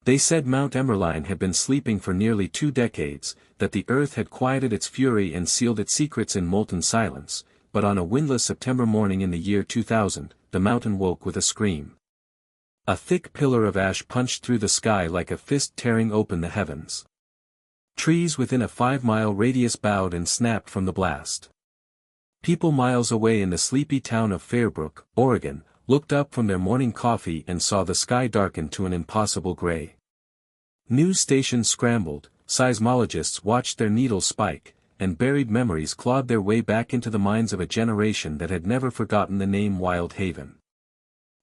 They said Mount Emmerlein had been sleeping for nearly 2 decades, that the earth had quieted its fury and sealed its secrets in molten silence, but on a windless September morning in the year 2000, the mountain woke with a scream. A thick pillar of ash punched through the sky like a fist tearing open the heavens. Trees within a 5-mile radius bowed and snapped from the blast. People miles away in the sleepy town of Fairbrook, Oregon, looked up from their morning coffee and saw the sky darken to an impossible gray. News stations scrambled, seismologists watched their needles spike, and buried memories clawed their way back into the minds of a generation that had never forgotten the name Wild Haven.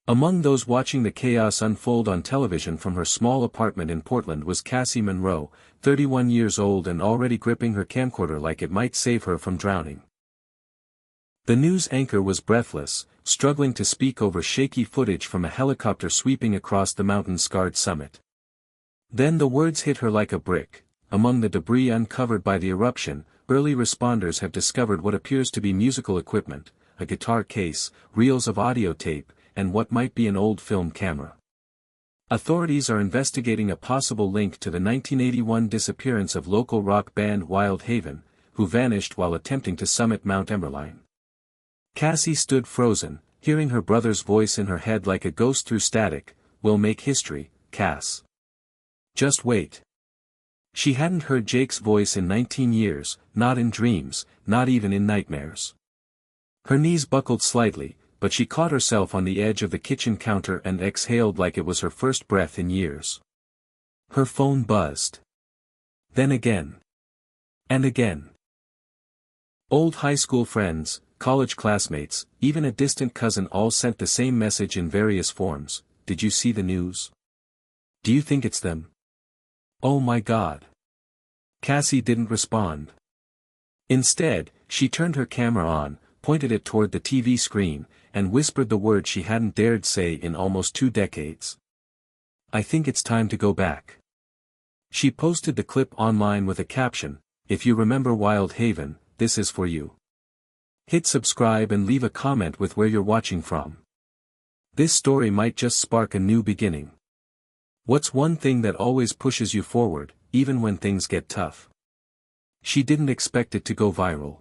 Among those watching the chaos unfold on television from her small apartment in Portland was Cassie Monroe, 31 years old and already gripping her camcorder like it might save her from drowning. The news anchor was breathless, struggling to speak over shaky footage from a helicopter sweeping across the mountain-scarred summit. Then the words hit her like a brick. Among the debris uncovered by the eruption, early responders have discovered what appears to be musical equipment, a guitar case, reels of audio tape, and what might be an old film camera. Authorities are investigating a possible link to the 1981 disappearance of local rock band Wild Haven, who vanished while attempting to summit Mount Emmerlein. Cassie stood frozen, hearing her brother's voice in her head like a ghost through static. "We'll make history, Cass. Just wait." She hadn't heard Jake's voice in 19 years, not in dreams, not even in nightmares. Her knees buckled slightly, but she caught herself on the edge of the kitchen counter and exhaled like it was her first breath in years. Her phone buzzed. Then again. And again. Old high school friends, college classmates, even a distant cousin all sent the same message in various forms. "Did you see the news? Do you think it's them? Oh my God." Cassie didn't respond. Instead, she turned her camera on, pointed it toward the TV screen, and whispered the word she hadn't dared say in almost 2 decades. "I think it's time to go back." She posted the clip online with a caption, "If you remember Wild Haven, this is for you. Hit subscribe and leave a comment with where you're watching from. This story might just spark a new beginning." What's one thing that always pushes you forward, even when things get tough? She didn't expect it to go viral.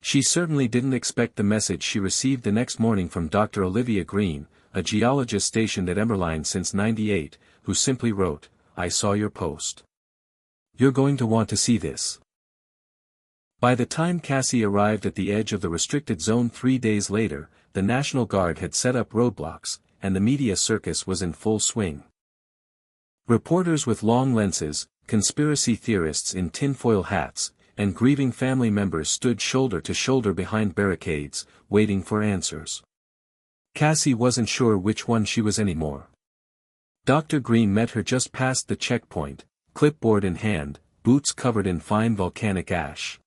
She certainly didn't expect the message she received the next morning from Dr. Olivia Green, a geologist stationed at Emmerlein since '98, who simply wrote, "I saw your post. You're going to want to see this." By the time Cassie arrived at the edge of the restricted zone 3 days later, the National Guard had set up roadblocks, and the media circus was in full swing. Reporters with long lenses, conspiracy theorists in tinfoil hats, and grieving family members stood shoulder to shoulder behind barricades, waiting for answers. Cassie wasn't sure which one she was anymore. Dr. Green met her just past the checkpoint, clipboard in hand, boots covered in fine volcanic ash.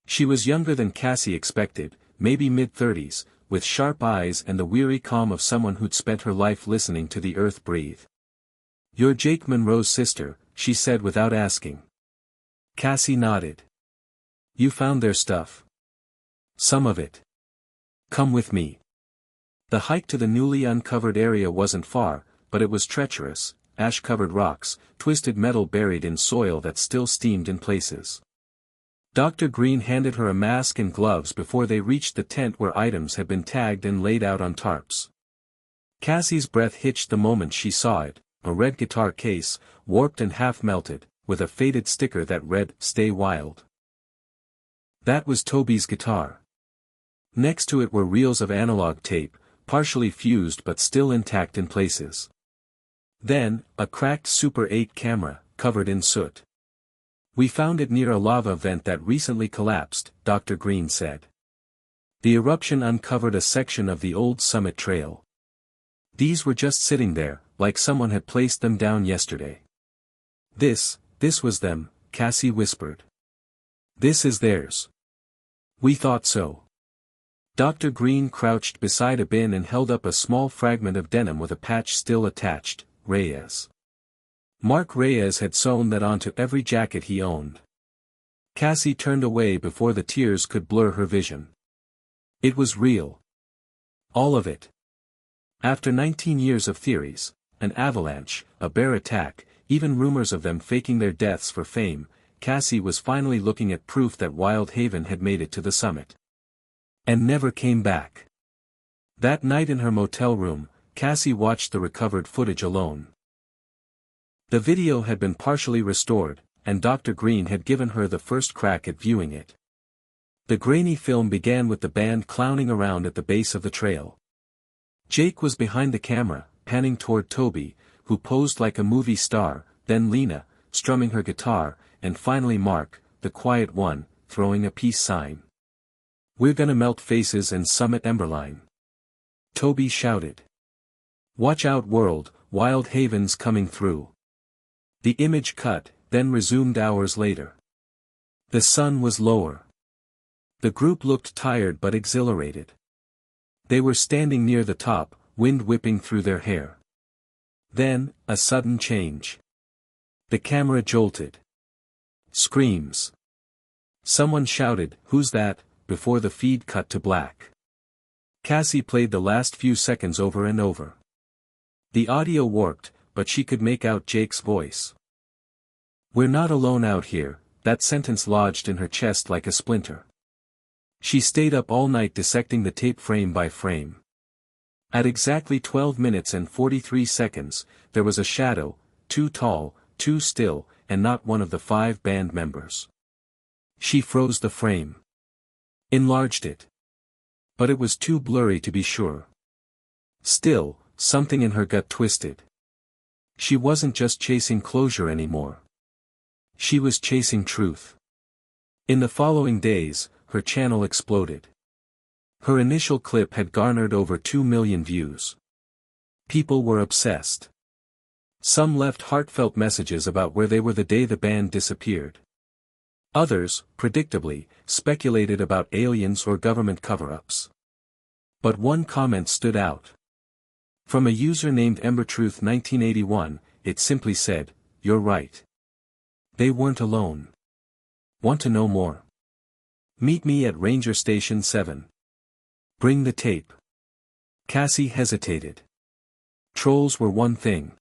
She was younger than Cassie expected, maybe mid-30s, with sharp eyes and the weary calm of someone who'd spent her life listening to the earth breathe. "You're Jake Monroe's sister," she said without asking. Cassie nodded. "You found their stuff?" "Some of it. Come with me." The hike to the newly uncovered area wasn't far, but it was treacherous, ash-covered rocks, twisted metal buried in soil that still steamed in places. Dr. Green handed her a mask and gloves before they reached the tent where items had been tagged and laid out on tarps. Cassie's breath hitched the moment she saw it, a red guitar case, warped and half-melted, with a faded sticker that read, "Stay Wild." That was Toby's guitar. Next to it were reels of analog tape, partially fused but still intact in places. Then, a cracked Super 8 camera, covered in soot. "We found it near a lava vent that recently collapsed," Dr. Green said. The eruption uncovered a section of the old summit trail. These were just sitting there, like someone had placed them down yesterday. This was them," Cassie whispered. "This is theirs." "We thought so." Dr. Green crouched beside a bin and held up a small fragment of denim with a patch still attached, "Reyes." Mark Reyes had sewn that onto every jacket he owned. Cassie turned away before the tears could blur her vision. It was real. All of it. After 19 years of theories, an avalanche, a bear attack, even rumors of them faking their deaths for fame, Cassie was finally looking at proof that Wild Haven had made it to the summit. And never came back. That night in her motel room, Cassie watched the recovered footage alone. The video had been partially restored, and Dr. Green had given her the first crack at viewing it. The grainy film began with the band clowning around at the base of the trail. Jake was behind the camera, panning toward Toby, who posed like a movie star, then Lena, strumming her guitar, and finally Mark, the quiet one, throwing a peace sign. "We're gonna melt faces and summit Emberline," Toby shouted. "Watch out world, Wild Haven's coming through." The image cut, then resumed hours later. The sun was lower. The group looked tired but exhilarated. They were standing near the top, wind whipping through their hair. Then, a sudden change. The camera jolted. Screams. Someone shouted, "Who's that?" before the feed cut to black. Cassie played the last few seconds over and over. The audio warped, but she could make out Jake's voice. "We're not alone out here," that sentence lodged in her chest like a splinter. She stayed up all night dissecting the tape frame by frame. At exactly 12 minutes and 43 seconds, there was a shadow, too tall, too still, and not one of the 5 band members. She froze the frame. Enlarged it. But it was too blurry to be sure. Still, something in her gut twisted. She wasn't just chasing closure anymore. She was chasing truth. In the following days, her channel exploded. Her initial clip had garnered over 2 million views. People were obsessed. Some left heartfelt messages about where they were the day the band disappeared. Others, predictably, speculated about aliens or government cover-ups. But one comment stood out. From a user named EmberTruth1981, it simply said, "You're right. They weren't alone. Want to know more? Meet me at Ranger Station 7. Bring the tape." Cassie hesitated. Trolls were one thing.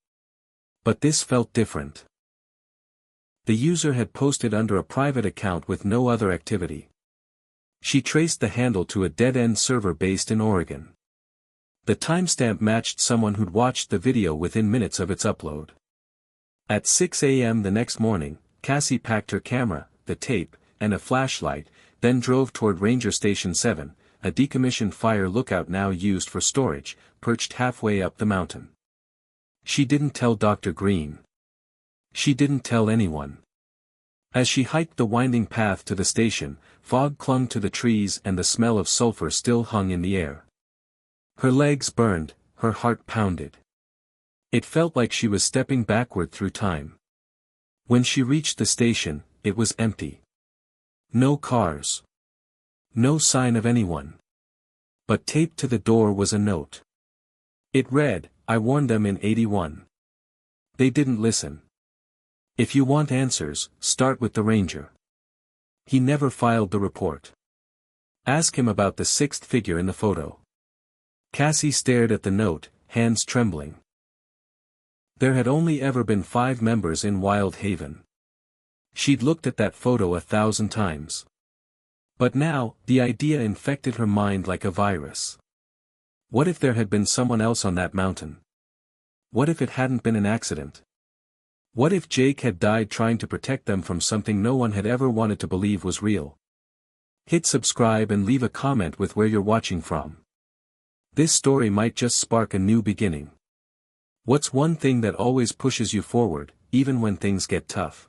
But this felt different. The user had posted under a private account with no other activity. She traced the handle to a dead-end server based in Oregon. The timestamp matched someone who'd watched the video within minutes of its upload. At 6 a.m. the next morning, Cassie packed her camera, the tape, and a flashlight, then drove toward Ranger Station 7, a decommissioned fire lookout now used for storage, perched halfway up the mountain. She didn't tell Dr. Green. She didn't tell anyone. As she hiked the winding path to the station, fog clung to the trees and the smell of sulfur still hung in the air. Her legs burned, her heart pounded. It felt like she was stepping backward through time. When she reached the station, it was empty. No cars. No sign of anyone. But taped to the door was a note. It read, "I warned them in '81. They didn't listen. If you want answers, start with the ranger. He never filed the report. Ask him about the 6th figure in the photo." Cassie stared at the note, hands trembling. There had only ever been 5 members in Wild Haven. She'd looked at that photo 1,000 times. But now, the idea infected her mind like a virus. What if there had been someone else on that mountain? What if it hadn't been an accident? What if Jake had died trying to protect them from something no one had ever wanted to believe was real? Hit subscribe and leave a comment with where you're watching from. This story might just spark a new beginning. What's one thing that always pushes you forward, even when things get tough?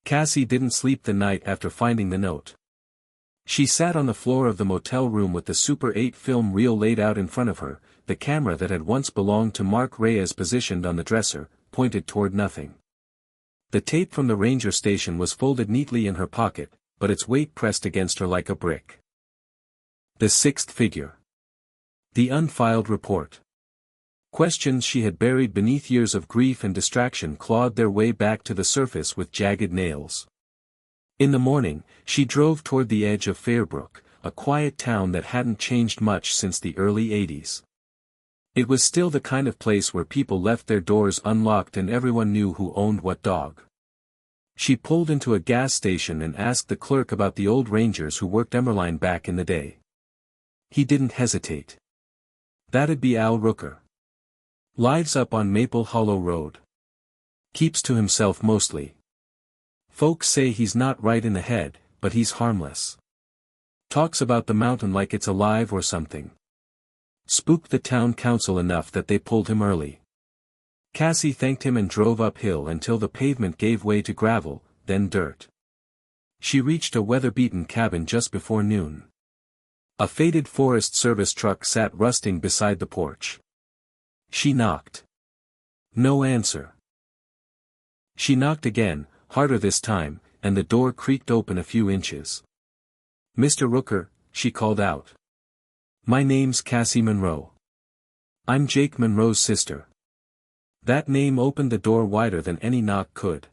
Cassie didn't sleep the night after finding the note. She sat on the floor of the motel room with the Super 8 film reel laid out in front of her, the camera that had once belonged to Mark Reyes positioned on the dresser, pointed toward nothing. The tape from the ranger station was folded neatly in her pocket, but its weight pressed against her like a brick. The 6th figure. The unfiled report. Questions she had buried beneath years of grief and distraction clawed their way back to the surface with jagged nails. In the morning, she drove toward the edge of Fairbrook, a quiet town that hadn't changed much since the early '80s. It was still the kind of place where people left their doors unlocked and everyone knew who owned what dog. She pulled into a gas station and asked the clerk about the old rangers who worked Emberline back in the day. He didn't hesitate. That'd be Al Rooker. Lives up on Maple Hollow Road. Keeps to himself mostly. Folks say he's not right in the head, but he's harmless. Talks about the mountain like it's alive or something. Spooked the town council enough that they pulled him early. Cassie thanked him and drove uphill until the pavement gave way to gravel, then dirt. She reached a weather-beaten cabin just before noon. A faded Forest Service truck sat rusting beside the porch. She knocked. No answer. She knocked again, harder this time, and the door creaked open a few inches. "Mr. Rooker," she called out. "My name's Cassie Monroe. I'm Jake Monroe's sister." That name opened the door wider than any knock could.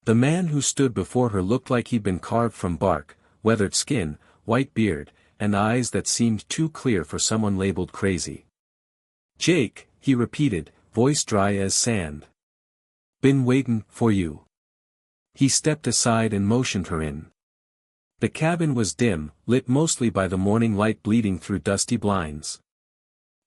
The man who stood before her looked like he'd been carved from bark, weathered skin, white beard, and eyes that seemed too clear for someone labeled crazy. "Jake," he repeated, voice dry as sand. "Been waitin' for you." He stepped aside and motioned her in. The cabin was dim, lit mostly by the morning light bleeding through dusty blinds.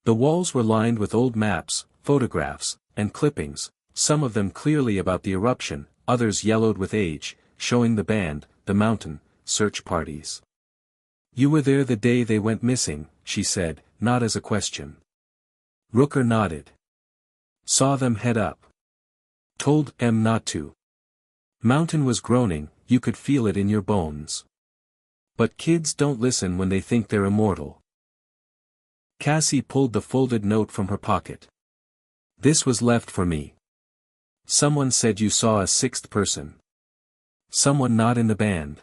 The walls were lined with old maps, photographs, and clippings, some of them clearly about the eruption, others yellowed with age, showing the band, the mountain, search parties. "You were there the day they went missing," she said, not as a question. Rooker nodded. "Saw them head up. Told em not to. Mountain was groaning, you could feel it in your bones. But kids don't listen when they think they're immortal." Cassie pulled the folded note from her pocket. "This was left for me. Someone said you saw a sixth person. Someone not in the band."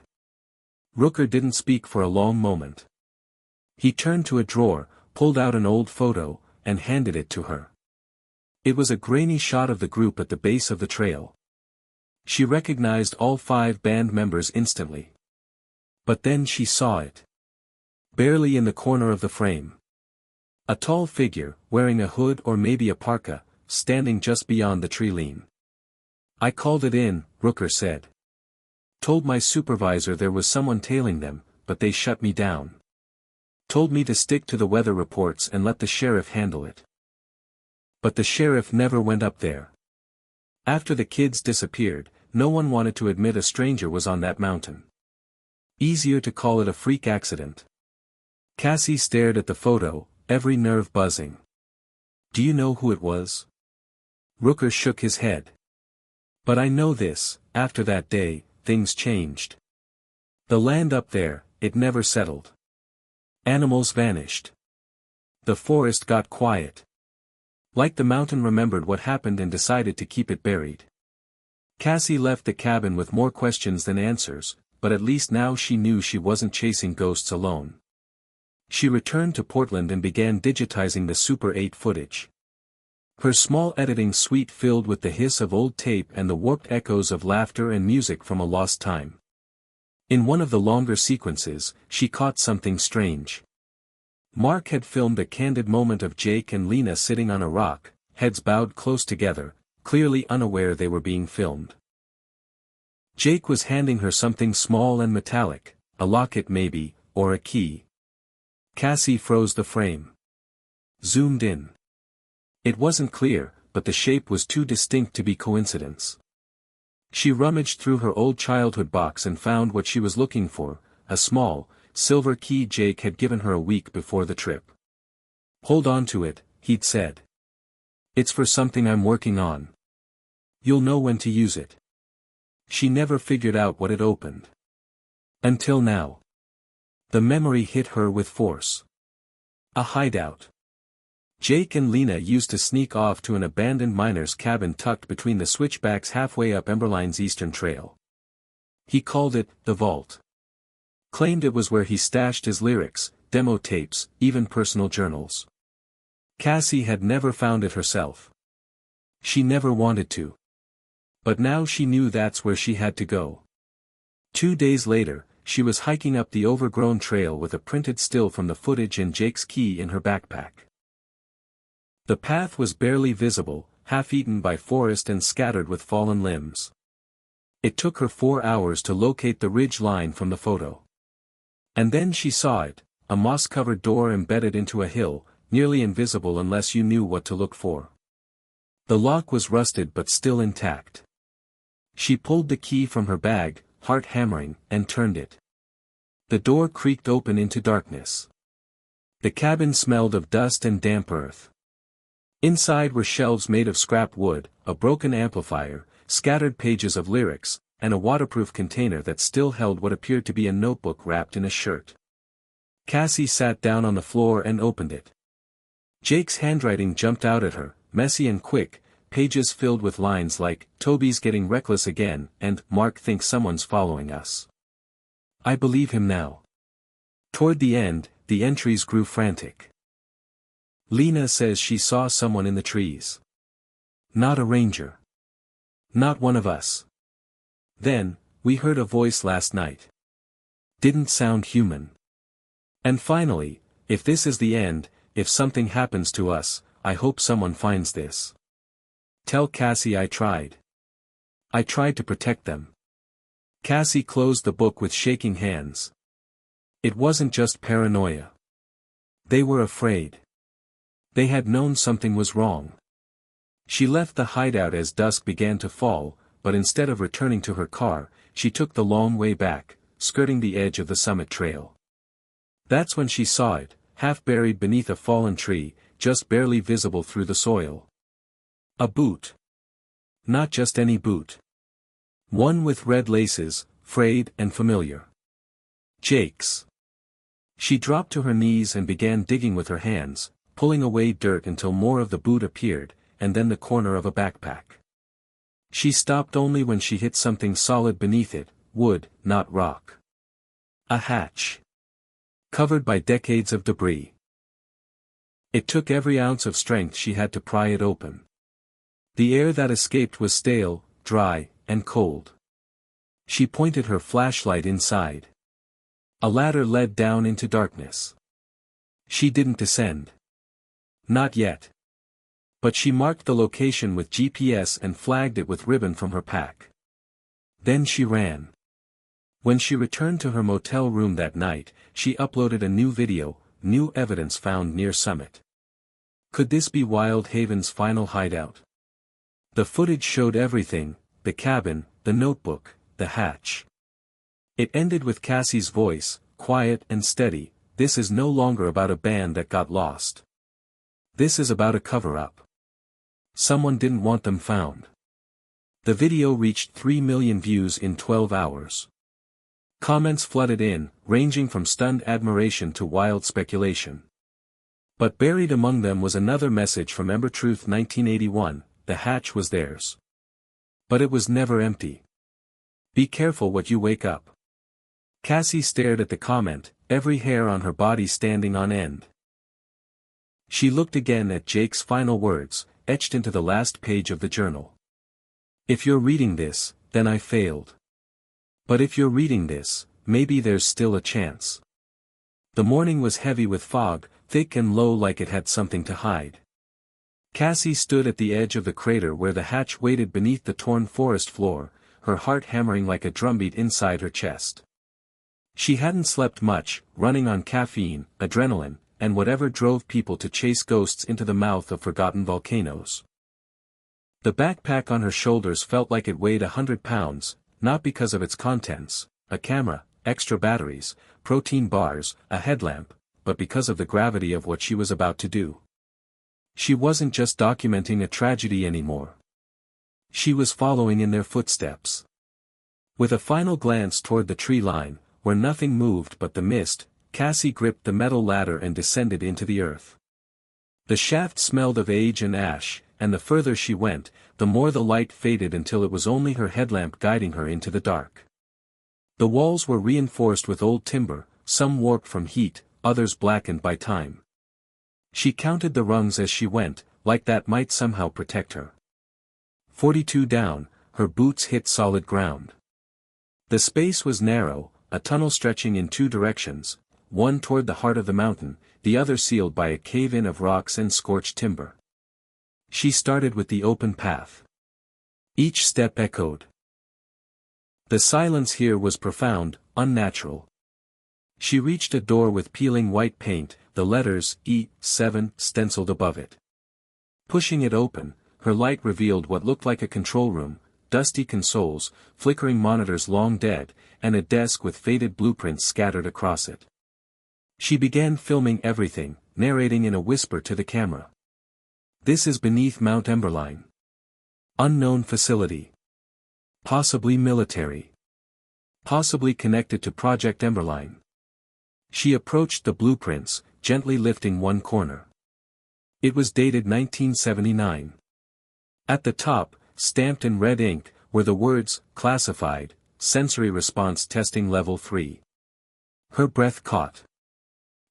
Rooker didn't speak for a long moment. He turned to a drawer, pulled out an old photo, and handed it to her. It was a grainy shot of the group at the base of the trail. She recognized all 5 band members instantly. But then she saw it. Barely in the corner of the frame. A tall figure, wearing a hood or maybe a parka, standing just beyond the tree line. "I called it in," Rooker said. "Told my supervisor there was someone tailing them, but they shut me down. Told me to stick to the weather reports and let the sheriff handle it. But the sheriff never went up there. After the kids disappeared, no one wanted to admit a stranger was on that mountain. Easier to call it a freak accident." Cassie stared at the photo, every nerve buzzing. "Do you know who it was?" Rooker shook his head. "But I know this, after that day, things changed. The land up there, it never settled. Animals vanished. The forest got quiet. Like the mountain remembered what happened and decided to keep it buried." Cassie left the cabin with more questions than answers, but at least now she knew she wasn't chasing ghosts alone. She returned to Portland and began digitizing the Super 8 footage. Her small editing suite filled with the hiss of old tape and the warped echoes of laughter and music from a lost time. In one of the longer sequences, she caught something strange. Mark had filmed a candid moment of Jake and Lena sitting on a rock, heads bowed close together, clearly unaware they were being filmed. Jake was handing her something small and metallic, a locket maybe, or a key. Cassie froze the frame. Zoomed in. It wasn't clear, but the shape was too distinct to be coincidence. She rummaged through her old childhood box and found what she was looking for, a small, silver key Jake had given her a week before the trip. "Hold on to it," he'd said. "It's for something I'm working on. You'll know when to use it." She never figured out what it opened. Until now. The memory hit her with force. A hideout. Jake and Lena used to sneak off to an abandoned miner's cabin tucked between the switchbacks halfway up Emberline's eastern trail. He called it the Vault. Claimed it was where he stashed his lyrics, demo tapes, even personal journals. Cassie had never found it herself. She never wanted to. But now she knew that's where she had to go. 2 days later, she was hiking up the overgrown trail with a printed still from the footage and Jake's key in her backpack. The path was barely visible, half-eaten by forest and scattered with fallen limbs. It took her 4 hours to locate the ridge line from the photo. And then she saw it, a moss-covered door embedded into a hill, nearly invisible unless you knew what to look for. The lock was rusted but still intact. She pulled the key from her bag, heart hammering, and turned it. The door creaked open into darkness. The cabin smelled of dust and damp earth. Inside were shelves made of scrap wood, a broken amplifier, scattered pages of lyrics, and a waterproof container that still held what appeared to be a notebook wrapped in a shirt. Cassie sat down on the floor and opened it. Jake's handwriting jumped out at her, messy and quick, pages filled with lines like, "Toby's getting reckless again," and "Mark thinks someone's following us." I believe him now. Toward the end, the entries grew frantic. Lena says she saw someone in the trees. Not a ranger. Not one of us. Then, we heard a voice last night. Didn't sound human. And finally, if this is the end, if something happens to us, I hope someone finds this. Tell Cassie I tried. I tried to protect them. Cassie closed the book with shaking hands. It wasn't just paranoia. They were afraid. They had known something was wrong. She left the hideout as dusk began to fall, but instead of returning to her car, she took the long way back, skirting the edge of the summit trail. That's when she saw it, half buried beneath a fallen tree, just barely visible through the soil. A boot. Not just any boot. One with red laces, frayed and familiar. Jake's. She dropped to her knees and began digging with her hands, pulling away dirt until more of the boot appeared, and then the corner of a backpack. She stopped only when she hit something solid beneath it, wood, not rock. A hatch. Covered by decades of debris. It took every ounce of strength she had to pry it open. The air that escaped was stale, dry, and cold. She pointed her flashlight inside. A ladder led down into darkness. She didn't descend. Not yet. But she marked the location with GPS and flagged it with ribbon from her pack. Then she ran. When she returned to her motel room that night, she uploaded a new video, new evidence found near summit. Could this be Wild Haven's final hideout? The footage showed everything, the cabin, the notebook, the hatch. It ended with Cassie's voice, quiet and steady, "This is no longer about a band that got lost. This is about a cover-up. Someone didn't want them found." The video reached 3 million views in 12 hours. Comments flooded in, ranging from stunned admiration to wild speculation. But buried among them was another message from Ember Truth 1981, the hatch was theirs. But it was never empty. Be careful what you wake up. Cassie stared at the comment, every hair on her body standing on end. She looked again at Jake's final words, etched into the last page of the journal. "If you're reading this, then I failed. But if you're reading this, maybe there's still a chance." The morning was heavy with fog, thick and low like it had something to hide. Cassie stood at the edge of the crater where the hatch waited beneath the torn forest floor, her heart hammering like a drumbeat inside her chest. She hadn't slept much, running on caffeine, adrenaline, and whatever drove people to chase ghosts into the mouth of forgotten volcanoes. The backpack on her shoulders felt like it weighed 100 pounds, not because of its contents, a camera, extra batteries, protein bars, a headlamp, but because of the gravity of what she was about to do. She wasn't just documenting a tragedy anymore. She was following in their footsteps. With a final glance toward the tree line, where nothing moved but the mist, Cassie gripped the metal ladder and descended into the earth. The shaft smelled of age and ash, and the further she went, the more the light faded until it was only her headlamp guiding her into the dark. The walls were reinforced with old timber, some warped from heat, others blackened by time. She counted the rungs as she went, like that might somehow protect her. 42 down, her boots hit solid ground. The space was narrow, a tunnel stretching in 2 directions, one toward the heart of the mountain, the other sealed by a cave-in of rocks and scorched timber. She started with the open path. Each step echoed. The silence here was profound, unnatural. She reached a door with peeling white paint, the letters E7 stenciled above it. Pushing it open, her light revealed what looked like a control room, dusty consoles, flickering monitors long dead, and a desk with faded blueprints scattered across it. She began filming everything, narrating in a whisper to the camera. This is beneath Mount Emberline. Unknown facility. Possibly military. Possibly connected to Project Emberline. She approached the blueprints, gently lifting one corner. It was dated 1979. At the top, stamped in red ink, were the words, classified, sensory response testing level 3. Her breath caught.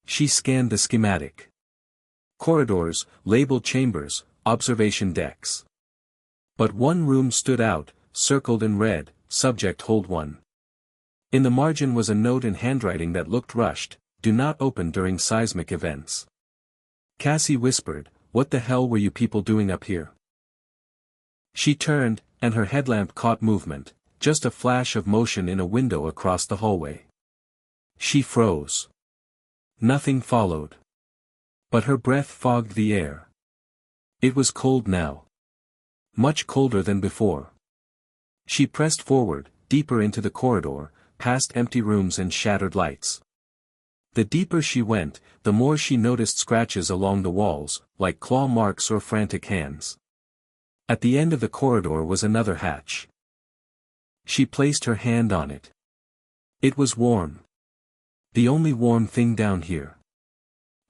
She scanned the schematic. Corridors, labeled chambers, observation decks. But one room stood out, circled in red, subject hold 1. In the margin was a note in handwriting that looked rushed, do not open during seismic events. Cassie whispered, what the hell were you people doing up here? She turned, and her headlamp caught movement, just a flash of motion in a window across the hallway. She froze. Nothing followed. But her breath fogged the air. It was cold now. Much colder than before. She pressed forward, deeper into the corridor, past empty rooms and shattered lights. The deeper she went, the more she noticed scratches along the walls, like claw marks or frantic hands. At the end of the corridor was another hatch. She placed her hand on it. It was warm. The only warm thing down here.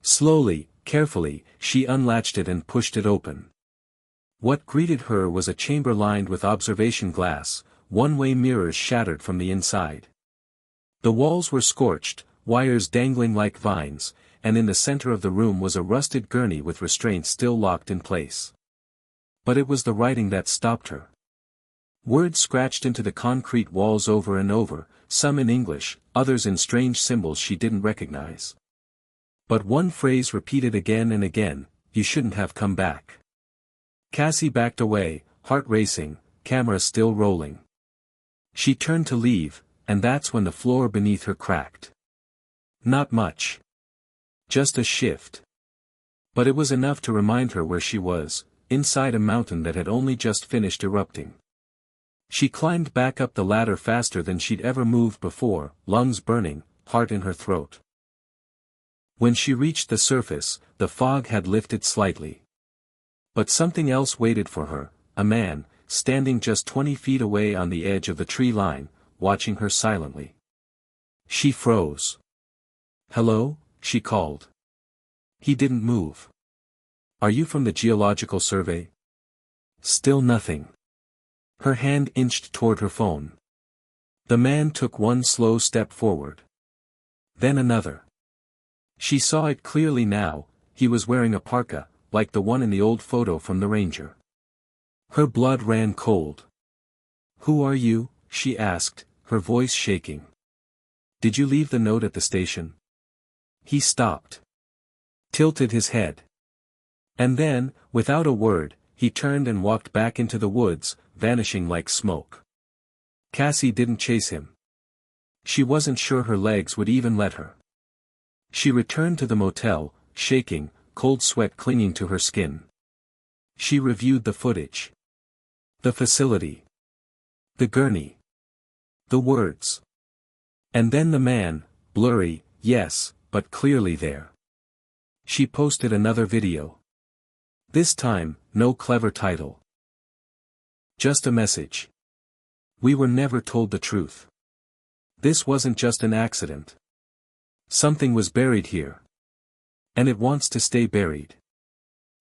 Slowly, carefully, she unlatched it and pushed it open. What greeted her was a chamber lined with observation glass, one-way mirrors shattered from the inside. The walls were scorched, wires dangling like vines, and in the center of the room was a rusted gurney with restraints still locked in place. But it was the writing that stopped her. Words scratched into the concrete walls over and over, some in English, others in strange symbols she didn't recognize. But one phrase repeated again and again, you shouldn't have come back. Cassie backed away, heart racing, camera still rolling. She turned to leave, and that's when the floor beneath her cracked. Not much. Just a shift. But it was enough to remind her where she was, inside a mountain that had only just finished erupting. She climbed back up the ladder faster than she'd ever moved before, lungs burning, heart in her throat. When she reached the surface, the fog had lifted slightly. But something else waited for her, a man, standing just 20 feet away on the edge of the tree line, watching her silently. She froze. Hello, she called. He didn't move. Are you from the Geological Survey? Still nothing. Her hand inched toward her phone. The man took one slow step forward. Then another. She saw it clearly now, he was wearing a parka, like the one in the old photo from the Ranger. Her blood ran cold. Who are you? She asked, her voice shaking. Did you leave the note at the station? He stopped. Tilted his head. And then, without a word, he turned and walked back into the woods, vanishing like smoke. Cassie didn't chase him. She wasn't sure her legs would even let her. She returned to the motel, shaking, cold sweat clinging to her skin. She reviewed the footage. The facility. The gurney. The words. And then the man, blurry, yes, but clearly there. She posted another video. This time, no clever title. Just a message. We were never told the truth. This wasn't just an accident. Something was buried here. And it wants to stay buried.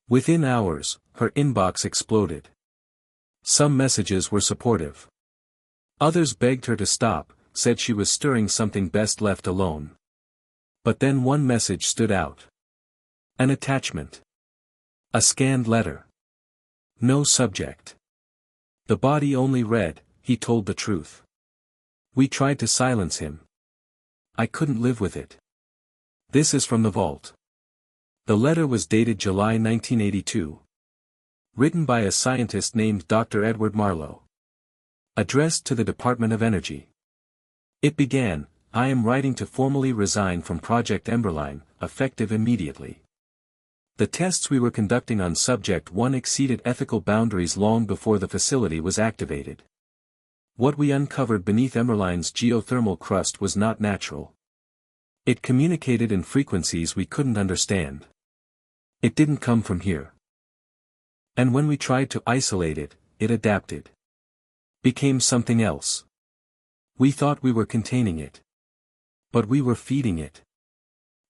Within hours, her inbox exploded. Some messages were supportive. Others begged her to stop, said she was stirring something best left alone. But then one message stood out. An attachment. A scanned letter. No subject. The body only read, he told the truth. We tried to silence him. I couldn't live with it. This is from the vault. The letter was dated July 1982. Written by a scientist named Dr. Edward Marlowe. Addressed to the Department of Energy. It began, "I am writing to formally resign from Project Emberline, effective immediately. The tests we were conducting on Subject 1 exceeded ethical boundaries long before the facility was activated. What we uncovered beneath Emberline's geothermal crust was not natural. It communicated in frequencies we couldn't understand. It didn't come from here. And when we tried to isolate it, it adapted. Became something else. We thought we were containing it. But we were feeding it."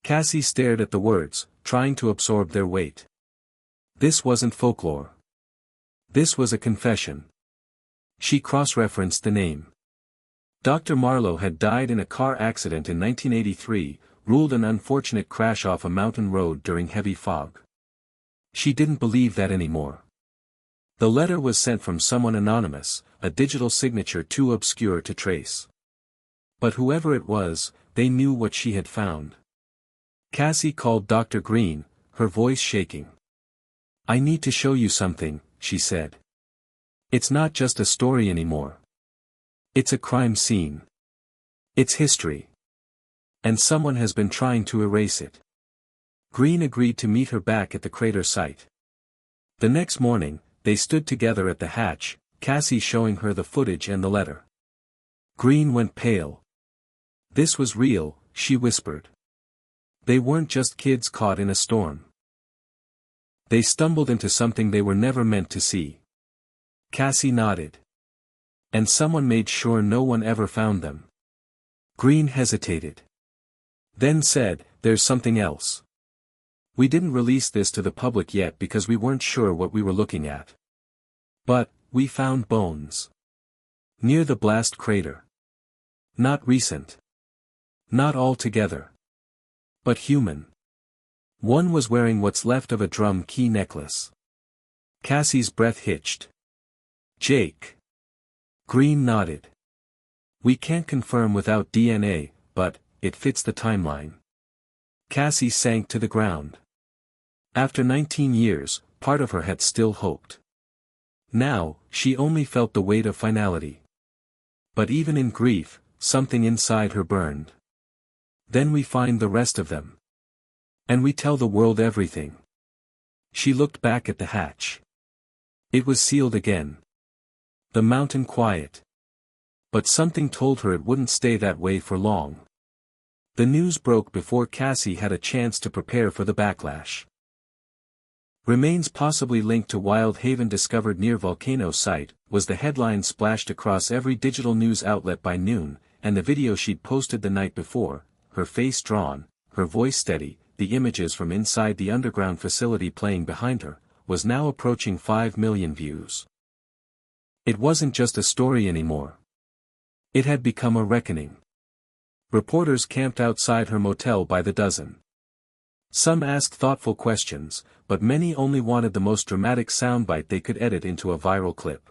Cassie stared at the words, trying to absorb their weight. This wasn't folklore. This was a confession. She cross-referenced the name. Dr. Marlowe had died in a car accident in 1983, ruled an unfortunate crash off a mountain road during heavy fog. She didn't believe that anymore. The letter was sent from someone anonymous, a digital signature too obscure to trace. But whoever it was, they knew what she had found. Cassie called Dr. Green, her voice shaking. "I need to show you something," she said. "It's not just a story anymore. It's a crime scene. It's history. And someone has been trying to erase it." Green agreed to meet her back at the crater site. The next morning, they stood together at the hatch, Cassie showing her the footage and the letter. Green went pale. "This was real," she whispered. "They weren't just kids caught in a storm. They stumbled into something they were never meant to see." Cassie nodded. "And someone made sure no one ever found them." Green hesitated. Then said, "There's something else. We didn't release this to the public yet because we weren't sure what we were looking at. But, we found bones. Near the blast crater. Not recent. Not all together. But human. One was wearing what's left of a drum key necklace." Cassie's breath hitched. "Jake." Green nodded. "We can't confirm without DNA, but, it fits the timeline." Cassie sank to the ground. After 19 years, part of her had still hoped. Now, she only felt the weight of finality. But even in grief, something inside her burned. "Then we find the rest of them. And we tell the world everything." She looked back at the hatch. It was sealed again. The mountain quiet. But something told her it wouldn't stay that way for long. The news broke before Cassie had a chance to prepare for the backlash. "Remains possibly linked to Wild Haven discovered near Volcano site," was the headline splashed across every digital news outlet by noon, and the video she'd posted the night before, her face drawn, her voice steady, the images from inside the underground facility playing behind her, was now approaching 5 million views. It wasn't just a story anymore. It had become a reckoning. Reporters camped outside her motel by the dozen. Some asked thoughtful questions, but many only wanted the most dramatic soundbite they could edit into a viral clip.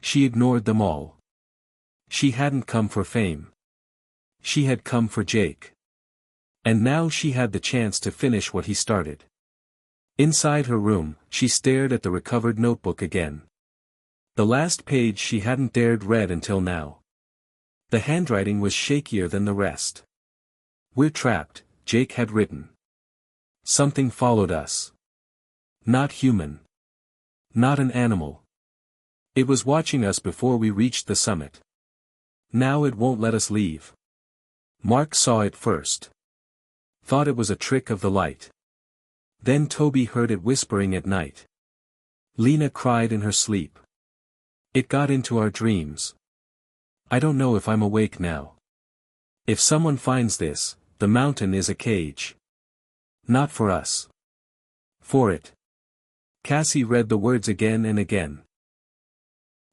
She ignored them all. She hadn't come for fame. She had come for Jake. And now she had the chance to finish what he started. Inside her room, she stared at the recovered notebook again. The last page she hadn't dared read until now. The handwriting was shakier than the rest. "We're trapped," Jake had written. "Something followed us. Not human. Not an animal. It was watching us before we reached the summit. Now it won't let us leave. Mark saw it first. Thought it was a trick of the light. Then Toby heard it whispering at night. Lena cried in her sleep. It got into our dreams. I don't know if I'm awake now. If someone finds this, the mountain is a cage. Not for us. For it." Cassie read the words again and again.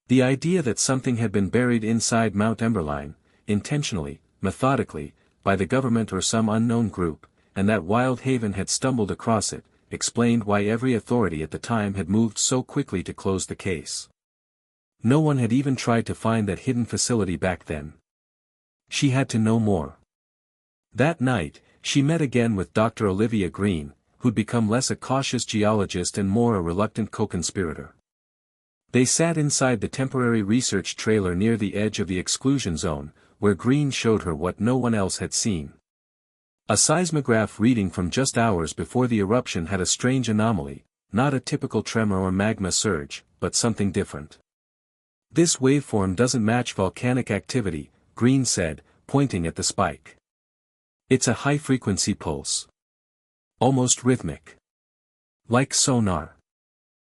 The idea that something had been buried inside Mount Emberline, intentionally, methodically, by the government or some unknown group, and that Wild Haven had stumbled across it, explained why every authority at the time had moved so quickly to close the case. No one had even tried to find that hidden facility back then. She had to know more. That night, she met again with Dr. Olivia Green, who'd become less a cautious geologist and more a reluctant co-conspirator. They sat inside the temporary research trailer near the edge of the exclusion zone, where Green showed her what no one else had seen. A seismograph reading from just hours before the eruption had a strange anomaly, not a typical tremor or magma surge, but something different. "This waveform doesn't match volcanic activity," Green said, pointing at the spike. "It's a high-frequency pulse. Almost rhythmic. Like sonar.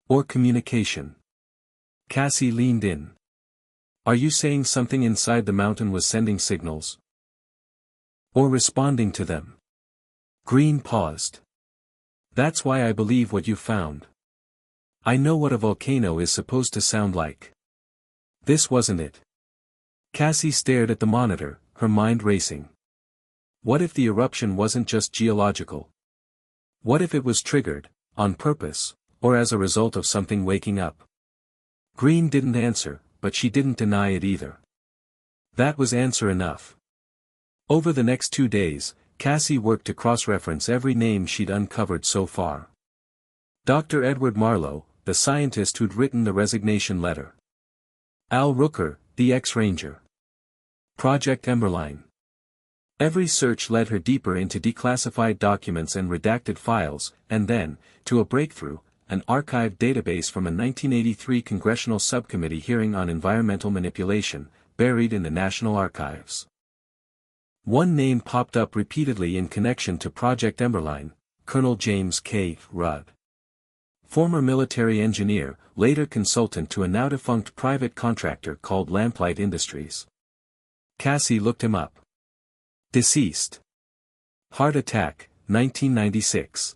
Or communication." Cassie leaned in. "Are you saying something inside the mountain was sending signals? Or responding to them?" Green paused. "That's why I believe what you found. I know what a volcano is supposed to sound like. This wasn't it." Cassie stared at the monitor, her mind racing. What if the eruption wasn't just geological? What if it was triggered, on purpose, or as a result of something waking up? Green didn't answer, but she didn't deny it either. That was answer enough. Over the next 2 days, Cassie worked to cross-reference every name she'd uncovered so far. Dr. Edward Marlowe, the scientist who'd written the resignation letter. Al Rooker, the ex-ranger. Project Emberline. Every search led her deeper into declassified documents and redacted files, and then, to a breakthrough, an archived database from a 1983 Congressional Subcommittee hearing on environmental manipulation, buried in the National Archives. One name popped up repeatedly in connection to Project Emberline: Colonel James K. Rudd. Former military engineer, later consultant to a now-defunct private contractor called Lamplight Industries. Cassie looked him up. Deceased. Heart attack, 1996.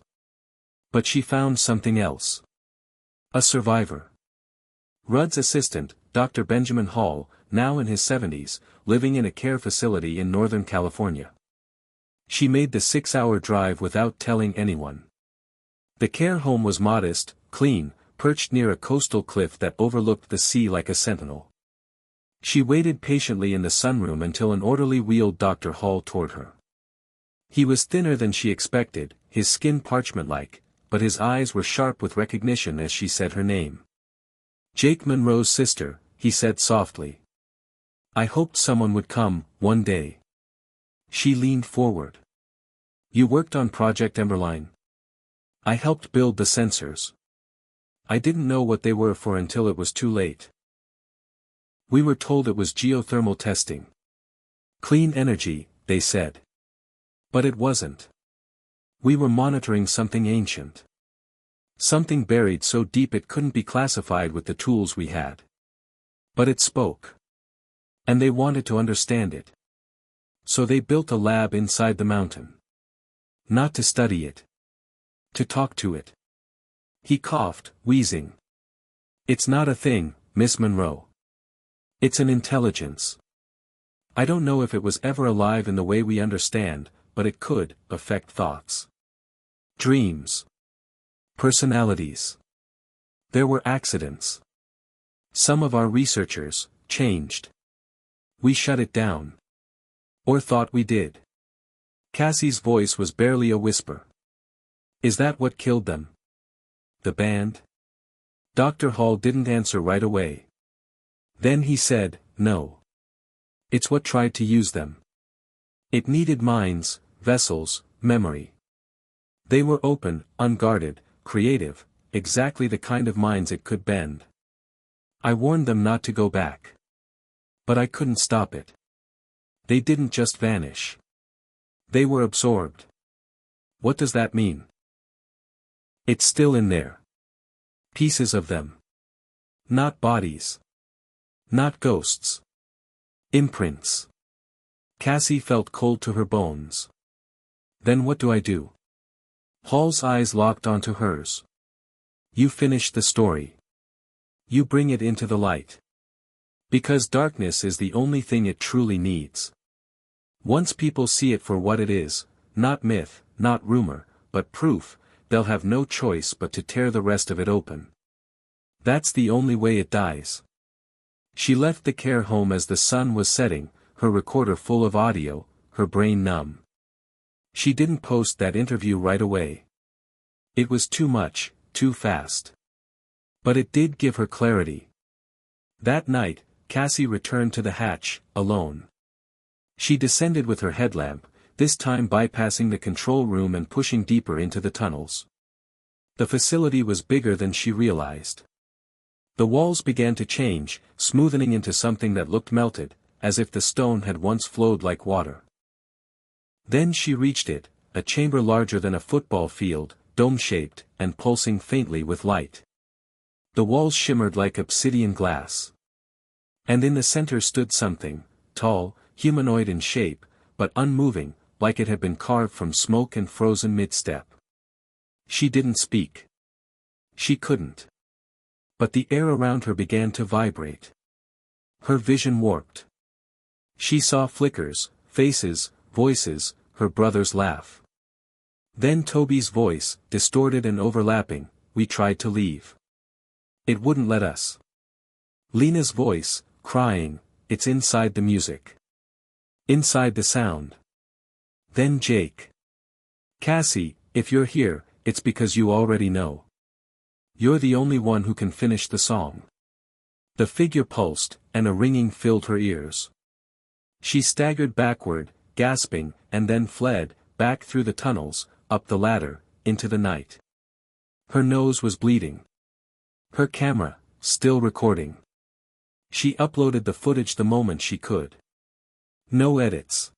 But she found something else. A survivor. Rudd's assistant, Dr. Benjamin Hall, now in his 70s, living in a care facility in Northern California. She made the 6-hour drive without telling anyone. The care home was modest, clean, perched near a coastal cliff that overlooked the sea like a sentinel. She waited patiently in the sunroom until an orderly wheeled Dr. Hall toward her. He was thinner than she expected, his skin parchment-like, but his eyes were sharp with recognition as she said her name. "Jake Monroe's sister," he said softly. "I hoped someone would come, one day." She leaned forward. "You worked on Project Emberline?" "I helped build the sensors. I didn't know what they were for until it was too late. We were told it was geothermal testing. Clean energy, they said. But it wasn't. We were monitoring something ancient. Something buried so deep it couldn't be classified with the tools we had. But it spoke. And they wanted to understand it. So they built a lab inside the mountain. Not to study it. To talk to it." He coughed, wheezing. "It's not a thing, Miss Monroe. It's an intelligence. I don't know if it was ever alive in the way we understand, but it could affect thoughts. Dreams. Personalities. There were accidents. Some of our researchers changed. We shut it down. Or thought we did." Cassie's voice was barely a whisper. "Is that what killed them? The band?" Dr. Hall didn't answer right away. Then he said, "No. It's what tried to use them. It needed minds, vessels, memory. They were open, unguarded, creative, exactly the kind of minds it could bend. I warned them not to go back. But I couldn't stop it. They didn't just vanish. They were absorbed." "What does that mean?" "It's still in there. Pieces of them. Not bodies. Not ghosts. Imprints." Cassie felt cold to her bones. "Then what do I do?" Hall's eyes locked onto hers. "You finish the story. You bring it into the light. Because darkness is the only thing it truly needs. Once people see it for what it is, not myth, not rumor, but proof, they'll have no choice but to tear the rest of it open. That's the only way it dies." She left the care home as the sun was setting, her recorder full of audio, her brain numb. She didn't post that interview right away. It was too much, too fast. But it did give her clarity. That night, Cassie returned to the hatch, alone. She descended with her headlamp, this time bypassing the control room and pushing deeper into the tunnels. The facility was bigger than she realized. The walls began to change, smoothing into something that looked melted, as if the stone had once flowed like water. Then she reached it, a chamber larger than a football field, dome-shaped, and pulsing faintly with light. The walls shimmered like obsidian glass. And in the center stood something, tall, humanoid in shape, but unmoving, like it had been carved from smoke and frozen mid-step. She didn't speak. She couldn't. But the air around her began to vibrate. Her vision warped. She saw flickers, faces, voices, her brother's laugh. Then Toby's voice, distorted and overlapping, "We tried to leave. It wouldn't let us." Lena's voice, crying, "It's inside the music. Inside the sound." Then Jake. "Cassie, if you're here, it's because you already know. You're the only one who can finish the song." The figure pulsed, and a ringing filled her ears. She staggered backward, gasping, and then fled, back through the tunnels, up the ladder, into the night. Her nose was bleeding. Her camera, still recording. She uploaded the footage the moment she could. No edits.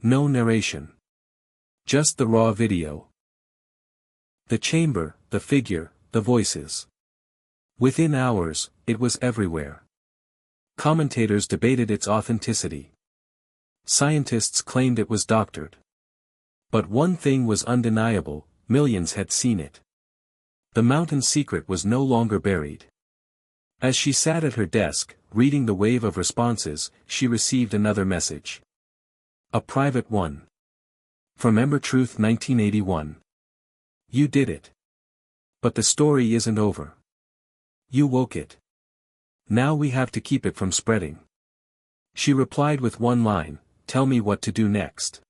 No narration. Just the raw video. The chamber, the figure, the voices. Within hours, it was everywhere. Commentators debated its authenticity. Scientists claimed it was doctored. But one thing was undeniable: millions had seen it. The mountain's secret was no longer buried. As she sat at her desk, reading the wave of responses, she received another message. A private one. From Ember Truth 1981. "You did it. But the story isn't over. You woke it. Now we have to keep it from spreading." She replied with one line, "Tell me what to do next."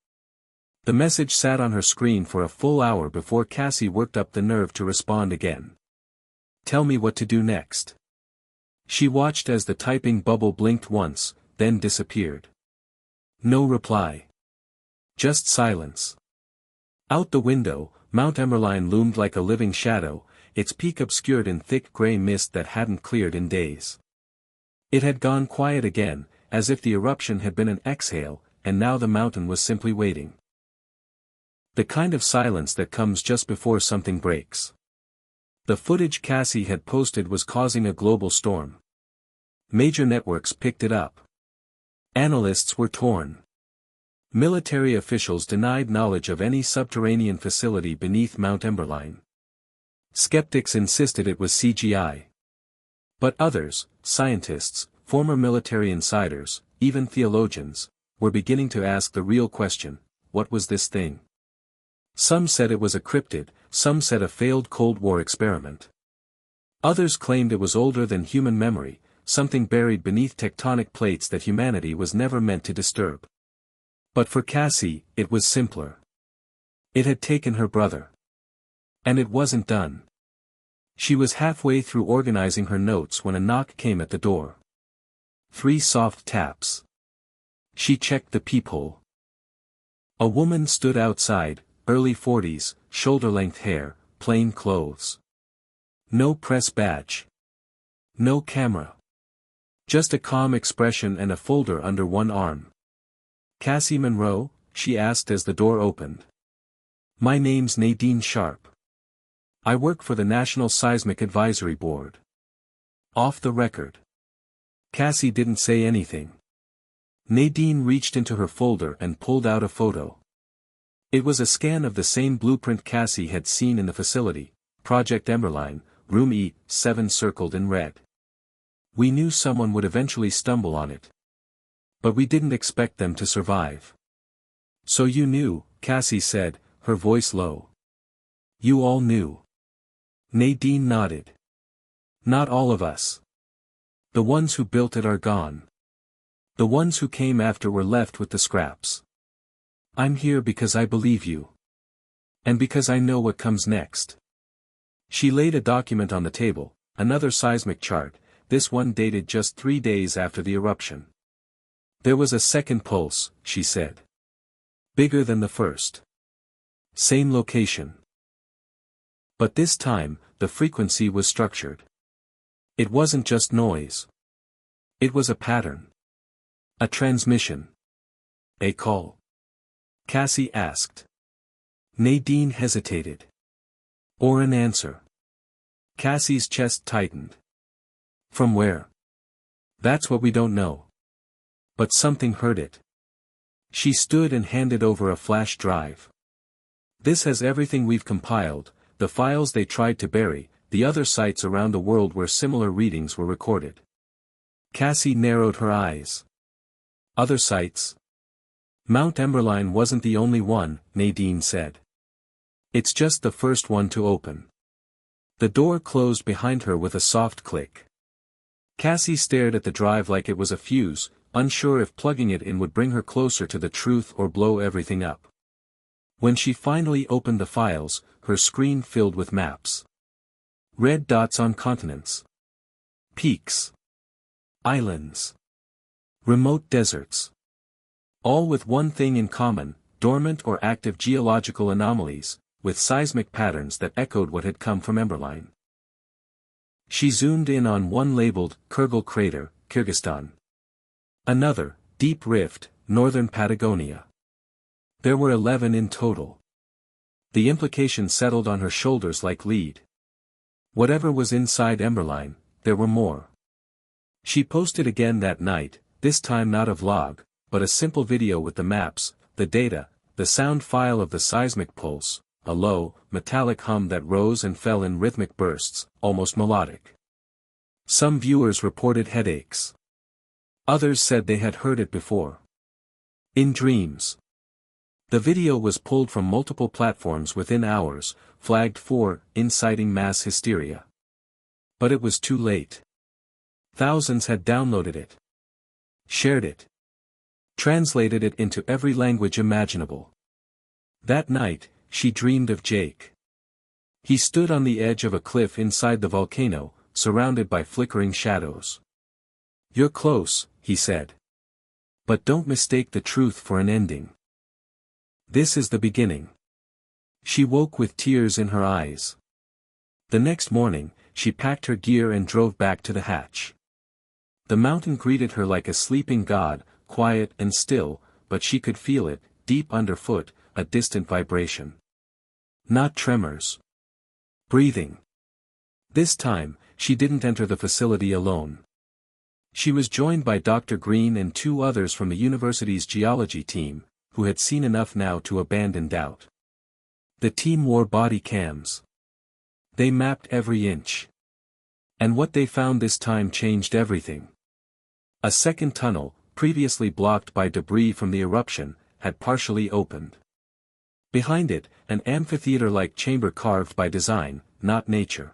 The message sat on her screen for a full hour before Cassie worked up the nerve to respond again. "Tell me what to do next." She watched as the typing bubble blinked once, then disappeared. No reply. Just silence. Out the window, Mount Emmerlein loomed like a living shadow, its peak obscured in thick gray mist that hadn't cleared in days. It had gone quiet again, as if the eruption had been an exhale, and now the mountain was simply waiting. The kind of silence that comes just before something breaks. The footage Cassie had posted was causing a global storm. Major networks picked it up. Analysts were torn. Military officials denied knowledge of any subterranean facility beneath Mount Emmerlein. Skeptics insisted it was CGI. But others, scientists, former military insiders, even theologians, were beginning to ask the real question: what was this thing? Some said it was a cryptid, some said a failed Cold War experiment. Others claimed it was older than human memory, something buried beneath tectonic plates that humanity was never meant to disturb. But for Cassie, it was simpler. It had taken her brother. And it wasn't done. She was halfway through organizing her notes when a knock came at the door. 3 soft taps. She checked the peephole. A woman stood outside, early 40s, shoulder-length hair, plain clothes. No press badge. No camera. Just a calm expression and a folder under one arm. "Cassie Monroe?" she asked as the door opened. "My name's Nadine Sharp. I work for the National Seismic Advisory Board." Off the record. Cassie didn't say anything. Nadine reached into her folder and pulled out a photo. It was a scan of the same blueprint Cassie had seen in the facility, Project Emberline, Room E7 circled in red. "We knew someone would eventually stumble on it. But we didn't expect them to survive." "So you knew," Cassie said, her voice low. "You all knew." Nadine nodded. "Not all of us. The ones who built it are gone. The ones who came after were left with the scraps. I'm here because I believe you. And because I know what comes next." She laid a document on the table, another seismic chart, this one dated just 3 days after the eruption. There was a second pulse, she said. Bigger than the first. Same location. But this time, the frequency was structured. It wasn't just noise. It was a pattern. A transmission. A call. Cassie asked. Nadine hesitated. Or an answer. Cassie's chest tightened. From where? That's what we don't know. But something heard it. She stood and handed over a flash drive. This has everything we've compiled, the files they tried to bury, the other sites around the world where similar readings were recorded. Cassie narrowed her eyes. Other sites? Mount Emberline wasn't the only one, Nadine said. It's just the first one to open. The door closed behind her with a soft click. Cassie stared at the drive like it was a fuse, unsure if plugging it in would bring her closer to the truth or blow everything up. When she finally opened the files, her screen filled with maps. Red dots on continents. Peaks. Islands. Remote deserts. All with one thing in common, dormant or active geological anomalies, with seismic patterns that echoed what had come from Emberline. She zoomed in on one labeled, Kurgal Crater, Kyrgyzstan. Another, Deep Rift, Northern Patagonia. There were 11 in total. The implication settled on her shoulders like lead. Whatever was inside Emberline, there were more. She posted again that night, this time not a vlog, but a simple video with the maps, the data, the sound file of the seismic pulse, a low, metallic hum that rose and fell in rhythmic bursts, almost melodic. Some viewers reported headaches. Others said they had heard it before. In dreams. The video was pulled from multiple platforms within hours, flagged for inciting mass hysteria. But it was too late. Thousands had downloaded it. Shared it. Translated it into every language imaginable. That night, she dreamed of Jake. He stood on the edge of a cliff inside the volcano, surrounded by flickering shadows. You're close, he said. But don't mistake the truth for an ending. This is the beginning. She woke with tears in her eyes. The next morning, she packed her gear and drove back to the hatch. The mountain greeted her like a sleeping god, quiet and still, but she could feel it, deep underfoot, a distant vibration. Not tremors. Breathing. This time, she didn't enter the facility alone. She was joined by Dr. Green and 2 others from the university's geology team, who had seen enough now to abandon doubt. The team wore body cams. They mapped every inch. And what they found this time changed everything. A second tunnel, previously blocked by debris from the eruption, had partially opened. Behind it, an amphitheater-like chamber carved by design, not nature.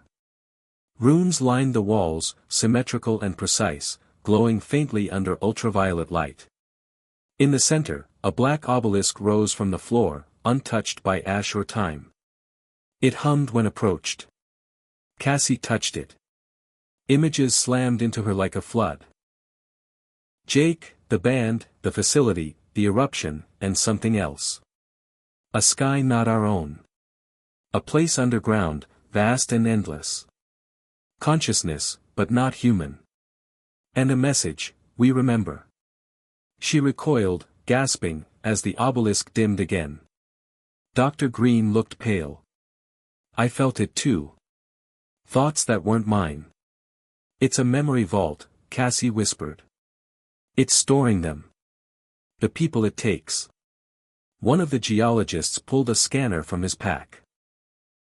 Runes lined the walls, symmetrical and precise, glowing faintly under ultraviolet light. In the center, a black obelisk rose from the floor, untouched by ash or time. It hummed when approached. Cassie touched it. Images slammed into her like a flood. Jake, the band, the facility, the eruption, and something else. A sky not our own. A place underground, vast and endless. Consciousness, but not human. And a message, we remember. She recoiled, gasping, as the obelisk dimmed again. Dr. Green looked pale. I felt it too. Thoughts that weren't mine. It's a memory vault, Cassie whispered. It's storing them. The people it takes. One of the geologists pulled a scanner from his pack.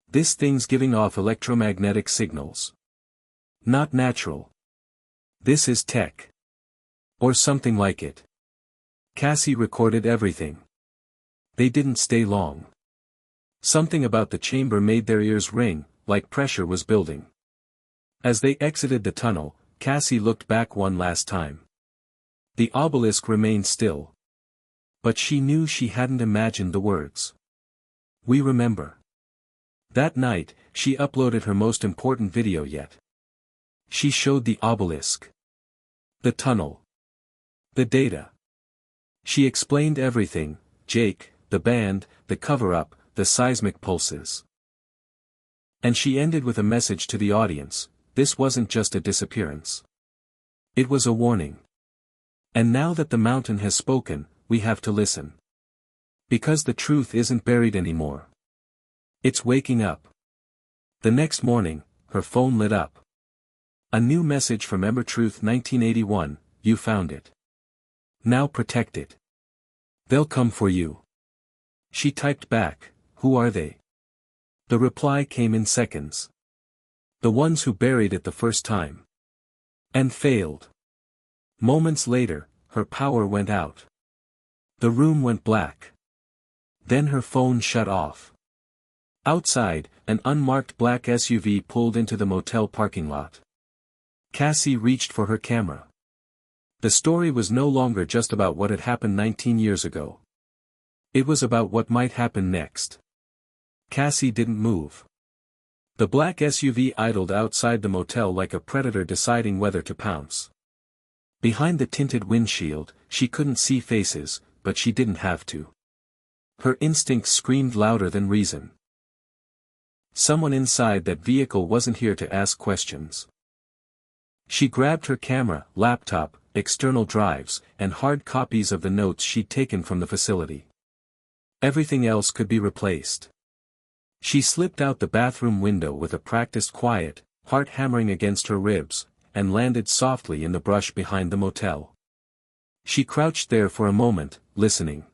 This thing's giving off electromagnetic signals. Not natural. This is tech. Or something like it. Cassie recorded everything. They didn't stay long. Something about the chamber made their ears ring, like pressure was building. As they exited the tunnel, Cassie looked back one last time. The obelisk remained still. But she knew she hadn't imagined the words. We remember. That night, she uploaded her most important video yet. She showed the obelisk, the tunnel, the data. She explained everything: Jake, the band, the cover-up, the seismic pulses. And she ended with a message to the audience: this wasn't just a disappearance. It was a warning. And now that the mountain has spoken, we have to listen. Because the truth isn't buried anymore. It's waking up. The next morning, her phone lit up. A new message from Truth 1981, you found it. Now protect it. They'll come for you. She typed back, who are they? The reply came in seconds. The ones who buried it the first time. And failed. Moments later, her power went out. The room went black. Then her phone shut off. Outside, an unmarked black SUV pulled into the motel parking lot. Cassie reached for her camera. The story was no longer just about what had happened 19 years ago. It was about what might happen next. Cassie didn't move. The black SUV idled outside the motel like a predator deciding whether to pounce. Behind the tinted windshield, she couldn't see faces, but she didn't have to. Her instincts screamed louder than reason. Someone inside that vehicle wasn't here to ask questions. She grabbed her camera, laptop, external drives, and hard copies of the notes she'd taken from the facility. Everything else could be replaced. She slipped out the bathroom window with a practiced quiet, heart hammering against her ribs, and landed softly in the brush behind the motel. She crouched there for a moment, listening.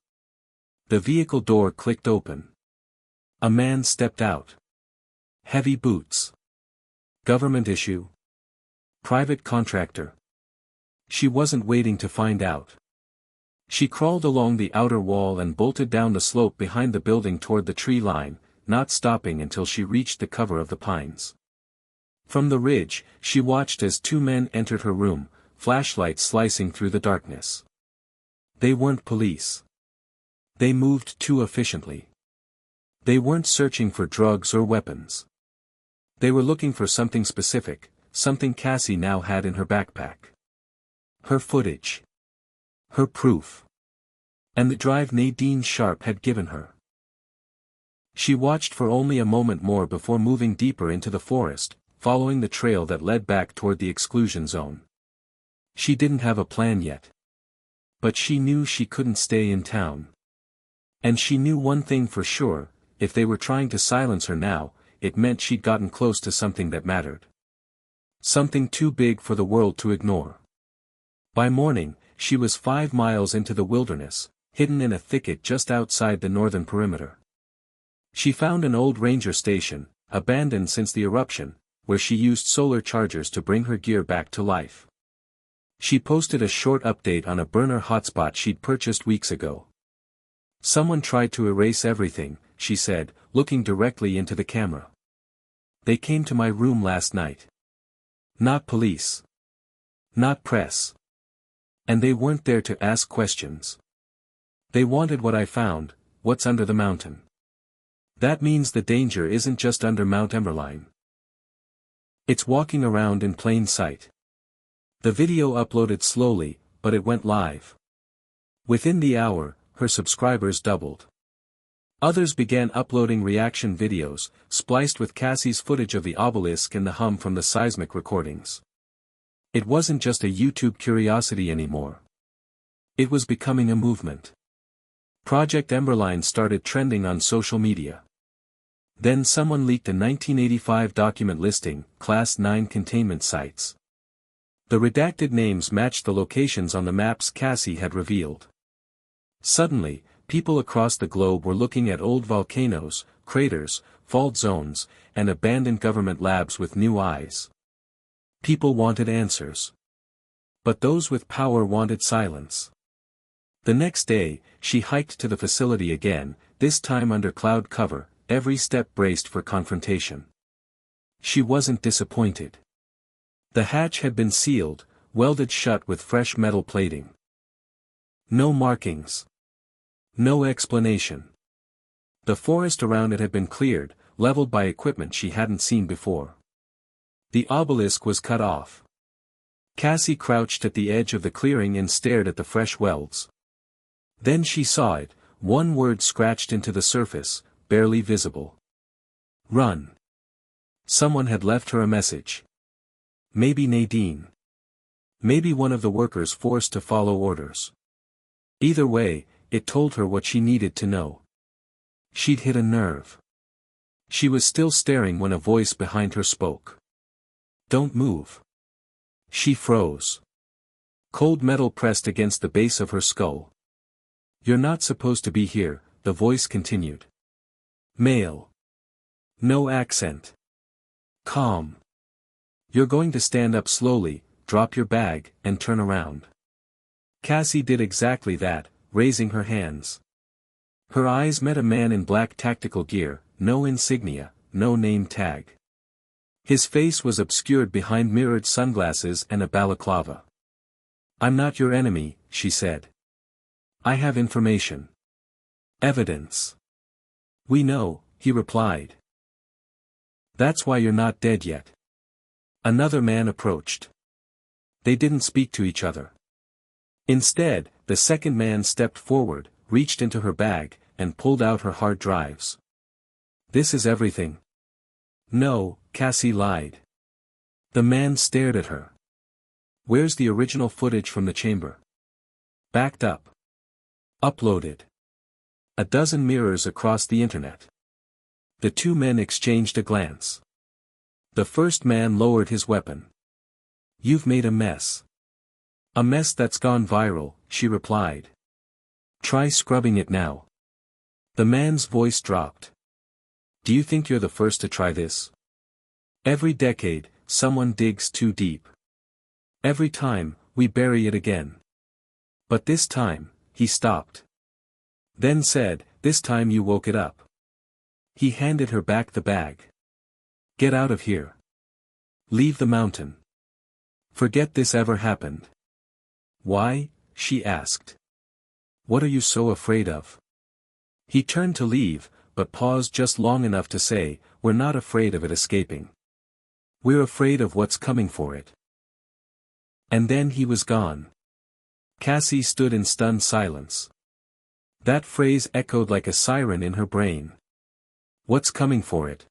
The vehicle door clicked open. A man stepped out. Heavy boots. Government issue. Private contractor. She wasn't waiting to find out. She crawled along the outer wall and bolted down the slope behind the building toward the tree line, not stopping until she reached the cover of the pines. From the ridge, she watched as two men entered her room, flashlights slicing through the darkness. They weren't police. They moved too efficiently. They weren't searching for drugs or weapons. They were looking for something specific, something Cassie now had in her backpack. Her footage. Her proof. And the drive Nadine Sharp had given her. She watched for only a moment more before moving deeper into the forest, following the trail that led back toward the exclusion zone. She didn't have a plan yet. But she knew she couldn't stay in town. And she knew one thing for sure: if they were trying to silence her now, it meant she'd gotten close to something that mattered. Something too big for the world to ignore. By morning, she was 5 miles into the wilderness, hidden in a thicket just outside the northern perimeter. She found an old ranger station, abandoned since the eruption, where she used solar chargers to bring her gear back to life. She posted a short update on a burner hotspot she'd purchased weeks ago. Someone tried to erase everything, she said, looking directly into the camera. They came to my room last night. Not police. Not press. And they weren't there to ask questions. They wanted what I found, what's under the mountain. That means the danger isn't just under Mount Emberline. It's walking around in plain sight. The video uploaded slowly, but it went live. Within the hour, her subscribers doubled. Others began uploading reaction videos, spliced with Cassie's footage of the obelisk and the hum from the seismic recordings. It wasn't just a YouTube curiosity anymore. It was becoming a movement. Project Emberline started trending on social media. Then someone leaked a 1985 document listing Class 9 containment sites. The redacted names matched the locations on the maps Cassie had revealed. Suddenly, people across the globe were looking at old volcanoes, craters, fault zones, and abandoned government labs with new eyes. People wanted answers. But those with power wanted silence. The next day, she hiked to the facility again, this time under cloud cover, every step braced for confrontation. She wasn't disappointed. The hatch had been sealed, welded shut with fresh metal plating. No markings. No explanation. The forest around it had been cleared, leveled by equipment she hadn't seen before. The obelisk was cut off. Cassie crouched at the edge of the clearing and stared at the fresh welds. Then she saw it, one word scratched into the surface, barely visible. Run. Someone had left her a message. Maybe Nadine. Maybe one of the workers forced to follow orders. Either way, it told her what she needed to know. She'd hit a nerve. She was still staring when a voice behind her spoke. Don't move. She froze. Cold metal pressed against the base of her skull. You're not supposed to be here, the voice continued. Male. No accent. Calm. You're going to stand up slowly, drop your bag, and turn around. Cassie did exactly that, raising her hands. Her eyes met a man in black tactical gear, no insignia, no name tag. His face was obscured behind mirrored sunglasses and a balaclava. I'm not your enemy, she said. I have information. Evidence. We know, he replied. That's why you're not dead yet. Another man approached. They didn't speak to each other. Instead, the second man stepped forward, reached into her bag, and pulled out her hard drives. This is everything. No, Cassie lied. The man stared at her. Where's the original footage from the chamber? Backed up. Uploaded. A dozen mirrors across the internet. The two men exchanged a glance. The first man lowered his weapon. You've made a mess. A mess that's gone viral, she replied. Try scrubbing it now. The man's voice dropped. Do you think you're the first to try this? Every decade, someone digs too deep. Every time, we bury it again. But this time, he stopped. Then said, this time you woke it up. He handed her back the bag. Get out of here. Leave the mountain. Forget this ever happened. Why? She asked. What are you so afraid of? He turned to leave, but paused just long enough to say, we're not afraid of it escaping. We're afraid of what's coming for it. And then he was gone. Cassie stood in stunned silence. That phrase echoed like a siren in her brain. What's coming for it?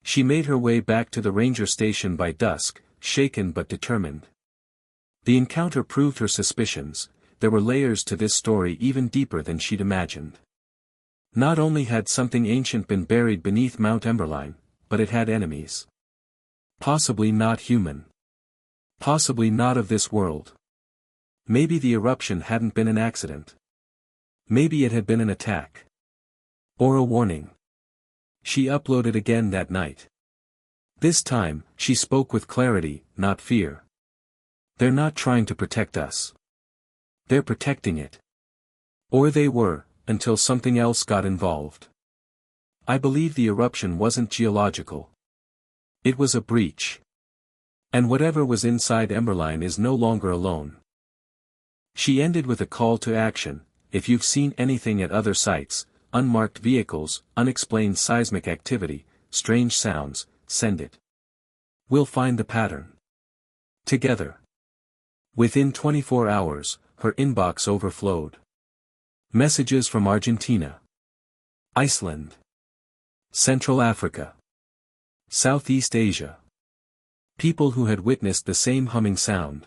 She made her way back to the ranger station by dusk, shaken but determined. The encounter proved her suspicions. There were layers to this story even deeper than she'd imagined. Not only had something ancient been buried beneath Mount Emberline, but it had enemies. Possibly not human. Possibly not of this world. Maybe the eruption hadn't been an accident. Maybe it had been an attack. Or a warning. She uploaded again that night. This time, she spoke with clarity, not fear. They're not trying to protect us. They're protecting it. Or they were, until something else got involved. I believe the eruption wasn't geological. It was a breach. And whatever was inside Emberline is no longer alone. She ended with a call to action. If you've seen anything at other sites, unmarked vehicles, unexplained seismic activity, strange sounds, send it. We'll find the pattern. Together. Within 24 hours, her inbox overflowed. Messages from Argentina, Iceland, Central Africa, Southeast Asia. People who had witnessed the same humming sound.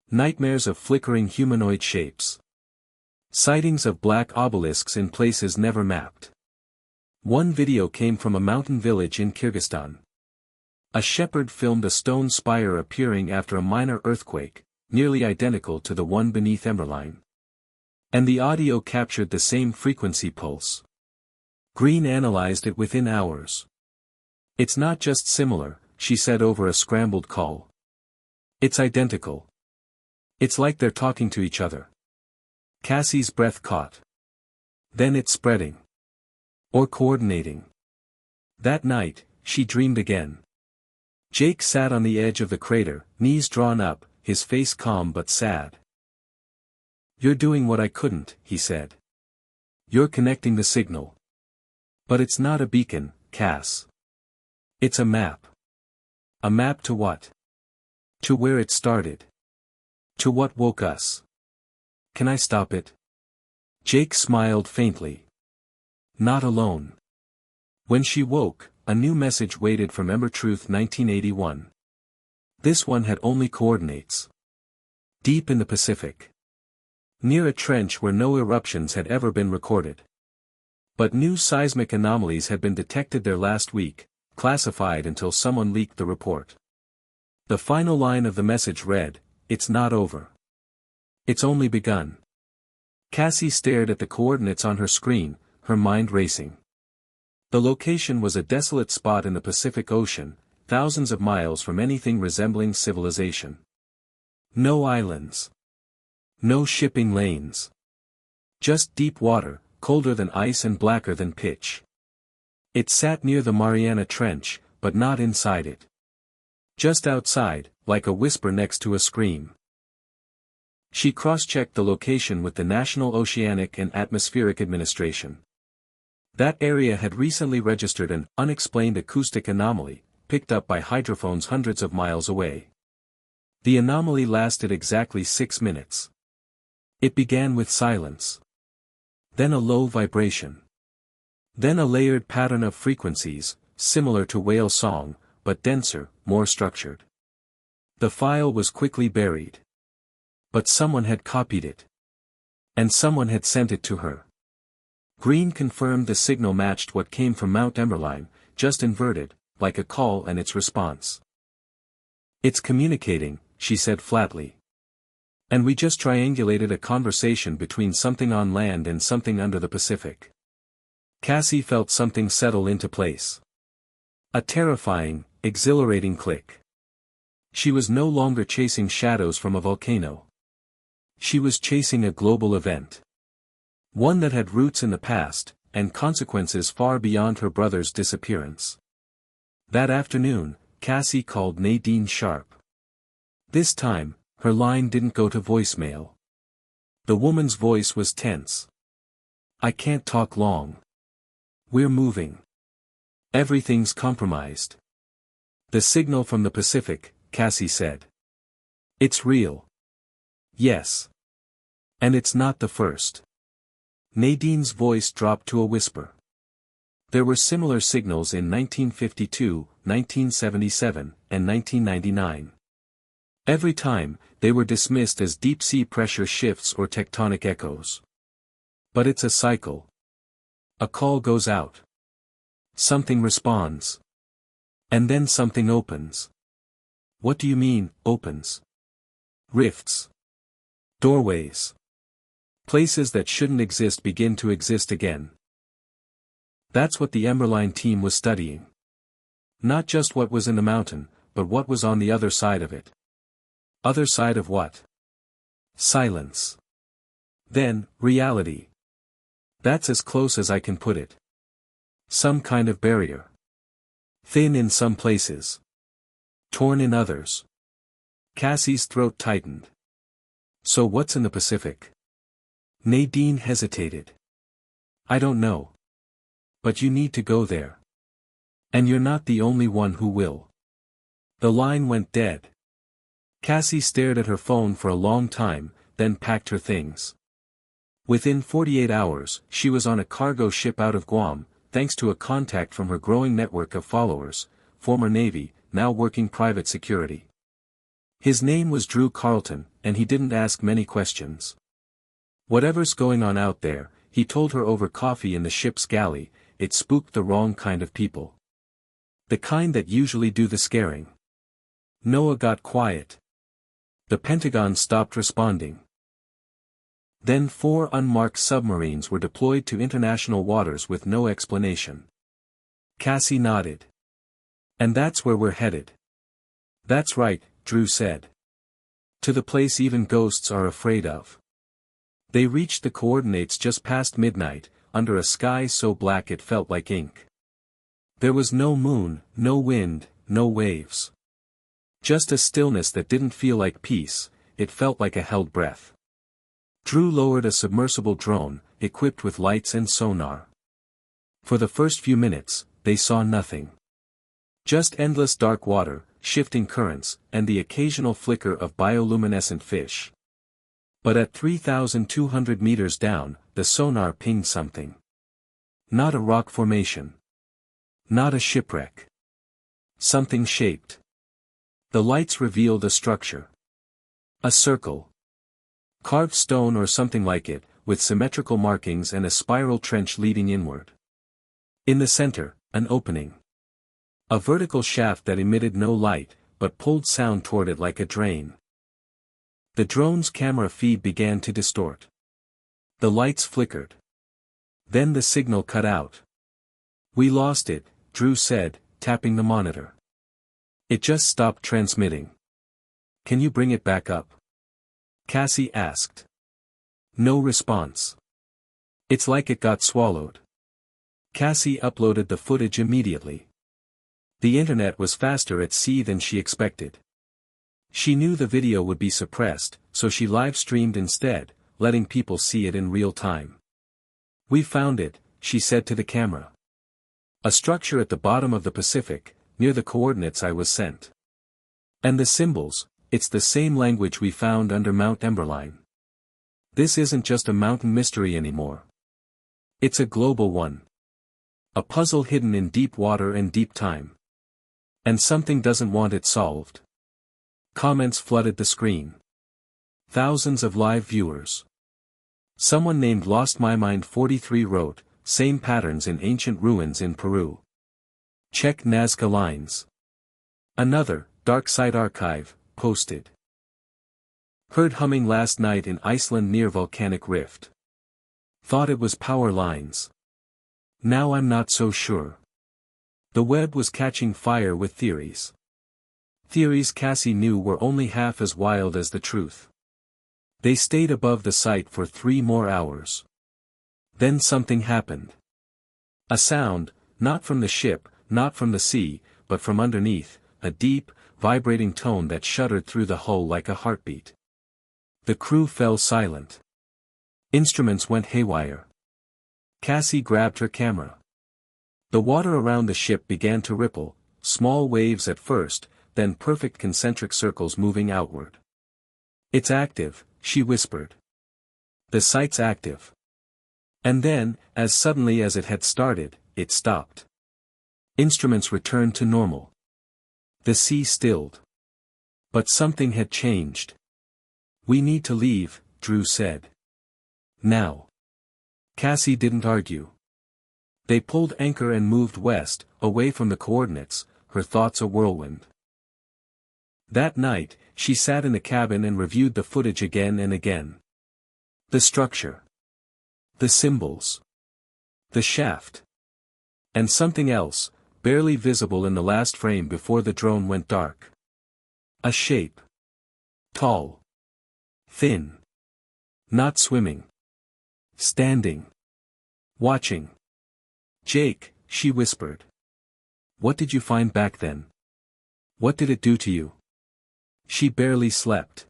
Nightmares of flickering humanoid shapes. Sightings of black obelisks in places never mapped. One video came from a mountain village in Kyrgyzstan. A shepherd filmed a stone spire appearing after a minor earthquake, nearly identical to the one beneath Emberline. And the audio captured the same frequency pulse. Green analyzed it within hours. It's not just similar, she said over a scrambled call. It's identical. It's like they're talking to each other. Cassie's breath caught. Then it's spreading. Or coordinating. That night, she dreamed again. Jake sat on the edge of the crater, knees drawn up, his face calm but sad. You're doing what I couldn't, he said. You're connecting the signal. But it's not a beacon, Cass. It's a map. A map to what? To where it started. To what woke us. Can I stop it? Jake smiled faintly. Not alone. When she woke, a new message waited from Ember Truth 1981. This one had only coordinates. Deep in the Pacific. Near a trench where no eruptions had ever been recorded. But new seismic anomalies had been detected there last week, classified until someone leaked the report. The final line of the message read, "It's not over. It's only begun." Cassie stared at the coordinates on her screen, her mind racing. The location was a desolate spot in the Pacific Ocean, thousands of miles from anything resembling civilization. No islands. No shipping lanes. Just deep water, colder than ice and blacker than pitch. It sat near the Mariana Trench, but not inside it. Just outside, like a whisper next to a scream. She cross-checked the location with the National Oceanic and Atmospheric Administration. That area had recently registered an unexplained acoustic anomaly, picked up by hydrophones hundreds of miles away. The anomaly lasted exactly 6 minutes. It began with silence. Then a low vibration. Then a layered pattern of frequencies, similar to whale song, but denser, more structured. The file was quickly buried. But someone had copied it. And someone had sent it to her. Green confirmed the signal matched what came from Mount Emberline, just inverted, like a call and its response. "It's communicating," she said flatly. "And we just triangulated a conversation between something on land and something under the Pacific." Cassie felt something settle into place. A terrifying, exhilarating click. She was no longer chasing shadows from a volcano. She was chasing a global event. One that had roots in the past, and consequences far beyond her brother's disappearance. That afternoon, Cassie called Nadine Sharp. This time, her line didn't go to voicemail. The woman's voice was tense. "I can't talk long. We're moving. Everything's compromised." "The signal from the Pacific," Cassie said. "It's real." "Yes. And it's not the first." Nadine's voice dropped to a whisper. There were similar signals in 1952, 1977, and 1999. Every time, they were dismissed as deep-sea pressure shifts or tectonic echoes. But it's a cycle. A call goes out. Something responds. And then something opens. "What do you mean, opens?" "Rifts. Doorways. Places that shouldn't exist begin to exist again." That's what the Emberline team was studying. Not just what was in the mountain, but what was on the other side of it. Other side of what? Silence. Then, reality. That's as close as I can put it. Some kind of barrier. Thin in some places. Torn in others. Cassie's throat tightened. "So what's in the Pacific?" Nadine hesitated. "I don't know. But you need to go there. And you're not the only one who will." The line went dead. Cassie stared at her phone for a long time, then packed her things. Within 48 hours, she was on a cargo ship out of Guam, thanks to a contact from her growing network of followers, former Navy, now working private security. His name was Drew Carlton, and he didn't ask many questions. Whatever's going on out there, he told her over coffee in the ship's galley, it spooked the wrong kind of people. The kind that usually do the scaring. Noah got quiet. The Pentagon stopped responding. Then 4 unmarked submarines were deployed to international waters with no explanation. Cassie nodded. "And that's where we're headed." "That's right," Drew said. "To the place even ghosts are afraid of." They reached the coordinates just past midnight, under a sky so black it felt like ink. There was no moon, no wind, no waves. Just a stillness that didn't feel like peace, it felt like a held breath. Drew lowered a submersible drone, equipped with lights and sonar. For the first few minutes, they saw nothing. Just endless dark water, shifting currents, and the occasional flicker of bioluminescent fish. But at 3,200 meters down, the sonar pinged something. Not a rock formation. Not a shipwreck. Something shaped. The lights revealed a structure. A circle. Carved stone or something like it, with symmetrical markings and a spiral trench leading inward. In the center, an opening. A vertical shaft that emitted no light, but pulled sound toward it like a drain. The drone's camera feed began to distort. The lights flickered. Then the signal cut out. "We lost it," Drew said, tapping the monitor. "It just stopped transmitting." "Can you bring it back up?" Cassie asked. No response. "It's like it got swallowed." Cassie uploaded the footage immediately. The internet was faster at sea than she expected. She knew the video would be suppressed, so she live-streamed instead, letting people see it in real time. "We found it," she said to the camera. "A structure at the bottom of the Pacific, near the coordinates I was sent. And the symbols, it's the same language we found under Mount Emberline. This isn't just a mountain mystery anymore. It's a global one. A puzzle hidden in deep water and deep time. And something doesn't want it solved." Comments flooded the screen. Thousands of live viewers. Someone named Lost My Mind 43 wrote, "Same patterns in ancient ruins in Peru. Check Nazca lines." Another, Darkside Archive, posted. "Heard humming last night in Iceland near volcanic rift. Thought it was power lines. Now I'm not so sure." The web was catching fire with theories. Theories Cassie knew were only half as wild as the truth. They stayed above the site for 3 more hours. Then something happened. A sound, not from the ship, not from the sea, but from underneath, a deep, vibrating tone that shuddered through the hull like a heartbeat. The crew fell silent. Instruments went haywire. Cassie grabbed her camera. The water around the ship began to ripple, small waves at first, then perfect concentric circles moving outward. "It's active," she whispered. "The site's active." And then, as suddenly as it had started, it stopped. Instruments returned to normal. The sea stilled. But something had changed. "We need to leave," Drew said. "Now." Cassie didn't argue. They pulled anchor and moved west, away from the coordinates, her thoughts a whirlwind. That night, she sat in the cabin and reviewed the footage again and again. The structure. The symbols. The shaft. And something else, barely visible in the last frame before the drone went dark. A shape. Tall. Thin. Not swimming. Standing. Watching. "Jake," she whispered. "What did you find back then? What did it do to you?" She barely slept.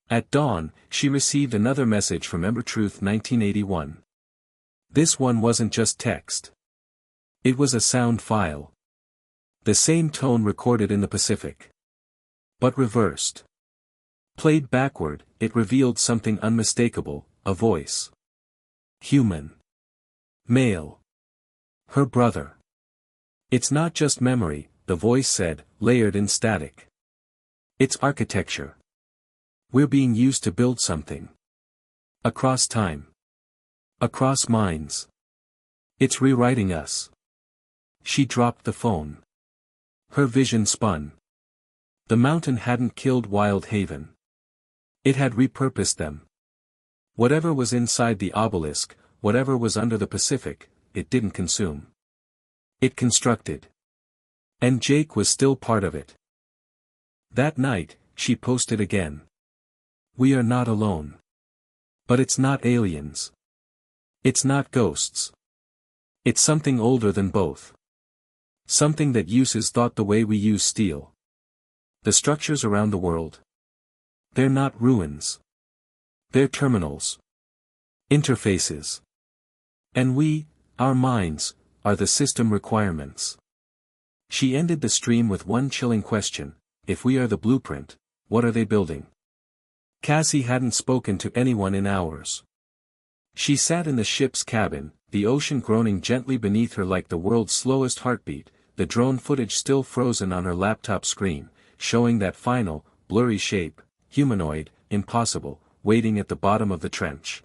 At dawn, she received another message from Ember Truth 1981. This one wasn't just text. It was a sound file. The same tone recorded in the Pacific. But reversed. Played backward, it revealed something unmistakable, a voice. Human. Male. Her brother. "It's not just memory," the voice said, layered in static. "It's architecture. We're being used to build something. Across time. Across minds. It's rewriting us." She dropped the phone. Her vision spun. The mountain hadn't killed Wild Haven. It had repurposed them. Whatever was inside the obelisk, whatever was under the Pacific, it didn't consume. It constructed. And Jake was still part of it. That night, she posted again. "We are not alone. But it's not aliens. It's not ghosts. It's something older than both. Something that uses thought the way we use steel. The structures around the world. They're not ruins. They're terminals. Interfaces. And we, our minds, are the system requirements. She ended the stream with one chilling question: if we are the blueprint, what are they building? Cassie hadn't spoken to anyone in hours. She sat in the ship's cabin, the ocean groaning gently beneath her like the world's slowest heartbeat, the drone footage still frozen on her laptop screen, showing that final, blurry shape, humanoid, impossible, waiting at the bottom of the trench.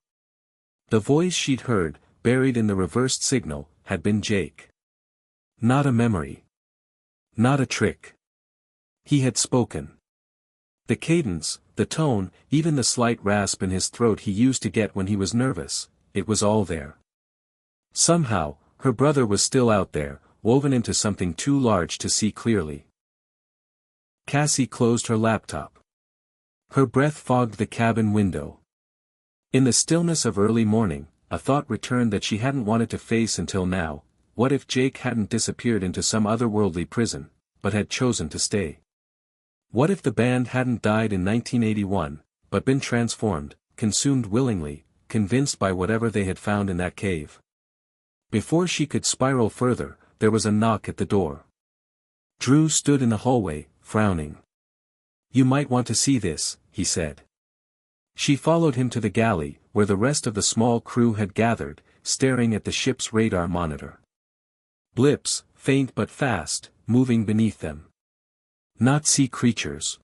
The voice she'd heard, buried in the reversed signal, had been Jake. Not a memory. Not a trick. He had spoken. The cadence, the tone, even the slight rasp in his throat he used to get when he was nervous, it was all there. Somehow, her brother was still out there, woven into something too large to see clearly. Cassie closed her laptop. Her breath fogged the cabin window. In the stillness of early morning, a thought returned that she hadn't wanted to face until now: what if Jake hadn't disappeared into some otherworldly prison, but had chosen to stay? What if the band hadn't died in 1981, but been transformed, consumed willingly, convinced by whatever they had found in that cave? Before she could spiral further, there was a knock at the door. Drew stood in the hallway, frowning. "You might want to see this," he said. She followed him to the galley, where the rest of the small crew had gathered, staring at the ship's radar monitor. Blips, faint but fast, moving beneath them. Not sea creatures.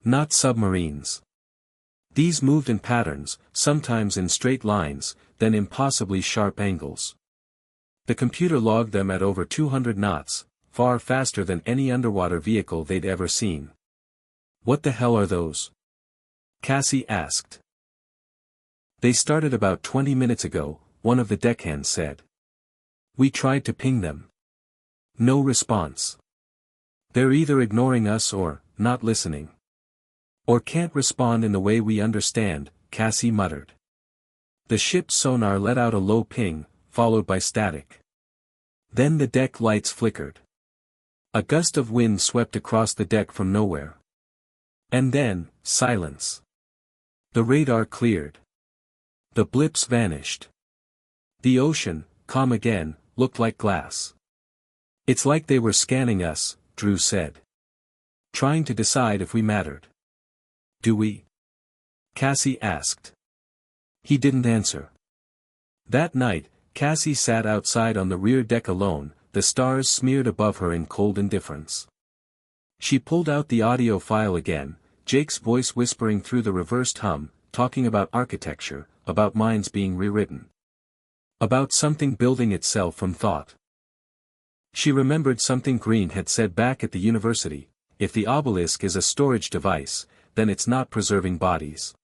Not submarines. These moved in patterns, sometimes in straight lines, then impossibly sharp angles. The computer logged them at over 200 knots, far faster than any underwater vehicle they'd ever seen. "What the hell are those?" Cassie asked. "They started about 20 minutes ago," one of the deckhands said. "We tried to ping them. No response. They're either ignoring us or, not listening. Or can't respond in the way we understand," Cassie muttered. The ship's sonar let out a low ping, followed by static. Then the deck lights flickered. A gust of wind swept across the deck from nowhere. And then, silence. The radar cleared. The blips vanished. The ocean, calm again, looked like glass. "It's like they were scanning us," Drew said. "Trying to decide if we mattered." "Do we?" Cassie asked. He didn't answer. That night, Cassie sat outside on the rear deck alone, the stars smeared above her in cold indifference. She pulled out the audio file again, Jake's voice whispering through the reversed hum, talking about architecture, about minds being rewritten. About something building itself from thought. She remembered something Green had said back at the university: if the obelisk is a storage device, then it's not preserving bodies.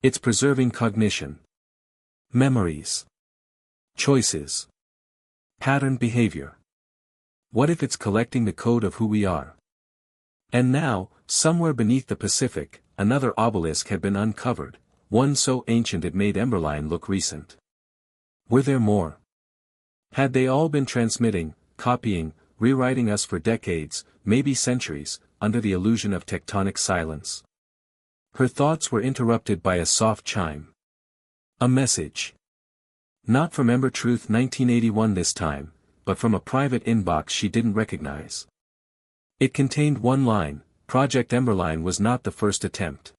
It's preserving cognition. Memories. Choices. Patterned behavior. What if it's collecting the code of who we are? And now, somewhere beneath the Pacific, another obelisk had been uncovered, one so ancient it made Emberline look recent. Were there more? Had they all been transmitting, copying, rewriting us for decades, maybe centuries, under the illusion of tectonic silence? Her thoughts were interrupted by a soft chime. A message. Not from Ember Truth 1981 this time, but from a private inbox she didn't recognize. It contained one line: Project Emberline was not the first attempt.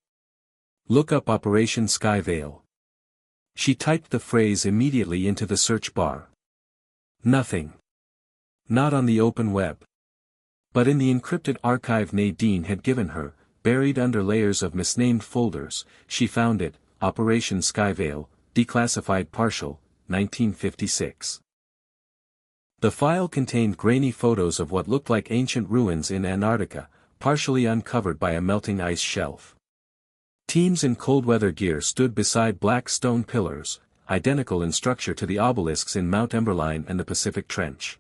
Look up Operation Skyveil. She typed the phrase immediately into the search bar. Nothing. Not on the open web. But in the encrypted archive Nadine had given her, buried under layers of misnamed folders, she found it: Operation Skyveil, declassified partial, 1956. The file contained grainy photos of what looked like ancient ruins in Antarctica, partially uncovered by a melting ice shelf. Teams in cold-weather gear stood beside black stone pillars, identical in structure to the obelisks in Mount Emberline and the Pacific Trench.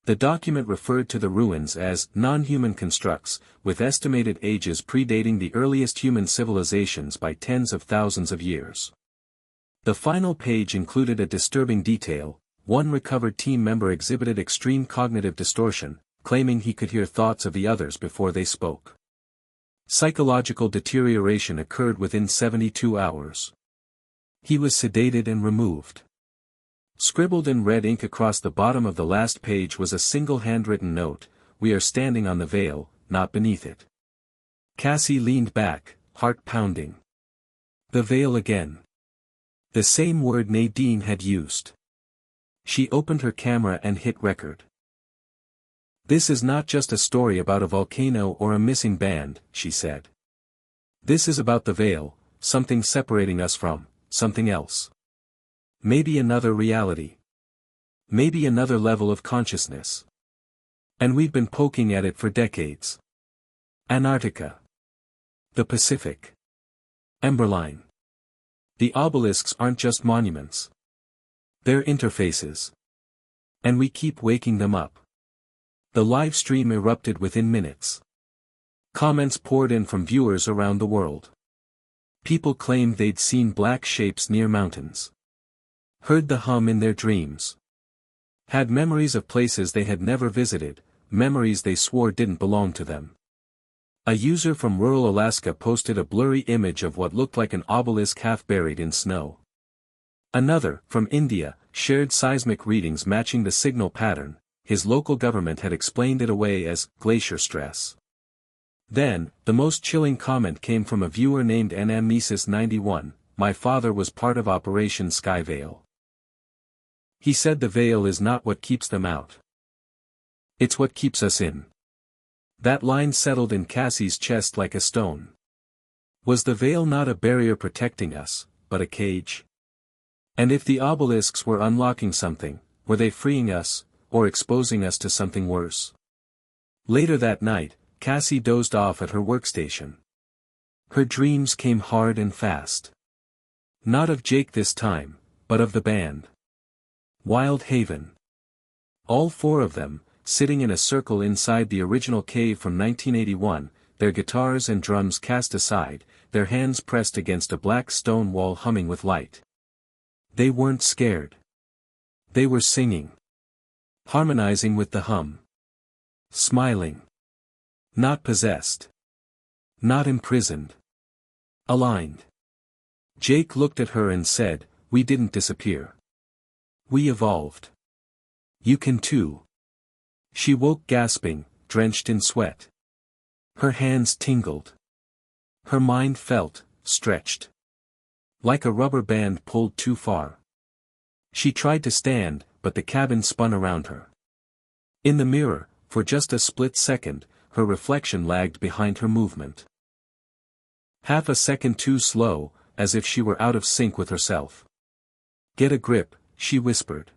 The document referred to the ruins as non-human constructs, with estimated ages predating the earliest human civilizations by tens of thousands of years. The final page included a disturbing detail: one recovered team member exhibited extreme cognitive distortion, claiming he could hear thoughts of the others before they spoke. Psychological deterioration occurred within 72 hours. He was sedated and removed. Scribbled in red ink across the bottom of the last page was a single handwritten note: "We are standing on the veil, not beneath it." Cassie leaned back, heart pounding. The veil again. The same word Nadine had used. She opened her camera and hit record. "This is not just a story about a volcano or a missing band," she said. "This is about the veil, something separating us from something else. Maybe another reality. Maybe another level of consciousness. And we've been poking at it for decades. Antarctica. The Pacific. Emberline. The obelisks aren't just monuments. They're interfaces. And we keep waking them up." The live stream erupted within minutes. Comments poured in from viewers around the world. People claimed they'd seen black shapes near mountains. Heard the hum in their dreams. Had memories of places they had never visited, memories they swore didn't belong to them. A user from rural Alaska posted a blurry image of what looked like an obelisk half buried in snow. Another, from India, shared seismic readings matching the signal pattern. His local government had explained it away as glacier stress. Then, the most chilling comment came from a viewer named NMesis91, "My father was part of Operation Sky Veil. He said the veil is not what keeps them out. It's what keeps us in." That line settled in Cassie's chest like a stone. Was the veil not a barrier protecting us, but a cage? And if the obelisks were unlocking something, were they freeing us, or exposing us to something worse? Later that night, Cassie dozed off at her workstation. Her dreams came hard and fast. Not of Jake this time, but of the band. Wild Haven. All four of them, sitting in a circle inside the original cave from 1981, their guitars and drums cast aside, their hands pressed against a black stone wall humming with light. They weren't scared. They were singing. Harmonizing with the hum. Smiling. Not possessed. Not imprisoned. Aligned. Jake looked at her and said, "We didn't disappear. We evolved. You can too." She woke gasping, drenched in sweat. Her hands tingled. Her mind felt stretched. Like a rubber band pulled too far. She tried to stand, but the cabin spun around her. In the mirror, for just a split second, her reflection lagged behind her movement. Half a second too slow, as if she were out of sync with herself. "Get a grip," she whispered.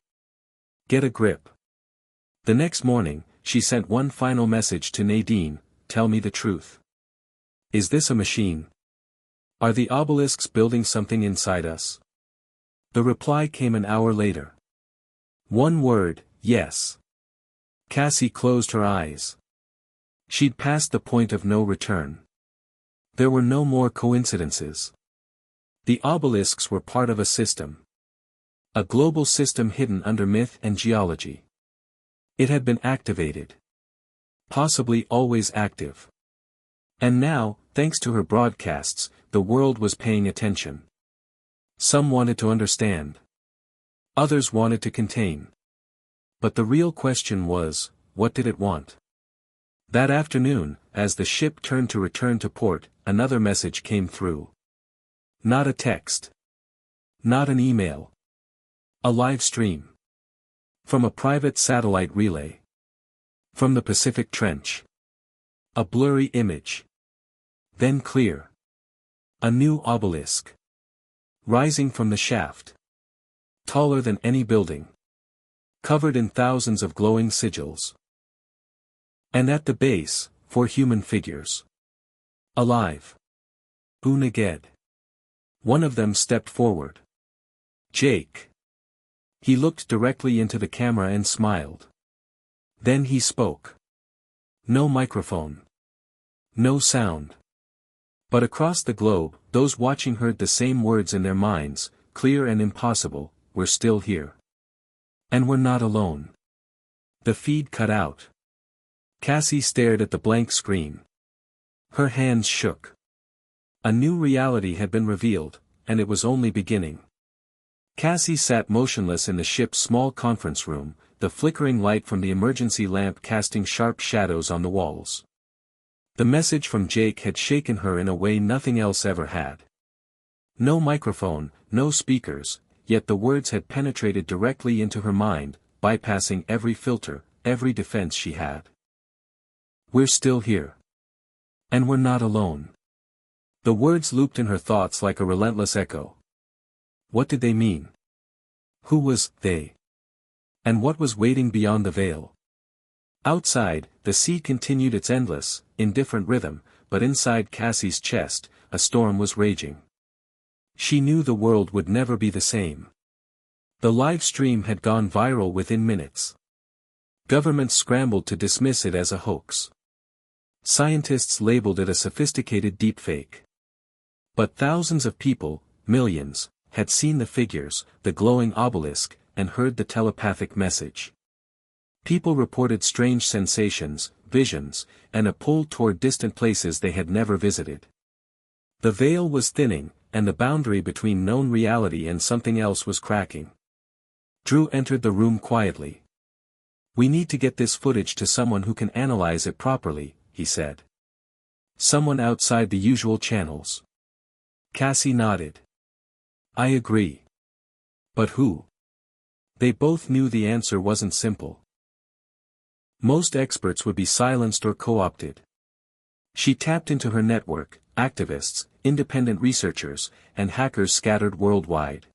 "Get a grip." The next morning, she sent one final message to Nadine: "Tell me the truth. Is this a machine? Are the obelisks building something inside us?" The reply came an hour later. One word: yes. Cassie closed her eyes. She'd passed the point of no return. There were no more coincidences. The obelisks were part of a system. A global system hidden under myth and geology. It had been activated. Possibly always active. And now, thanks to her broadcasts, the world was paying attention. Some wanted to understand. Others wanted to contain. But the real question was, what did it want? That afternoon, as the ship turned to return to port, another message came through. Not a text. Not an email. A live stream. From a private satellite relay. From the Pacific Trench. A blurry image. Then clear. A new obelisk. Rising from the shaft. Taller than any building. Covered in thousands of glowing sigils. And at the base, 4 human figures. Alive. Unaged. One of them stepped forward. Jake. He looked directly into the camera and smiled. Then he spoke. No microphone. No sound. But across the globe, those watching heard the same words in their minds, clear and impossible: "We're still here. And we're not alone." The feed cut out. Cassie stared at the blank screen. Her hands shook. A new reality had been revealed, and it was only beginning. Cassie sat motionless in the ship's small conference room, the flickering light from the emergency lamp casting sharp shadows on the walls. The message from Jake had shaken her in a way nothing else ever had. No microphone, no speakers, yet the words had penetrated directly into her mind, bypassing every filter, every defense she had. We're still here. And we're not alone. The words looped in her thoughts like a relentless echo. What did they mean? Who was they? And what was waiting beyond the veil? Outside, the sea continued its endless, indifferent rhythm, but inside Cassie's chest, a storm was raging. She knew the world would never be the same. The live stream had gone viral within minutes. Governments scrambled to dismiss it as a hoax. Scientists labeled it a sophisticated deepfake. But thousands of people, millions, had seen the figures, the glowing obelisk, and heard the telepathic message. People reported strange sensations, visions, and a pull toward distant places they had never visited. The veil was thinning, and the boundary between known reality and something else was cracking. Drew entered the room quietly. We need to get this footage to someone who can analyze it properly, he said. Someone outside the usual channels. Cassie nodded. I agree. But who? They both knew the answer wasn't simple. Most experts would be silenced or co-opted. She tapped into her network, activists, independent researchers, and hackers scattered worldwide.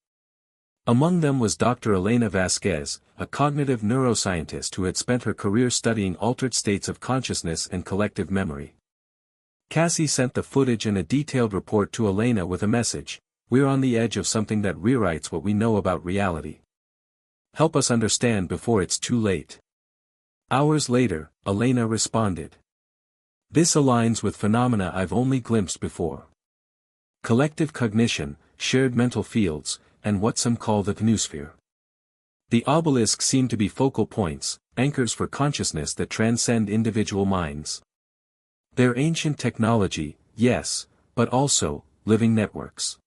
Among them was Dr. Elena Vasquez, a cognitive neuroscientist who had spent her career studying altered states of consciousness and collective memory. Cassie sent the footage and a detailed report to Elena with a message: we're on the edge of something that rewrites what we know about reality. Help us understand before it's too late. Hours later, Elena responded. This aligns with phenomena I've only glimpsed before. Collective cognition, shared mental fields, and what some call the noosphere. The obelisks seem to be focal points, anchors for consciousness that transcend individual minds. They're ancient technology, yes, but also, living networks.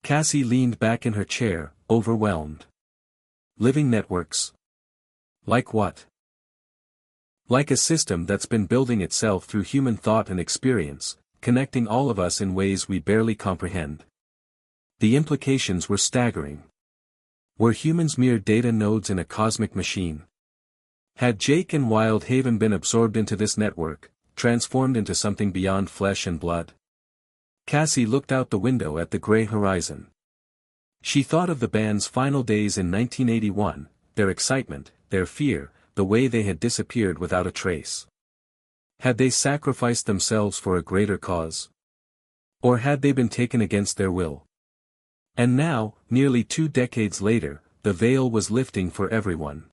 Cassie leaned back in her chair, overwhelmed. Living networks? Like what? Like a system that's been building itself through human thought and experience, connecting all of us in ways we barely comprehend. The implications were staggering. Were humans mere data nodes in a cosmic machine? Had Jake and Wildhaven been absorbed into this network, transformed into something beyond flesh and blood? Cassie looked out the window at the gray horizon. She thought of the band's final days in 1981, their excitement, their fear, the way they had disappeared without a trace. Had they sacrificed themselves for a greater cause? Or had they been taken against their will? And now, nearly 2 decades later, the veil was lifting for everyone.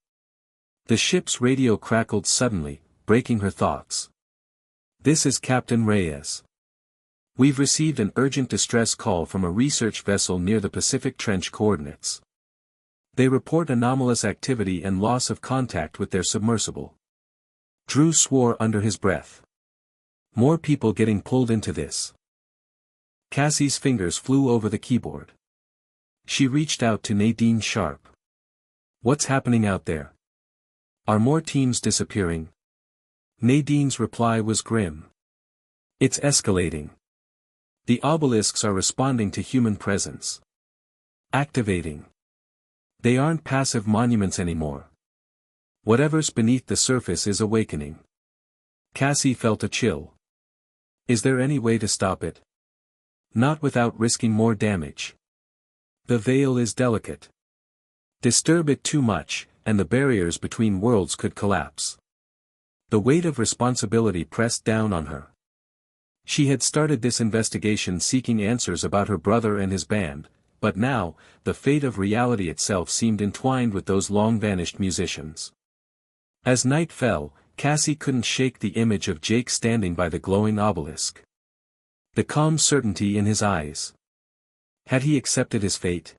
The ship's radio crackled suddenly, breaking her thoughts. This is Captain Reyes. We've received an urgent distress call from a research vessel near the Pacific Trench coordinates. They report anomalous activity and loss of contact with their submersible. Drew swore under his breath. More people getting pulled into this. Cassie's fingers flew over the keyboard. She reached out to Nadine Sharp. What's happening out there? Are more teams disappearing? Nadine's reply was grim. It's escalating. The obelisks are responding to human presence. Activating. They aren't passive monuments anymore. Whatever's beneath the surface is awakening. Cassie felt a chill. Is there any way to stop it? Not without risking more damage. The veil is delicate. Disturb it too much, and the barriers between worlds could collapse. The weight of responsibility pressed down on her. She had started this investigation seeking answers about her brother and his band, but now, the fate of reality itself seemed entwined with those long-vanished musicians. As night fell, Cassie couldn't shake the image of Jake standing by the glowing obelisk. The calm certainty in his eyes. Had he accepted his fate?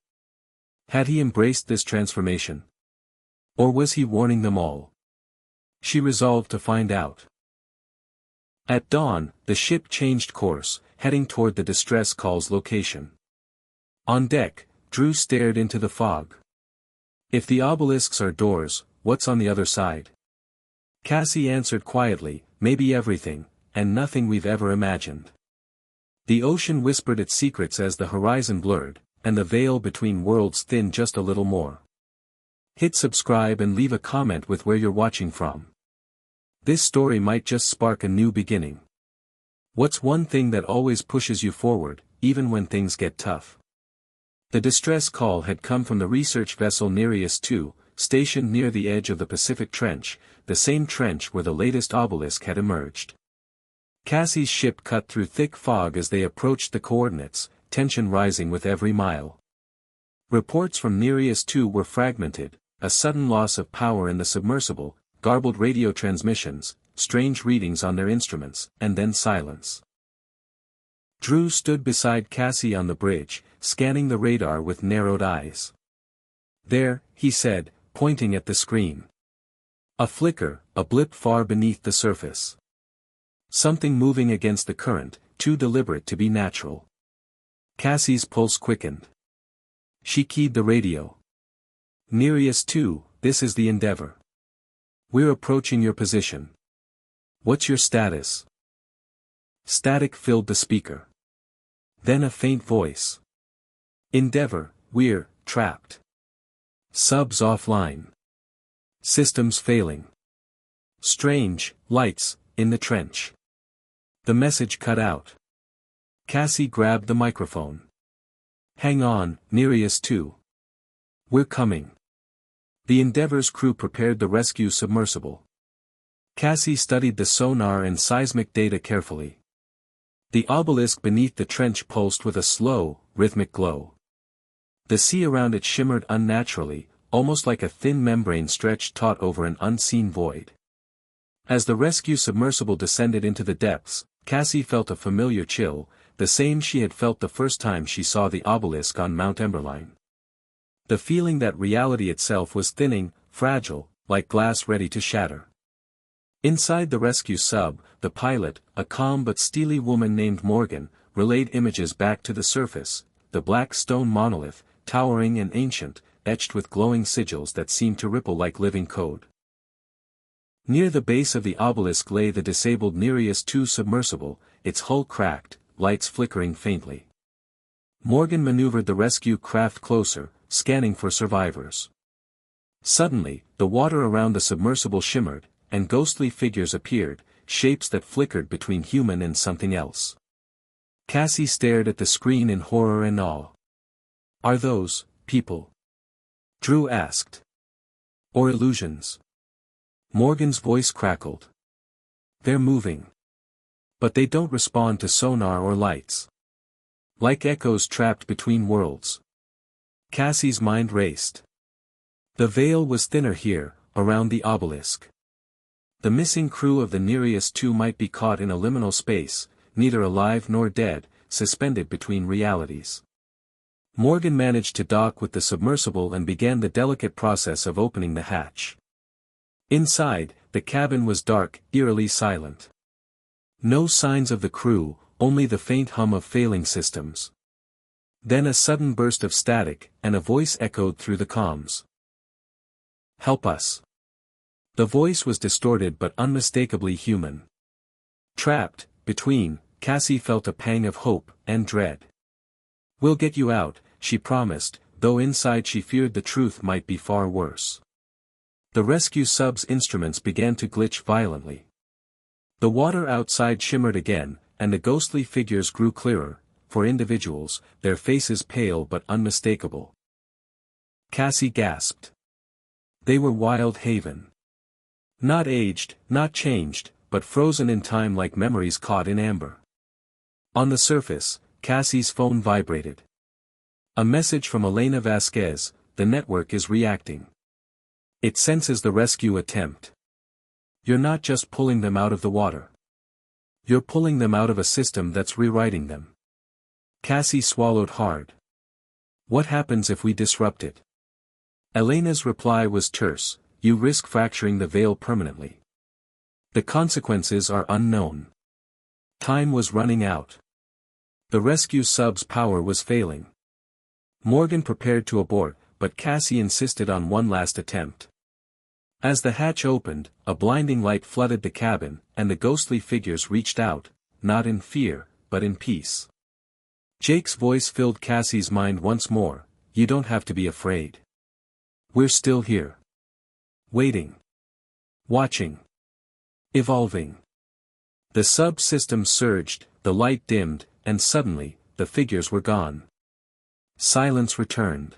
Had he embraced this transformation? Or was he warning them all? She resolved to find out. At dawn, the ship changed course, heading toward the distress call's location. On deck, Drew stared into the fog. If the obelisks are doors, what's on the other side? Cassie answered quietly, maybe everything, and nothing we've ever imagined. The ocean whispered its secrets as the horizon blurred, and the veil between worlds thinned just a little more. Hit subscribe and leave a comment with where you're watching from. This story might just spark a new beginning. What's one thing that always pushes you forward, even when things get tough? The distress call had come from the research vessel Nereus II, stationed near the edge of the Pacific Trench, the same trench where the latest obelisk had emerged. Cassie's ship cut through thick fog as they approached the coordinates, tension rising with every mile. Reports from Nereus II were fragmented, a sudden loss of power in the submersible, garbled radio transmissions, strange readings on their instruments, and then silence. Drew stood beside Cassie on the bridge, scanning the radar with narrowed eyes. There, he said, pointing at the screen. A flicker, a blip far beneath the surface. Something moving against the current, too deliberate to be natural. Cassie's pulse quickened. She keyed the radio. Nereus II, this is the Endeavor. We're approaching your position. What's your status? Static filled the speaker. Then a faint voice. Endeavor, we're trapped. Subs offline. Systems failing. Strange lights in the trench. The message cut out. Cassie grabbed the microphone. Hang on, Nereus II. We're coming. The Endeavor's crew prepared the rescue submersible. Cassie studied the sonar and seismic data carefully. The obelisk beneath the trench pulsed with a slow, rhythmic glow. The sea around it shimmered unnaturally, almost like a thin membrane stretched taut over an unseen void. As the rescue submersible descended into the depths, Cassie felt a familiar chill, the same she had felt the first time she saw the obelisk on Mount Emberline. The feeling that reality itself was thinning, fragile, like glass ready to shatter. Inside the rescue sub, the pilot, a calm but steely woman named Morgan, relayed images back to the surface, the black stone monolith, towering and ancient, etched with glowing sigils that seemed to ripple like living code. Near the base of the obelisk lay the disabled Nereus II submersible, its hull cracked, lights flickering faintly. Morgan maneuvered the rescue craft closer, scanning for survivors. Suddenly, the water around the submersible shimmered, and ghostly figures appeared, shapes that flickered between human and something else. Cassie stared at the screen in horror and awe. Are those people? Drew asked. Or illusions? Morgan's voice crackled. They're moving. But they don't respond to sonar or lights. Like echoes trapped between worlds. Cassie's mind raced. The veil was thinner here, around the obelisk. The missing crew of the Nereus II might be caught in a liminal space, neither alive nor dead, suspended between realities. Morgan managed to dock with the submersible and began the delicate process of opening the hatch. Inside, the cabin was dark, eerily silent. No signs of the crew, only the faint hum of failing systems. Then a sudden burst of static, and a voice echoed through the comms. Help us. The voice was distorted but unmistakably human. Trapped, between, Cassie felt a pang of hope and dread. We'll get you out, she promised, though inside she feared the truth might be far worse. The rescue sub's instruments began to glitch violently. The water outside shimmered again, and the ghostly figures grew clearer, for individuals, their faces pale but unmistakable. Cassie gasped. They were Wild Haven. Not aged, not changed, but frozen in time like memories caught in amber. On the surface, Cassie's phone vibrated. A message from Elena Vasquez, the network is reacting. It senses the rescue attempt. You're not just pulling them out of the water. You're pulling them out of a system that's rewriting them. Cassie swallowed hard. What happens if we disrupt it? Elena's reply was terse, you risk fracturing the veil permanently. The consequences are unknown. Time was running out. The rescue sub's power was failing. Morgan prepared to abort, but Cassie insisted on one last attempt. As the hatch opened, a blinding light flooded the cabin, and the ghostly figures reached out, not in fear, but in peace. Jake's voice filled Cassie's mind once more. You don't have to be afraid. We're still here. Waiting. Watching. Evolving. The sub-system surged, the light dimmed, and suddenly, the figures were gone. Silence returned.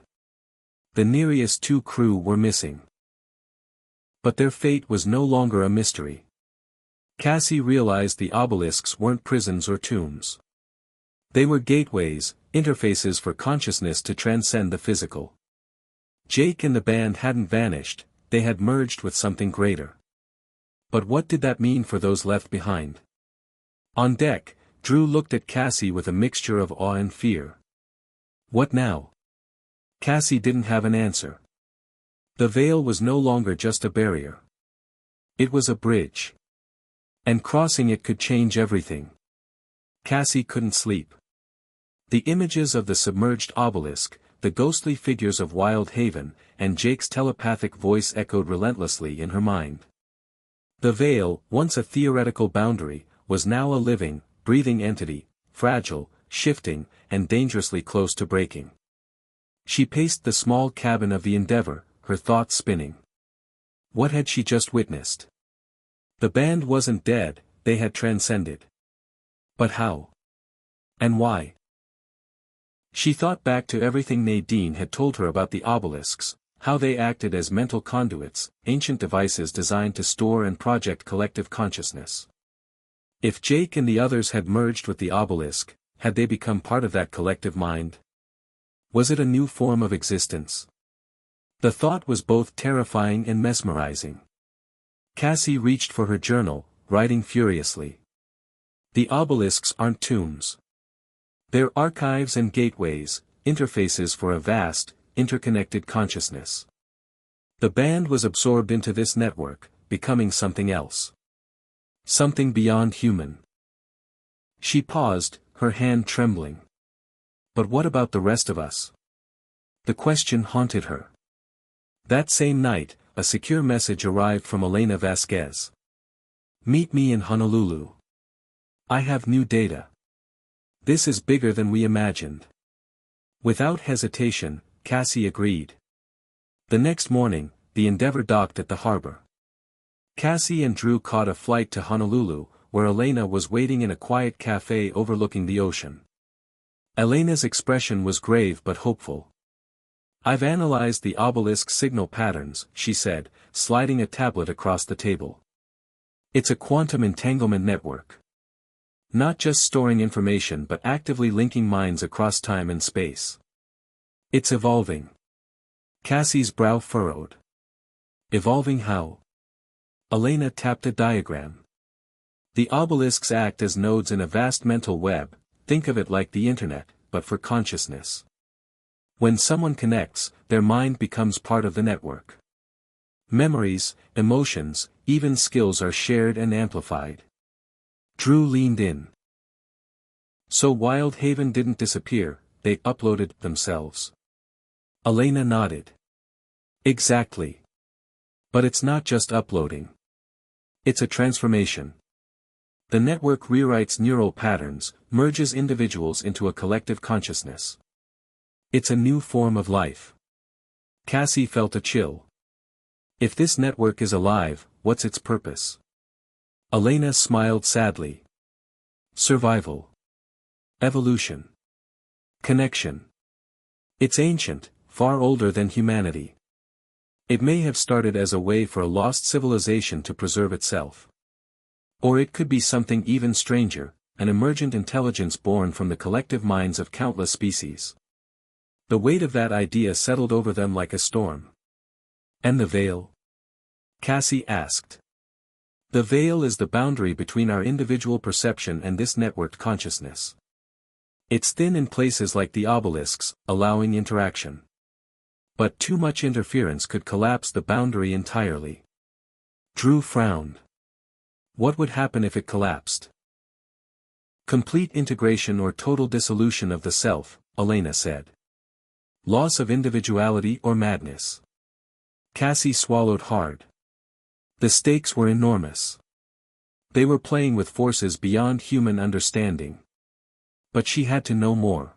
The Nereus 2 crew were missing. But their fate was no longer a mystery. Cassie realized the obelisks weren't prisons or tombs. They were gateways, interfaces for consciousness to transcend the physical. Jake and the band hadn't vanished, they had merged with something greater. But what did that mean for those left behind? On deck, Drew looked at Cassie with a mixture of awe and fear. What now? Cassie didn't have an answer. The veil was no longer just a barrier. It was a bridge. And crossing it could change everything. Cassie couldn't sleep. The images of the submerged obelisk, the ghostly figures of Wild Haven, and Jake's telepathic voice echoed relentlessly in her mind. The veil, once a theoretical boundary, was now a living, breathing entity, fragile, shifting, and dangerously close to breaking. She paced the small cabin of the Endeavor, her thoughts spinning. What had she just witnessed? The band wasn't dead, they had transcended. But how? And why? She thought back to everything Nadine had told her about the obelisks, how they acted as mental conduits, ancient devices designed to store and project collective consciousness. If Jake and the others had merged with the obelisk, had they become part of that collective mind? Was it a new form of existence? The thought was both terrifying and mesmerizing. Cassie reached for her journal, writing furiously. The obelisks aren't tombs. They're archives and gateways, interfaces for a vast, interconnected consciousness. The band was absorbed into this network, becoming something else. Something beyond human. She paused, her hand trembling. But what about the rest of us? The question haunted her. That same night, a secure message arrived from Elena Vasquez. Meet me in Honolulu. I have new data. This is bigger than we imagined. Without hesitation, Cassie agreed. The next morning, the Endeavor docked at the harbor. Cassie and Drew caught a flight to Honolulu, where Elena was waiting in a quiet cafe overlooking the ocean. Elena's expression was grave but hopeful. I've analyzed the obelisk signal patterns, she said, sliding a tablet across the table. It's a quantum entanglement network. Not just storing information but actively linking minds across time and space. It's evolving. Cassie's brow furrowed. Evolving how? Elena tapped a diagram. The obelisks act as nodes in a vast mental web, think of it like the internet, but for consciousness. When someone connects, their mind becomes part of the network. Memories, emotions, even skills are shared and amplified. Drew leaned in. So Wild Haven didn't disappear, they uploaded themselves. Elena nodded. Exactly. But it's not just uploading. It's a transformation. The network rewrites neural patterns, merges individuals into a collective consciousness. It's a new form of life. Cassie felt a chill. If this network is alive, what's its purpose? Elena smiled sadly. Survival. Evolution. Connection. It's ancient, far older than humanity. It may have started as a way for a lost civilization to preserve itself. Or it could be something even stranger, an emergent intelligence born from the collective minds of countless species. The weight of that idea settled over them like a storm. And the veil? Cassie asked. The veil is the boundary between our individual perception and this networked consciousness. It's thin in places like the obelisks, allowing interaction. But too much interference could collapse the boundary entirely. Drew frowned. What would happen if it collapsed? Complete integration or total dissolution of the self, Elena said. Loss of individuality or madness? Cassie swallowed hard. The stakes were enormous. They were playing with forces beyond human understanding. But she had to know more.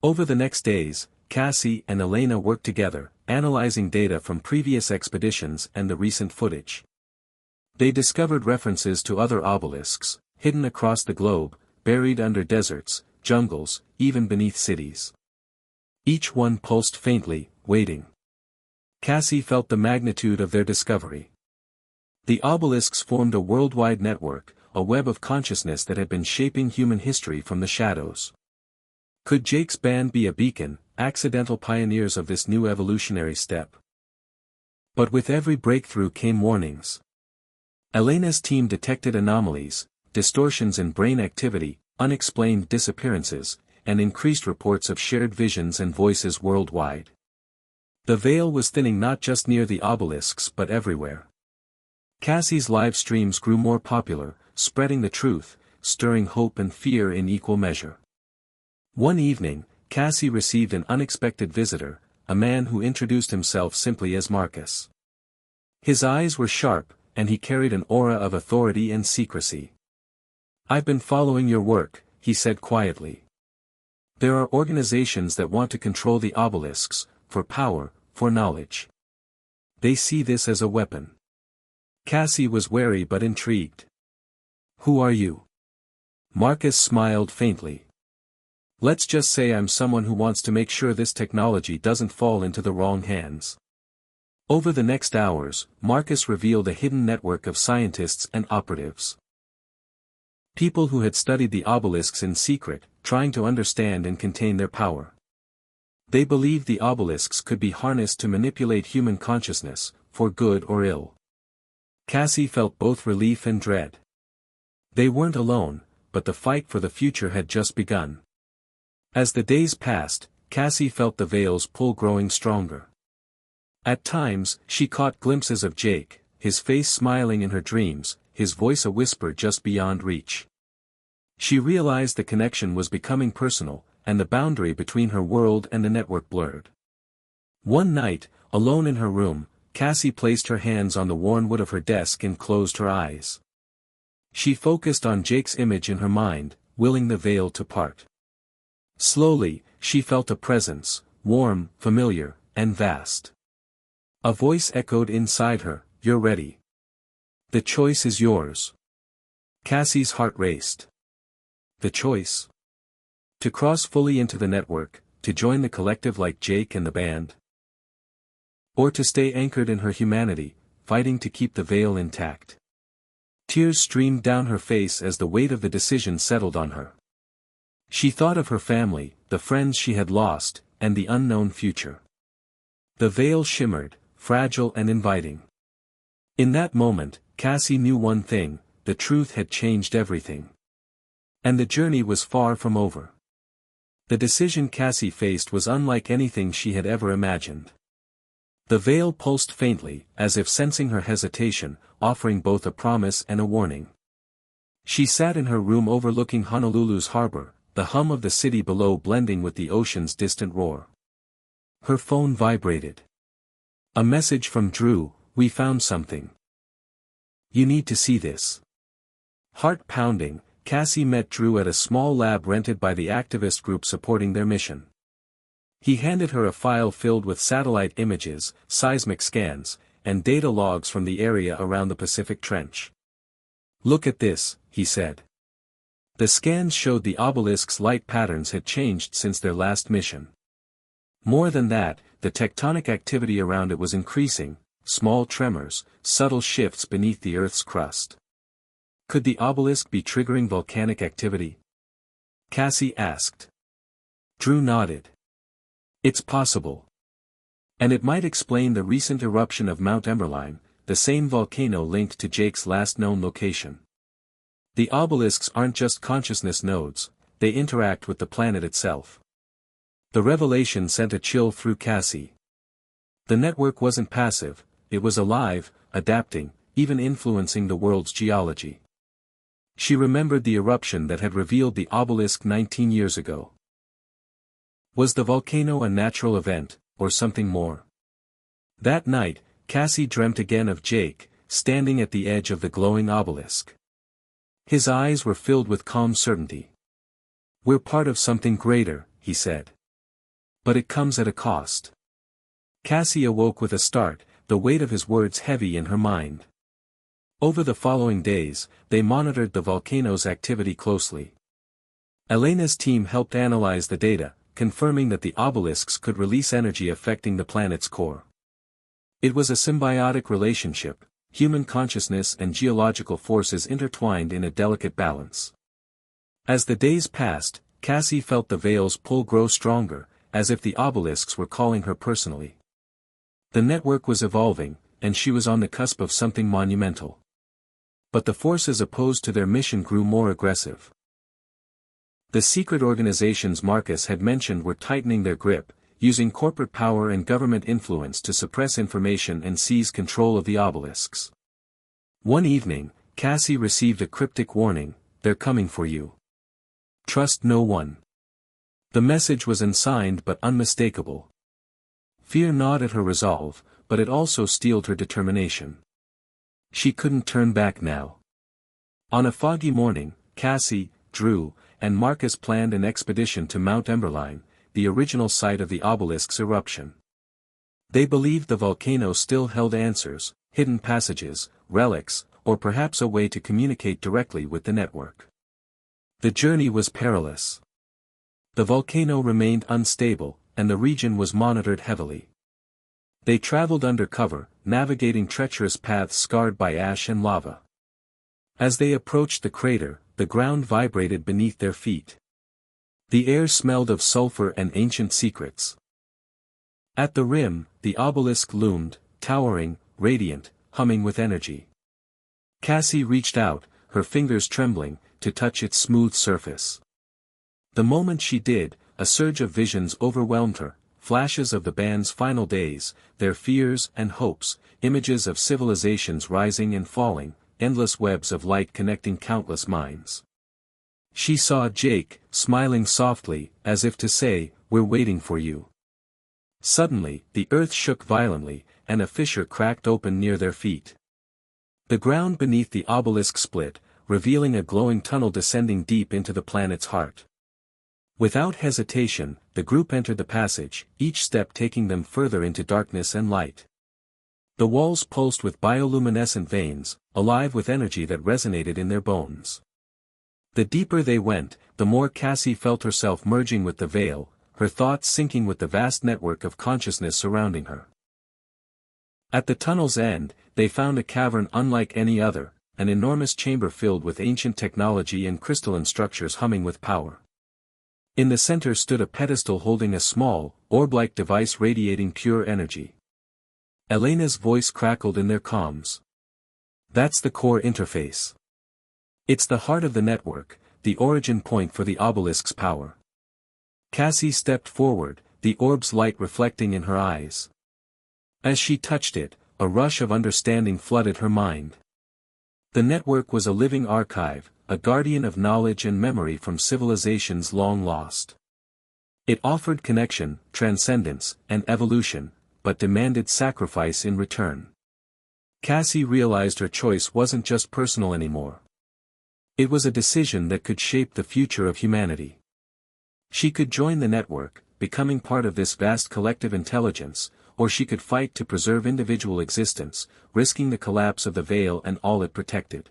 Over the next days, Cassie and Elena worked together, analyzing data from previous expeditions and the recent footage. They discovered references to other obelisks, hidden across the globe, buried under deserts, jungles, even beneath cities. Each one pulsed faintly, waiting. Cassie felt the magnitude of their discovery. The obelisks formed a worldwide network, a web of consciousness that had been shaping human history from the shadows. Could Jake's band be a beacon, accidental pioneers of this new evolutionary step? But with every breakthrough came warnings. Elena's team detected anomalies, distortions in brain activity, unexplained disappearances, and increased reports of shared visions and voices worldwide. The veil was thinning not just near the obelisks but everywhere. Cassie's live streams grew more popular, spreading the truth, stirring hope and fear in equal measure. One evening, Cassie received an unexpected visitor, a man who introduced himself simply as Marcus. His eyes were sharp, and he carried an aura of authority and secrecy. "I've been following your work," he said quietly. "There are organizations that want to control the obelisks, for power, for knowledge. They see this as a weapon." Cassie was wary but intrigued. "Who are you?" Marcus smiled faintly. "Let's just say I'm someone who wants to make sure this technology doesn't fall into the wrong hands." Over the next hours, Marcus revealed a hidden network of scientists and operatives. People who had studied the obelisks in secret, trying to understand and contain their power. They believed the obelisks could be harnessed to manipulate human consciousness, for good or ill. Cassie felt both relief and dread. They weren't alone, but the fight for the future had just begun. As the days passed, Cassie felt the veil's pull growing stronger. At times, she caught glimpses of Jake, his face smiling in her dreams, his voice a whisper just beyond reach. She realized the connection was becoming personal, and the boundary between her world and the network blurred. One night, alone in her room, Cassie placed her hands on the worn wood of her desk and closed her eyes. She focused on Jake's image in her mind, willing the veil to part. Slowly, she felt a presence, warm, familiar, and vast. A voice echoed inside her, "You're ready. The choice is yours." Cassie's heart raced. The choice? To cross fully into the network, to join the collective like Jake and the band? Or to stay anchored in her humanity, fighting to keep the veil intact? Tears streamed down her face as the weight of the decision settled on her. She thought of her family, the friends she had lost, and the unknown future. The veil shimmered, fragile and inviting. In that moment, Cassie knew one thing: the truth had changed everything. And the journey was far from over. The decision Cassie faced was unlike anything she had ever imagined. The veil pulsed faintly, as if sensing her hesitation, offering both a promise and a warning. She sat in her room overlooking Honolulu's harbor, the hum of the city below blending with the ocean's distant roar. Her phone vibrated. A message from Drew: "We found something. You need to see this." Heart pounding, Cassie met Drew at a small lab rented by the activist group supporting their mission. He handed her a file filled with satellite images, seismic scans, and data logs from the area around the Pacific Trench. "Look at this," he said. The scans showed the obelisk's light patterns had changed since their last mission. More than that, the tectonic activity around it was increasing, small tremors, subtle shifts beneath the Earth's crust. Could the obelisk be triggering volcanic activity? Cassie asked. Drew nodded. It's possible. And it might explain the recent eruption of Mount Emberline, the same volcano linked to Jake's last known location. The obelisks aren't just consciousness nodes, they interact with the planet itself. The revelation sent a chill through Cassie. The network wasn't passive, it was alive, adapting, even influencing the world's geology. She remembered the eruption that had revealed the obelisk 19 years ago. Was the volcano a natural event, or something more? That night, Cassie dreamt again of Jake, standing at the edge of the glowing obelisk. His eyes were filled with calm certainty. "We're part of something greater," he said. "But it comes at a cost." Cassie awoke with a start, the weight of his words heavy in her mind. Over the following days, they monitored the volcano's activity closely. Elena's team helped analyze the data, confirming that the obelisks could release energy affecting the planet's core. It was a symbiotic relationship, human consciousness and geological forces intertwined in a delicate balance. As the days passed, Cassie felt the veil's pull grow stronger, as if the obelisks were calling her personally. The network was evolving, and she was on the cusp of something monumental. But the forces opposed to their mission grew more aggressive. The secret organizations Marcus had mentioned were tightening their grip, using corporate power and government influence to suppress information and seize control of the obelisks. One evening, Cassie received a cryptic warning: "They're coming for you. Trust no one." The message was unsigned but unmistakable. Fear gnawed at her resolve, but it also steeled her determination. She couldn't turn back now. On a foggy morning, Cassie, Drew, and Marcus planned an expedition to Mount Emberline, the original site of the obelisk's eruption. They believed the volcano still held answers, hidden passages, relics, or perhaps a way to communicate directly with the network. The journey was perilous. The volcano remained unstable, and the region was monitored heavily. They traveled under cover, navigating treacherous paths scarred by ash and lava. As they approached the crater, the ground vibrated beneath their feet. The air smelled of sulfur and ancient secrets. At the rim, the obelisk loomed, towering, radiant, humming with energy. Cassie reached out, her fingers trembling, to touch its smooth surface. The moment she did, a surge of visions overwhelmed her, flashes of the band's final days, their fears and hopes, images of civilizations rising and falling, endless webs of light connecting countless minds. She saw Jake, smiling softly, as if to say, "We're waiting for you." Suddenly, the earth shook violently, and a fissure cracked open near their feet. The ground beneath the obelisk split, revealing a glowing tunnel descending deep into the planet's heart. Without hesitation, the group entered the passage, each step taking them further into darkness and light. The walls pulsed with bioluminescent veins, alive with energy that resonated in their bones. The deeper they went, the more Cassie felt herself merging with the veil, her thoughts syncing with the vast network of consciousness surrounding her. At the tunnel's end, they found a cavern unlike any other, an enormous chamber filled with ancient technology and crystalline structures humming with power. In the center stood a pedestal holding a small, orb-like device radiating pure energy. Elena's voice crackled in their comms. "That's the core interface. It's the heart of the network, the origin point for the obelisk's power." Cassie stepped forward, the orb's light reflecting in her eyes. As she touched it, a rush of understanding flooded her mind. The network was a living archive, a guardian of knowledge and memory from civilizations long lost. It offered connection, transcendence, and evolution, but demanded sacrifice in return. Cassie realized her choice wasn't just personal anymore. It was a decision that could shape the future of humanity. She could join the network, becoming part of this vast collective intelligence, or she could fight to preserve individual existence, risking the collapse of the veil and all it protected.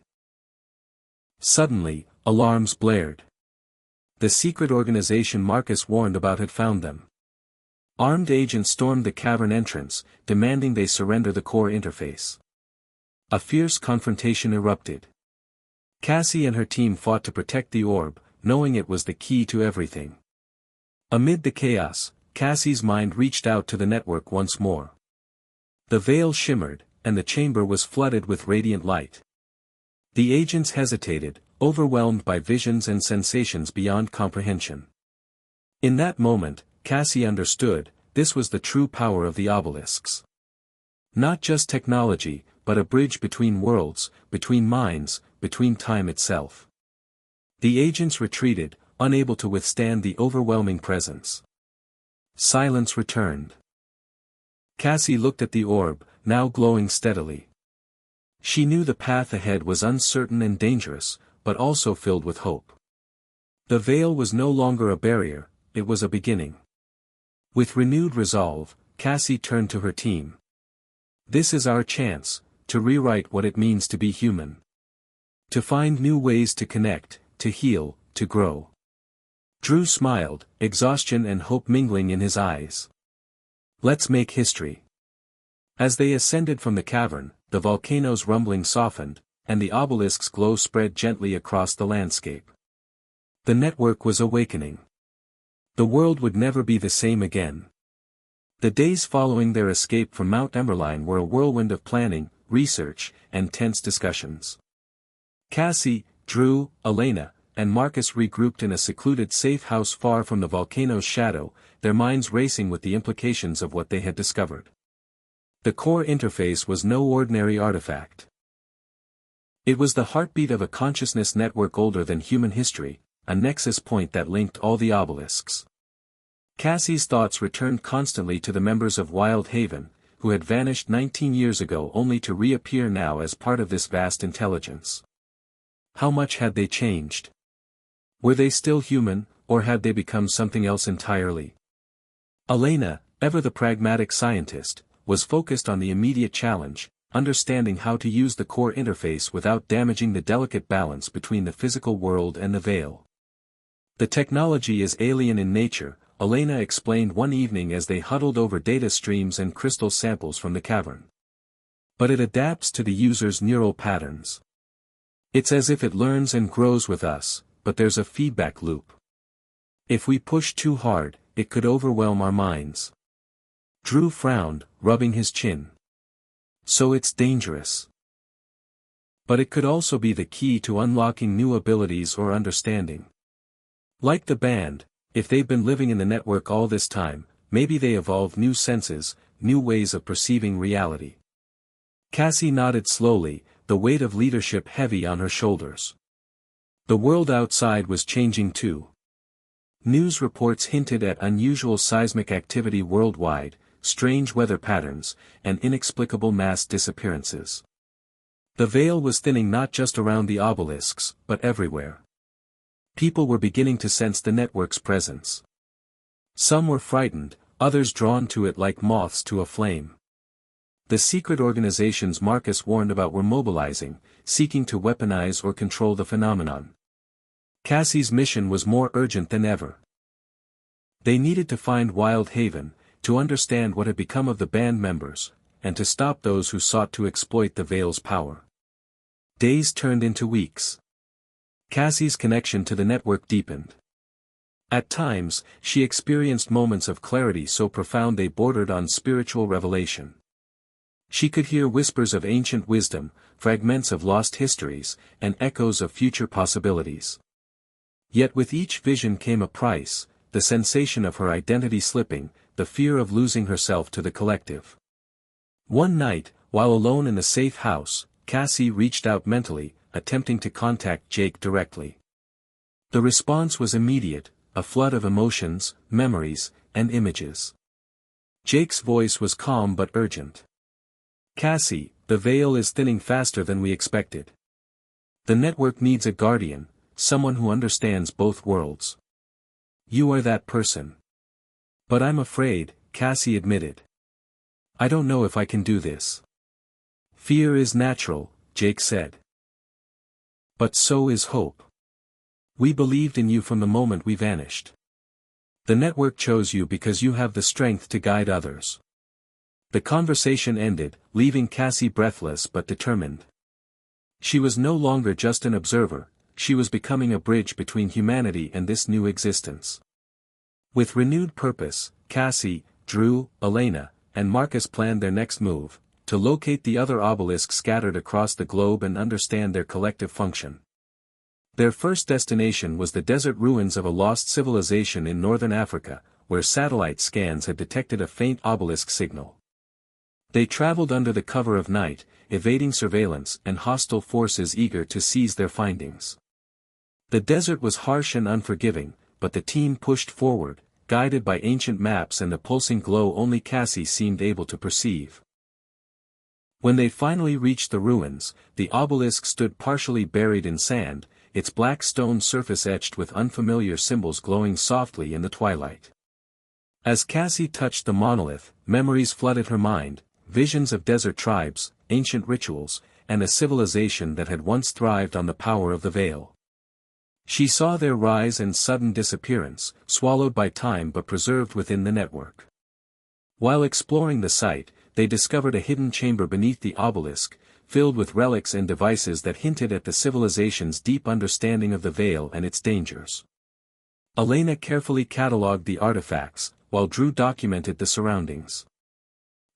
Suddenly, alarms blared. The secret organization Marcus warned about had found them. Armed agents stormed the cavern entrance, demanding they surrender the core interface. A fierce confrontation erupted. Cassie and her team fought to protect the orb, knowing it was the key to everything. Amid the chaos, Cassie's mind reached out to the network once more. The veil shimmered, and the chamber was flooded with radiant light. The agents hesitated, overwhelmed by visions and sensations beyond comprehension. In that moment, Cassie understood, this was the true power of the obelisks. Not just technology, but a bridge between worlds, between minds, between time itself. The agents retreated, unable to withstand the overwhelming presence. Silence returned. Cassie looked at the orb, now glowing steadily. She knew the path ahead was uncertain and dangerous, but also filled with hope. The veil was no longer a barrier, it was a beginning. With renewed resolve, Cassie turned to her team. This is our chance, to rewrite what it means to be human. To find new ways to connect, to heal, to grow. Drew smiled, exhaustion and hope mingling in his eyes. Let's make history. As they ascended from the cavern, the volcano's rumbling softened, and the obelisk's glow spread gently across the landscape. The network was awakening. The world would never be the same again. The days following their escape from Mount Emberline were a whirlwind of planning, research, and tense discussions. Cassie, Drew, Elena, and Marcus regrouped in a secluded safe house far from the volcano's shadow, their minds racing with the implications of what they had discovered. The core interface was no ordinary artifact. It was the heartbeat of a consciousness network older than human history, a nexus point that linked all the obelisks. Cassie's thoughts returned constantly to the members of Wild Haven, who had vanished 19 years ago only to reappear now as part of this vast intelligence. How much had they changed? Were they still human, or had they become something else entirely? Elena, ever the pragmatic scientist, was focused on the immediate challenge, understanding how to use the core interface without damaging the delicate balance between the physical world and the veil. The technology is alien in nature, Elena explained one evening as they huddled over data streams and crystal samples from the cavern. But it adapts to the user's neural patterns. It's as if it learns and grows with us, but there's a feedback loop. If we push too hard, it could overwhelm our minds. Drew frowned, rubbing his chin. So it's dangerous. But it could also be the key to unlocking new abilities or understanding. Like the band, if they've been living in the network all this time, maybe they evolved new senses, new ways of perceiving reality. Cassie nodded slowly, the weight of leadership heavy on her shoulders. The world outside was changing too. News reports hinted at unusual seismic activity worldwide, strange weather patterns, and inexplicable mass disappearances. The veil was thinning not just around the obelisks, but everywhere. People were beginning to sense the network's presence. Some were frightened, others drawn to it like moths to a flame. The secret organizations Marcus warned about were mobilizing, seeking to weaponize or control the phenomenon. Cassie's mission was more urgent than ever. They needed to find Wild Haven, to understand what had become of the band members, and to stop those who sought to exploit the veil's power. Days turned into weeks. Cassie's connection to the network deepened. At times, she experienced moments of clarity so profound they bordered on spiritual revelation. She could hear whispers of ancient wisdom, fragments of lost histories, and echoes of future possibilities. Yet with each vision came a price, the sensation of her identity slipping, the fear of losing herself to the collective. One night, while alone in the safe house, Cassie reached out mentally, attempting to contact Jake directly. The response was immediate, a flood of emotions, memories, and images. Jake's voice was calm but urgent. Cassie, the veil is thinning faster than we expected. The network needs a guardian, someone who understands both worlds. You are that person. But I'm afraid, Cassie admitted. I don't know if I can do this. Fear is natural, Jake said. But so is hope. We believed in you from the moment we vanished. The network chose you because you have the strength to guide others. The conversation ended, leaving Cassie breathless but determined. She was no longer just an observer, she was becoming a bridge between humanity and this new existence. With renewed purpose, Cassie, Drew, Elena, and Marcus planned their next move, to locate the other obelisks scattered across the globe and understand their collective function. Their first destination was the desert ruins of a lost civilization in northern Africa, where satellite scans had detected a faint obelisk signal. They traveled under the cover of night, evading surveillance and hostile forces eager to seize their findings. The desert was harsh and unforgiving, but the team pushed forward, guided by ancient maps and the pulsing glow only Cassie seemed able to perceive. When they finally reached the ruins, the obelisk stood partially buried in sand, its black stone surface etched with unfamiliar symbols glowing softly in the twilight. As Cassie touched the monolith, memories flooded her mind, visions of desert tribes, ancient rituals, and a civilization that had once thrived on the power of the veil. She saw their rise and sudden disappearance, swallowed by time but preserved within the network. While exploring the site, they discovered a hidden chamber beneath the obelisk, filled with relics and devices that hinted at the civilization's deep understanding of the veil and its dangers. Elena carefully catalogued the artifacts, while Drew documented the surroundings.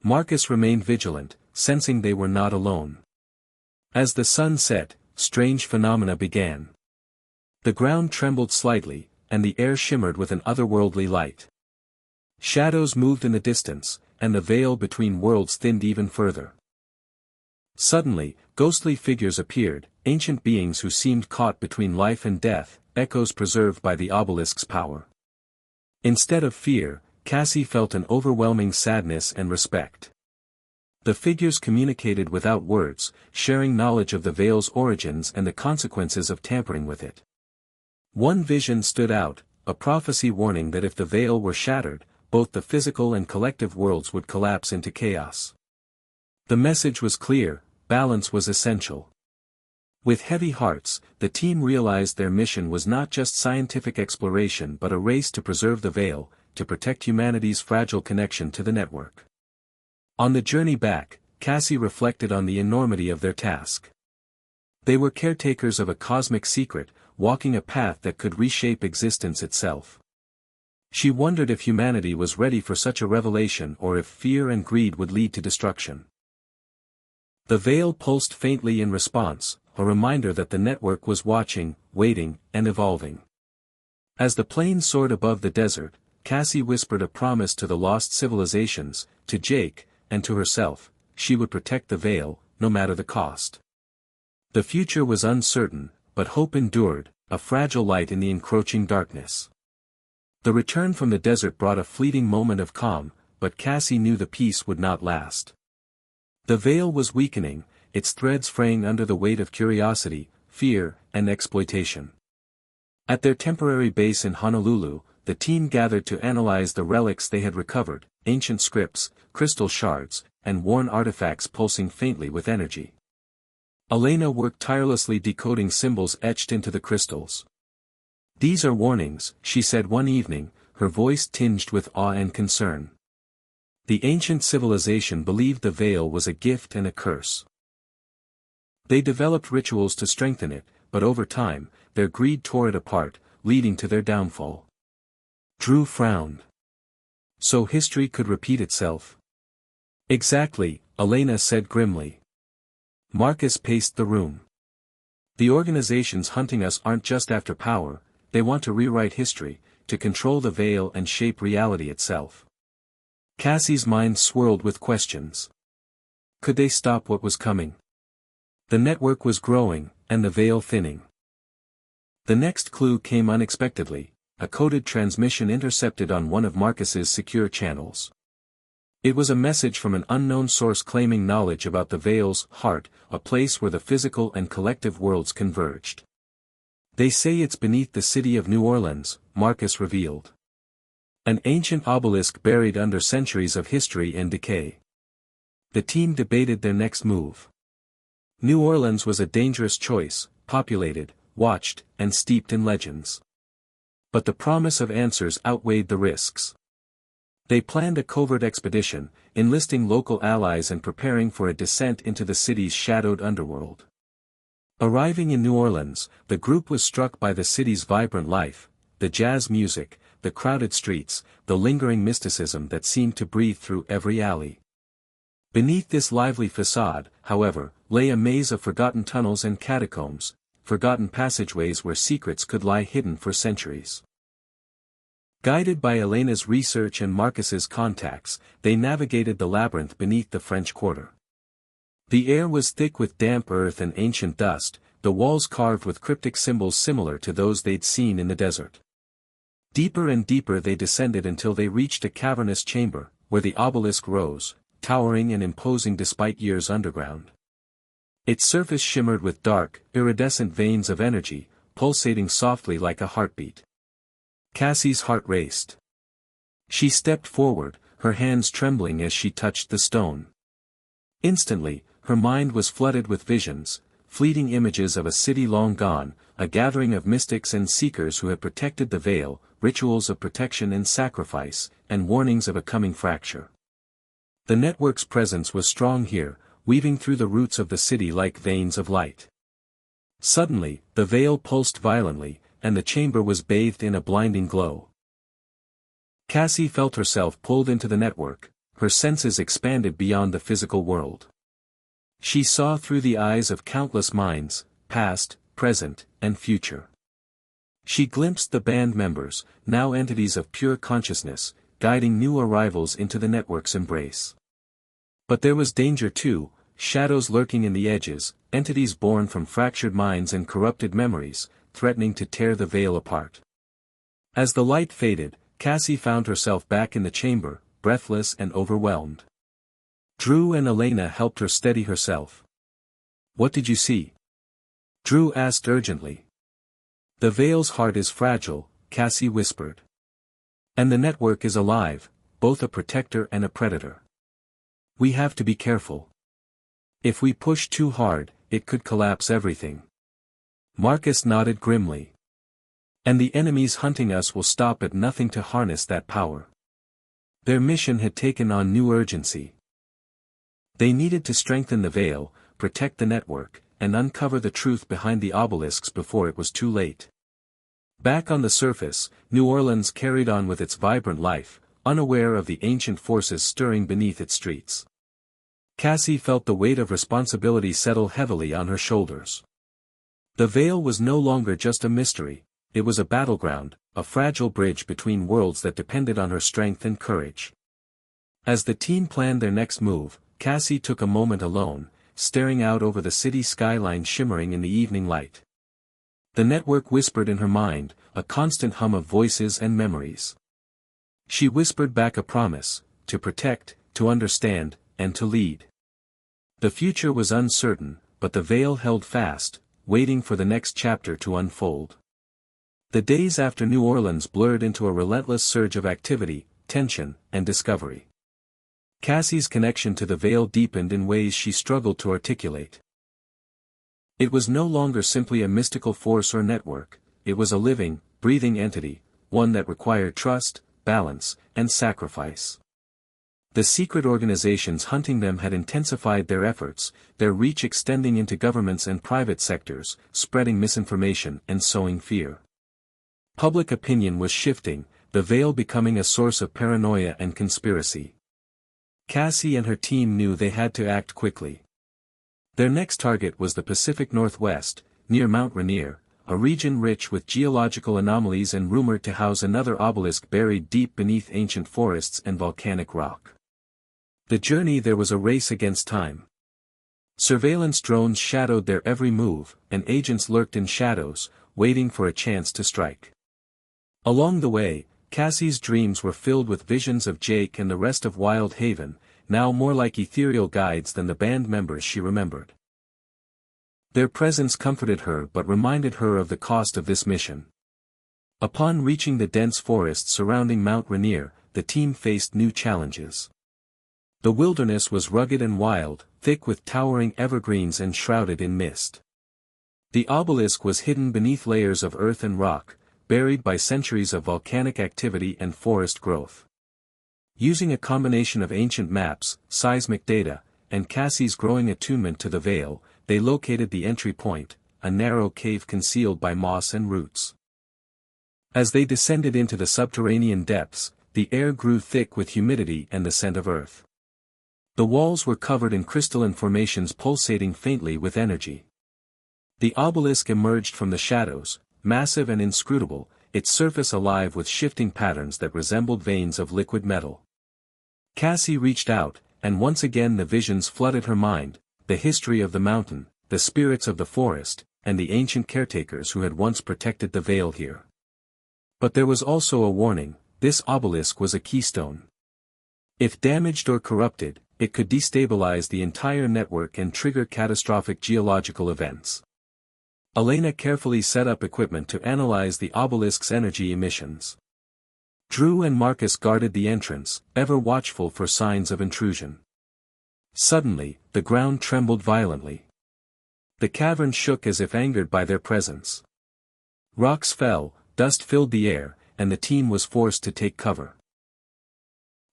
Marcus remained vigilant, sensing they were not alone. As the sun set, strange phenomena began. The ground trembled slightly, and the air shimmered with an otherworldly light. Shadows moved in the distance, and the veil between worlds thinned even further. Suddenly, ghostly figures appeared, ancient beings who seemed caught between life and death, echoes preserved by the obelisk's power. Instead of fear, Cassie felt an overwhelming sadness and respect. The figures communicated without words, sharing knowledge of the veil's origins and the consequences of tampering with it. One vision stood out, a prophecy warning that if the veil were shattered, both the physical and collective worlds would collapse into chaos. The message was clear: balance was essential. With heavy hearts, the team realized their mission was not just scientific exploration but a race to preserve the veil, to protect humanity's fragile connection to the network. On the journey back, Cassie reflected on the enormity of their task. They were caretakers of a cosmic secret, walking a path that could reshape existence itself. She wondered if humanity was ready for such a revelation or if fear and greed would lead to destruction. The veil pulsed faintly in response, a reminder that the network was watching, waiting, and evolving. As the plane soared above the desert, Cassie whispered a promise to the lost civilizations, to Jake, and to herself: she would protect the veil, no matter the cost. The future was uncertain, but hope endured, a fragile light in the encroaching darkness. The return from the desert brought a fleeting moment of calm, but Cassie knew the peace would not last. The veil was weakening, its threads fraying under the weight of curiosity, fear, and exploitation. At their temporary base in Honolulu, the team gathered to analyze the relics they had recovered: ancient scripts, crystal shards, and worn artifacts pulsing faintly with energy. Elena worked tirelessly decoding symbols etched into the crystals. "These are warnings," she said one evening, her voice tinged with awe and concern. The ancient civilization believed the veil was a gift and a curse. They developed rituals to strengthen it, but over time, their greed tore it apart, leading to their downfall. Drew frowned. So history could repeat itself? Exactly, Elena said grimly. Marcus paced the room. The organizations hunting us aren't just after power, they want to rewrite history, to control the veil and shape reality itself. Cassie's mind swirled with questions. Could they stop what was coming? The network was growing, and the veil thinning. The next clue came unexpectedly: a coded transmission intercepted on one of Marcus's secure channels. It was a message from an unknown source claiming knowledge about the veil's heart, a place where the physical and collective worlds converged. "They say it's beneath the city of New Orleans," Marcus revealed. "An ancient obelisk buried under centuries of history and decay." The team debated their next move. New Orleans was a dangerous choice, populated, watched, and steeped in legends. But the promise of answers outweighed the risks. They planned a covert expedition, enlisting local allies and preparing for a descent into the city's shadowed underworld. Arriving in New Orleans, the group was struck by the city's vibrant life, the jazz music, the crowded streets, the lingering mysticism that seemed to breathe through every alley. Beneath this lively facade, however, lay a maze of forgotten tunnels and catacombs, forgotten passageways where secrets could lie hidden for centuries. Guided by Elena's research and Marcus's contacts, they navigated the labyrinth beneath the French Quarter. The air was thick with damp earth and ancient dust, the walls carved with cryptic symbols similar to those they'd seen in the desert. Deeper and deeper they descended until they reached a cavernous chamber, where the obelisk rose, towering and imposing despite years underground. Its surface shimmered with dark, iridescent veins of energy, pulsating softly like a heartbeat. Cassie's heart raced. She stepped forward, her hands trembling as she touched the stone. Instantly, her mind was flooded with visions, fleeting images of a city long gone, a gathering of mystics and seekers who had protected the veil, rituals of protection and sacrifice, and warnings of a coming fracture. The network's presence was strong here, weaving through the roots of the city like veins of light. Suddenly, the veil pulsed violently, and the chamber was bathed in a blinding glow. Cassie felt herself pulled into the network, her senses expanded beyond the physical world. She saw through the eyes of countless minds, past, present, and future. She glimpsed the band members, now entities of pure consciousness, guiding new arrivals into the network's embrace. But there was danger too, shadows lurking in the edges, entities born from fractured minds and corrupted memories, threatening to tear the veil apart. As the light faded, Cassie found herself back in the chamber, breathless and overwhelmed. Drew and Elena helped her steady herself. "What did you see?" Drew asked urgently. "The veil's heart is fragile," Cassie whispered. "And the network is alive, both a protector and a predator. We have to be careful. If we push too hard, it could collapse everything." Marcus nodded grimly. "And the enemies hunting us will stop at nothing to harness that power." Their mission had taken on new urgency. They needed to strengthen the veil, protect the network, and uncover the truth behind the obelisks before it was too late. Back on the surface, New Orleans carried on with its vibrant life, unaware of the ancient forces stirring beneath its streets. Cassie felt the weight of responsibility settle heavily on her shoulders. The veil was no longer just a mystery, it was a battleground, a fragile bridge between worlds that depended on her strength and courage. As the team planned their next move, Cassie took a moment alone, staring out over the city skyline shimmering in the evening light. The network whispered in her mind, a constant hum of voices and memories. She whispered back a promise, to protect, to understand, and to lead. The future was uncertain, but the veil held fast, waiting for the next chapter to unfold. The days after New Orleans blurred into a relentless surge of activity, tension, and discovery. Cassie's connection to the veil deepened in ways she struggled to articulate. It was no longer simply a mystical force or network, it was a living, breathing entity, one that required trust, balance, and sacrifice. The secret organizations hunting them had intensified their efforts, their reach extending into governments and private sectors, spreading misinformation and sowing fear. Public opinion was shifting, the veil becoming a source of paranoia and conspiracy. Cassie and her team knew they had to act quickly. Their next target was the Pacific Northwest, near Mount Rainier, a region rich with geological anomalies and rumored to house another obelisk buried deep beneath ancient forests and volcanic rock. The journey there was a race against time. Surveillance drones shadowed their every move, and agents lurked in shadows, waiting for a chance to strike. Along the way, Cassie's dreams were filled with visions of Jake and the rest of Wild Haven, now more like ethereal guides than the band members she remembered. Their presence comforted her but reminded her of the cost of this mission. Upon reaching the dense forest surrounding Mount Rainier, the team faced new challenges. The wilderness was rugged and wild, thick with towering evergreens and shrouded in mist. The obelisk was hidden beneath layers of earth and rock, buried by centuries of volcanic activity and forest growth. Using a combination of ancient maps, seismic data, and Cassie's growing attunement to the veil, they located the entry point, a narrow cave concealed by moss and roots. As they descended into the subterranean depths, the air grew thick with humidity and the scent of earth. The walls were covered in crystalline formations pulsating faintly with energy. The obelisk emerged from the shadows, massive and inscrutable, its surface alive with shifting patterns that resembled veins of liquid metal. Cassie reached out, and once again the visions flooded her mind, the history of the mountain, the spirits of the forest, and the ancient caretakers who had once protected the veil here. But there was also a warning: this obelisk was a keystone. If damaged or corrupted, it could destabilize the entire network and trigger catastrophic geological events. Elena carefully set up equipment to analyze the obelisk's energy emissions. Drew and Marcus guarded the entrance, ever watchful for signs of intrusion. Suddenly, the ground trembled violently. The cavern shook as if angered by their presence. Rocks fell, dust filled the air, and the team was forced to take cover.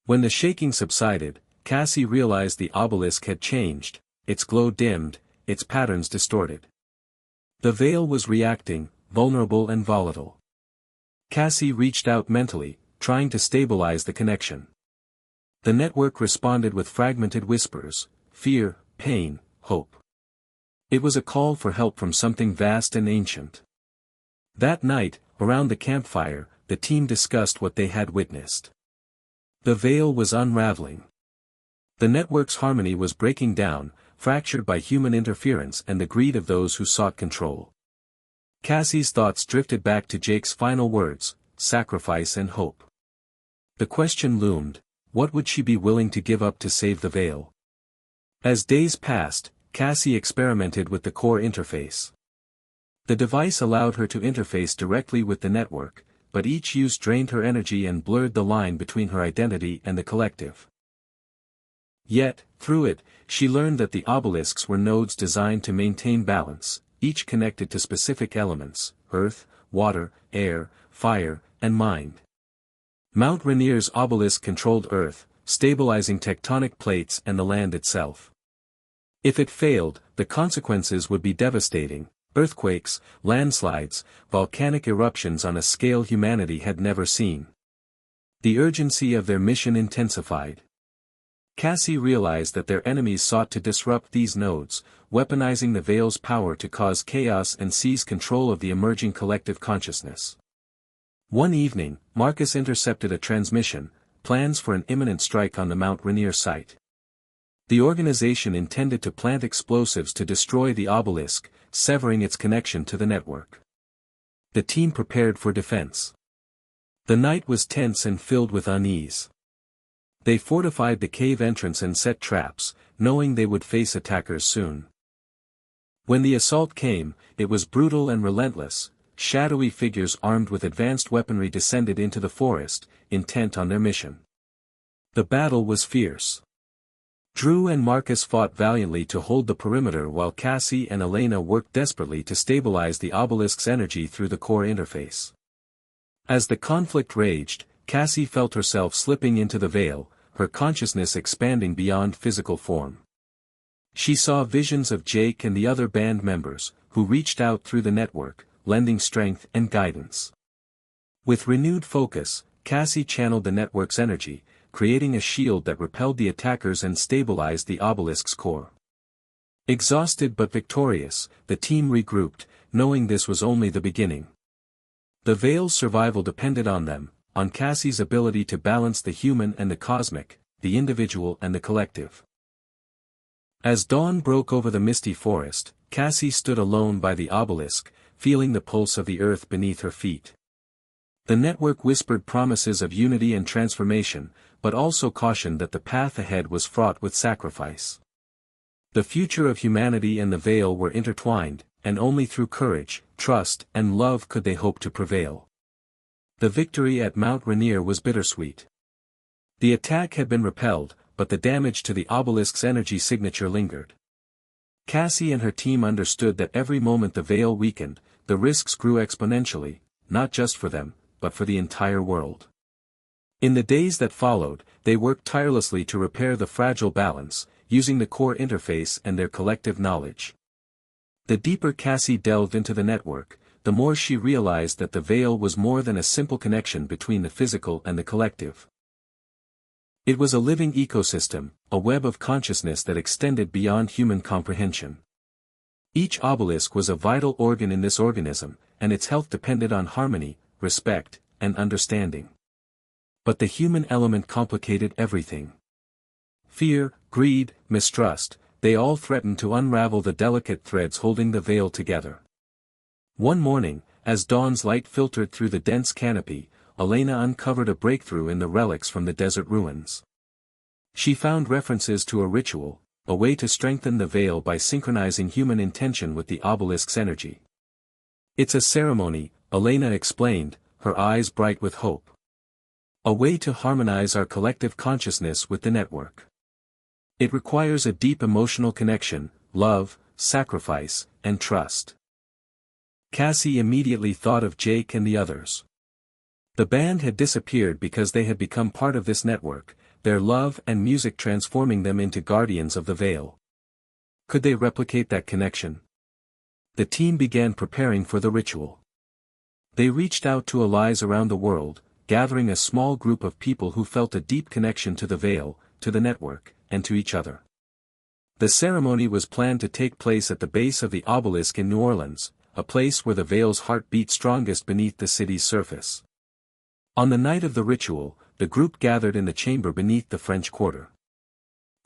When the shaking subsided, Cassie realized the obelisk had changed, its glow dimmed, its patterns distorted. The veil was reacting, vulnerable and volatile. Cassie reached out mentally, trying to stabilize the connection. The network responded with fragmented whispers: fear, pain, hope. It was a call for help from something vast and ancient. That night, around the campfire, the team discussed what they had witnessed. The veil was unraveling. The network's harmony was breaking down, fractured by human interference and the greed of those who sought control. Cassie's thoughts drifted back to Jake's final words: sacrifice and hope. The question loomed: what would she be willing to give up to save the veil? As days passed, Cassie experimented with the core interface. The device allowed her to interface directly with the network, but each use drained her energy and blurred the line between her identity and the collective. Yet, through it, she learned that the obelisks were nodes designed to maintain balance, each connected to specific elements: earth, water, air, fire, and mind. Mount Rainier's obelisk controlled earth, stabilizing tectonic plates and the land itself. If it failed, the consequences would be devastating: earthquakes, landslides, volcanic eruptions on a scale humanity had never seen. The urgency of their mission intensified. Cassie realized that their enemies sought to disrupt these nodes, weaponizing the veil's power to cause chaos and seize control of the emerging collective consciousness. One evening, Marcus intercepted a transmission: plans for an imminent strike on the Mount Rainier site. The organization intended to plant explosives to destroy the obelisk, severing its connection to the network. The team prepared for defense. The night was tense and filled with unease. They fortified the cave entrance and set traps, knowing they would face attackers soon. When the assault came, it was brutal and relentless. Shadowy figures armed with advanced weaponry descended into the forest, intent on their mission. The battle was fierce. Drew and Marcus fought valiantly to hold the perimeter while Cassie and Elena worked desperately to stabilize the obelisk's energy through the core interface. As the conflict raged, Cassie felt herself slipping into the veil, her consciousness expanding beyond physical form. She saw visions of Jake and the other band members, who reached out through the network, lending strength and guidance. With renewed focus, Cassie channeled the network's energy, creating a shield that repelled the attackers and stabilized the obelisk's core. Exhausted but victorious, the team regrouped, knowing this was only the beginning. The veil's survival depended on them, on Cassie's ability to balance the human and the cosmic, the individual and the collective. As dawn broke over the misty forest, Cassie stood alone by the obelisk, feeling the pulse of the earth beneath her feet. The network whispered promises of unity and transformation, but also cautioned that the path ahead was fraught with sacrifice. The future of humanity and the veil were intertwined, and only through courage, trust, and love could they hope to prevail. The victory at Mount Rainier was bittersweet. The attack had been repelled, but the damage to the obelisk's energy signature lingered. Cassie and her team understood that every moment the veil weakened, the risks grew exponentially, not just for them, but for the entire world. In the days that followed, they worked tirelessly to repair the fragile balance, using the core interface and their collective knowledge. The deeper Cassie delved into the network, the more she realized that the veil was more than a simple connection between the physical and the collective. It was a living ecosystem, a web of consciousness that extended beyond human comprehension. Each obelisk was a vital organ in this organism, and its health depended on harmony, respect, and understanding. But the human element complicated everything. Fear, greed, mistrust, they all threatened to unravel the delicate threads holding the veil together. One morning, as dawn's light filtered through the dense canopy, Elena uncovered a breakthrough in the relics from the desert ruins. She found references to a ritual, a way to strengthen the veil by synchronizing human intention with the obelisk's energy. "It's a ceremony," Elena explained, her eyes bright with hope. "A way to harmonize our collective consciousness with the network. It requires a deep emotional connection, love, sacrifice, and trust." Cassie immediately thought of Jake and the others. The band had disappeared because they had become part of this network, their love and music transforming them into guardians of the veil. Could they replicate that connection? The team began preparing for the ritual. They reached out to allies around the world, gathering a small group of people who felt a deep connection to the veil, to the network, and to each other. The ceremony was planned to take place at the base of the obelisk in New Orleans, a place where the veil's heart beat strongest beneath the city's surface. On the night of the ritual, the group gathered in the chamber beneath the French Quarter.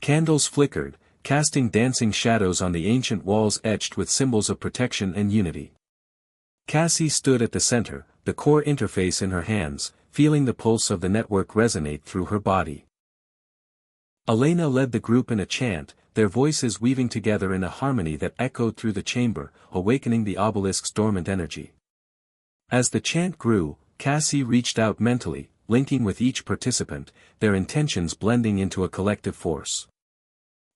Candles flickered, casting dancing shadows on the ancient walls etched with symbols of protection and unity. Cassie stood at the center, the core interface in her hands, feeling the pulse of the network resonate through her body. Elena led the group in a chant, their voices weaving together in a harmony that echoed through the chamber, awakening the obelisk's dormant energy. As the chant grew, Cassie reached out mentally, linking with each participant, their intentions blending into a collective force.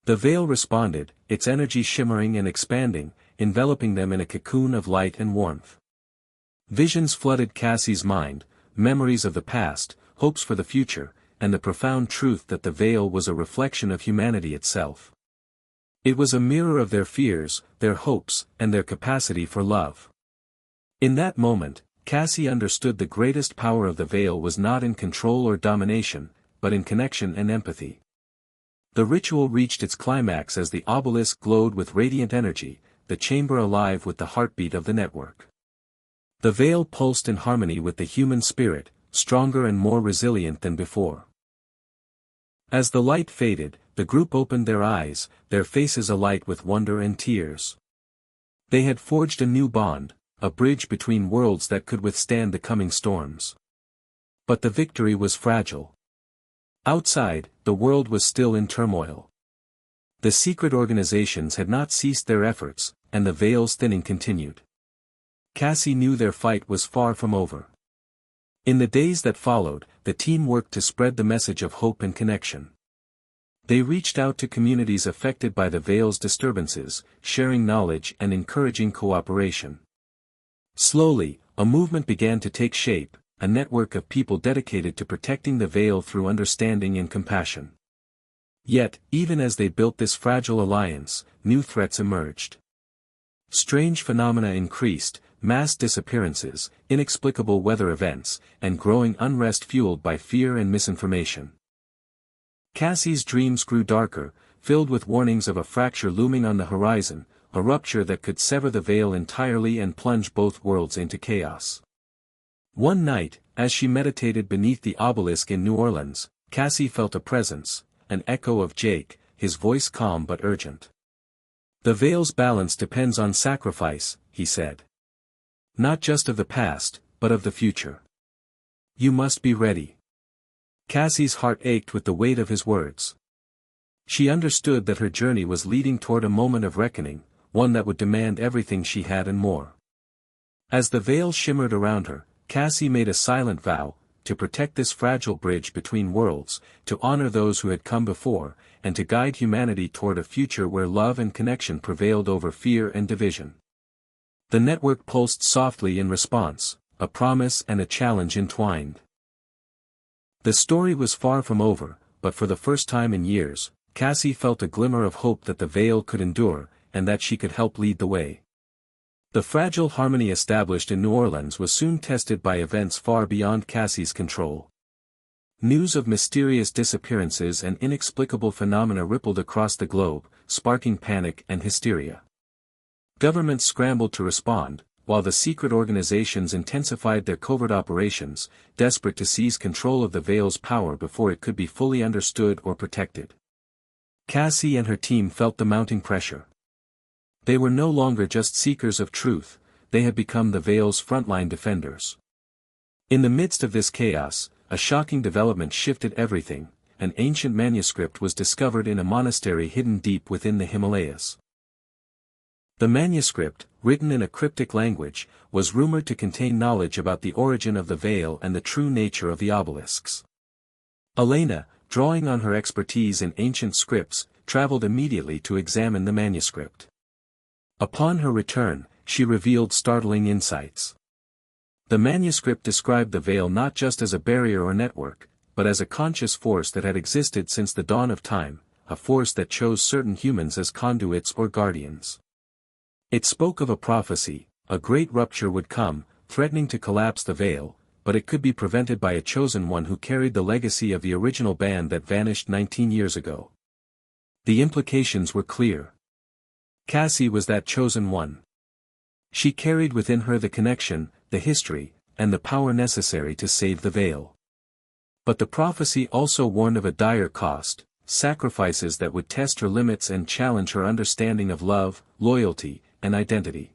The veil responded, its energy shimmering and expanding, enveloping them in a cocoon of light and warmth. Visions flooded Cassie's mind, memories of the past, hopes for the future, and the profound truth that the veil was a reflection of humanity itself. It was a mirror of their fears, their hopes, and their capacity for love. In that moment, Cassie understood the greatest power of the veil was not in control or domination, but in connection and empathy. The ritual reached its climax as the obelisk glowed with radiant energy, the chamber alive with the heartbeat of the network. The veil pulsed in harmony with the human spirit, stronger and more resilient than before. As the light faded, the group opened their eyes, their faces alight with wonder and tears. They had forged a new bond, a bridge between worlds that could withstand the coming storms. But the victory was fragile. Outside, the world was still in turmoil. The secret organizations had not ceased their efforts, and the veil's thinning continued. Cassie knew their fight was far from over. In the days that followed, the team worked to spread the message of hope and connection. They reached out to communities affected by the veil's disturbances, sharing knowledge and encouraging cooperation. Slowly, a movement began to take shape, a network of people dedicated to protecting the veil through understanding and compassion. Yet, even as they built this fragile alliance, new threats emerged. Strange phenomena increased, mass disappearances, inexplicable weather events, and growing unrest fueled by fear and misinformation. Cassie's dreams grew darker, filled with warnings of a fracture looming on the horizon, a rupture that could sever the veil entirely and plunge both worlds into chaos. One night, as she meditated beneath the obelisk in New Orleans, Cassie felt a presence, an echo of Jake, his voice calm but urgent. "The veil's balance depends on sacrifice," he said. "Not just of the past, but of the future. You must be ready." Cassie's heart ached with the weight of his words. She understood that her journey was leading toward a moment of reckoning, one that would demand everything she had and more. As the veil shimmered around her, Cassie made a silent vow, to protect this fragile bridge between worlds, to honor those who had come before, and to guide humanity toward a future where love and connection prevailed over fear and division. The network pulsed softly in response, a promise and a challenge entwined. The story was far from over, but for the first time in years, Cassie felt a glimmer of hope that the veil could endure, and that she could help lead the way. The fragile harmony established in New Orleans was soon tested by events far beyond Cassie's control. News of mysterious disappearances and inexplicable phenomena rippled across the globe, sparking panic and hysteria. Governments scrambled to respond, while the secret organizations intensified their covert operations, desperate to seize control of the veil's power before it could be fully understood or protected. Cassie and her team felt the mounting pressure. They were no longer just seekers of truth, they had become the Vale's frontline defenders. In the midst of this chaos, a shocking development shifted everything. An ancient manuscript was discovered in a monastery hidden deep within the Himalayas. The manuscript, written in a cryptic language, was rumored to contain knowledge about the origin of the Vale and the true nature of the obelisks. Elena, drawing on her expertise in ancient scripts, traveled immediately to examine the manuscript. Upon her return, she revealed startling insights. The manuscript described the Vale not just as a barrier or network, but as a conscious force that had existed since the dawn of time, a force that chose certain humans as conduits or guardians. It spoke of a prophecy: a great rupture would come, threatening to collapse the Vale, but it could be prevented by a chosen one who carried the legacy of the original band that vanished 19 years ago. The implications were clear. Cassie was that chosen one. She carried within her the connection, the history, and the power necessary to save the Vale. But the prophecy also warned of a dire cost: sacrifices that would test her limits and challenge her understanding of love, loyalty, and identity.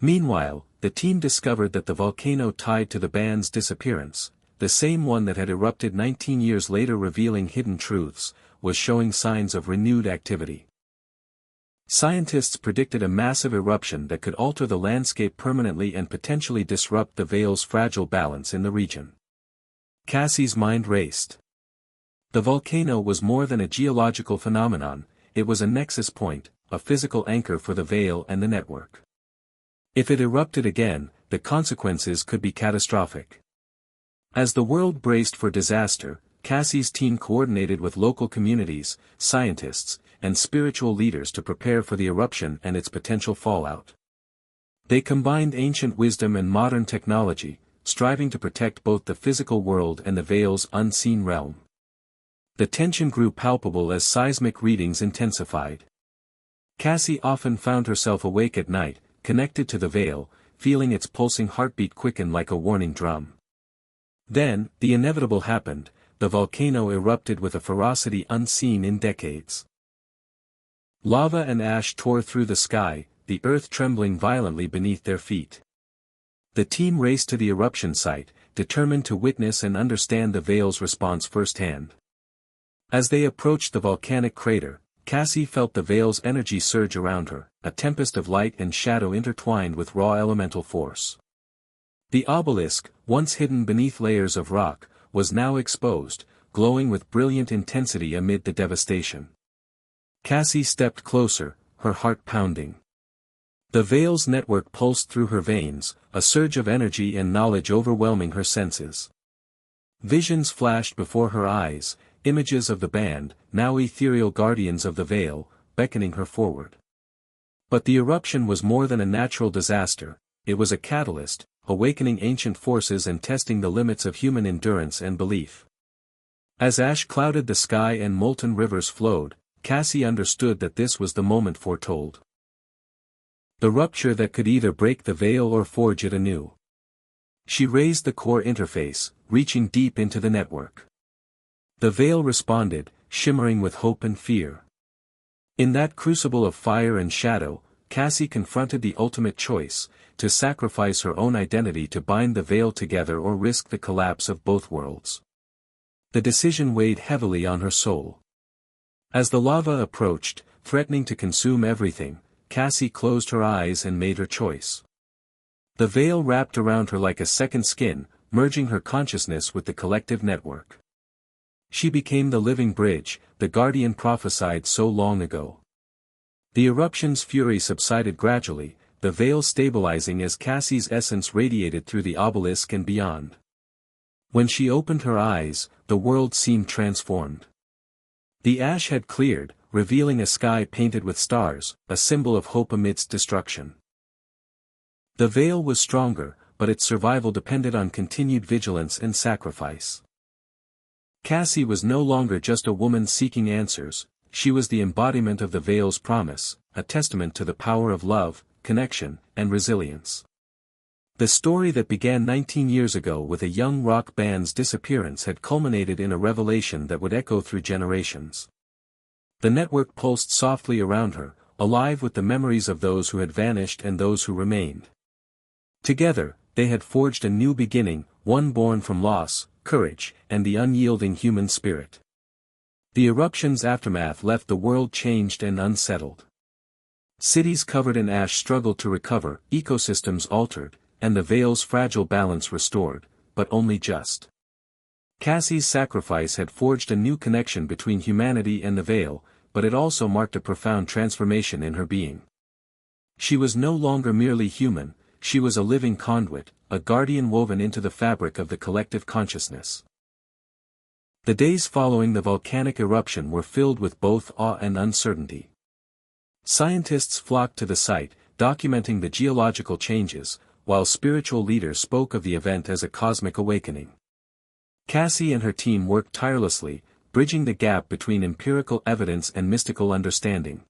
Meanwhile, the team discovered that the volcano tied to the band's disappearance, the same one that had erupted 19 years later revealing hidden truths, was showing signs of renewed activity. Scientists predicted a massive eruption that could alter the landscape permanently and potentially disrupt the Vale's fragile balance in the region. Cassie's mind raced. The volcano was more than a geological phenomenon, it was a nexus point, a physical anchor for the Vale and the network. If it erupted again, the consequences could be catastrophic. As the world braced for disaster, Cassie's team coordinated with local communities, scientists, and spiritual leaders to prepare for the eruption and its potential fallout. They combined ancient wisdom and modern technology, striving to protect both the physical world and the Vale's unseen realm. The tension grew palpable as seismic readings intensified. Cassie often found herself awake at night, connected to the Vale, feeling its pulsing heartbeat quicken like a warning drum. Then, the inevitable happened: the volcano erupted with a ferocity unseen in decades. Lava and ash tore through the sky, the earth trembling violently beneath their feet. The team raced to the eruption site, determined to witness and understand the Vale's response firsthand. As they approached the volcanic crater, Cassie felt the Vale's energy surge around her, a tempest of light and shadow intertwined with raw elemental force. The obelisk, once hidden beneath layers of rock, was now exposed, glowing with brilliant intensity amid the devastation. Cassie stepped closer, her heart pounding. The Vale's network pulsed through her veins, a surge of energy and knowledge overwhelming her senses. Visions flashed before her eyes, images of the band, now ethereal guardians of the Vale, beckoning her forward. But the eruption was more than a natural disaster, it was a catalyst, awakening ancient forces and testing the limits of human endurance and belief. As ash clouded the sky and molten rivers flowed, Cassie understood that this was the moment foretold. The rupture that could either break the Vale or forge it anew. She raised the core interface, reaching deep into the network. The Vale responded, shimmering with hope and fear. In that crucible of fire and shadow, Cassie confronted the ultimate choice: to sacrifice her own identity to bind the Vale together or risk the collapse of both worlds. The decision weighed heavily on her soul. As the lava approached, threatening to consume everything, Cassie closed her eyes and made her choice. The Vale wrapped around her like a second skin, merging her consciousness with the collective network. She became the living bridge, the guardian prophesied so long ago. The eruption's fury subsided gradually, the Vale stabilizing as Cassie's essence radiated through the obelisk and beyond. When she opened her eyes, the world seemed transformed. The ash had cleared, revealing a sky painted with stars, a symbol of hope amidst destruction. The Vale was stronger, but its survival depended on continued vigilance and sacrifice. Cassie was no longer just a woman seeking answers, she was the embodiment of the Vale's promise, a testament to the power of love, connection, and resilience. The story that began 19 years ago with a young rock band's disappearance had culminated in a revelation that would echo through generations. The network pulsed softly around her, alive with the memories of those who had vanished and those who remained. Together, they had forged a new beginning, one born from loss, courage, and the unyielding human spirit. The eruption's aftermath left the world changed and unsettled. Cities covered in ash struggled to recover, ecosystems altered, and the Vale's fragile balance restored, but only just. Cassie's sacrifice had forged a new connection between humanity and the Vale, but it also marked a profound transformation in her being. She was no longer merely human, she was a living conduit, a guardian woven into the fabric of the collective consciousness. The days following the volcanic eruption were filled with both awe and uncertainty. Scientists flocked to the site, documenting the geological changes, while spiritual leaders spoke of the event as a cosmic awakening. Cassie and her team worked tirelessly, bridging the gap between empirical evidence and mystical understanding.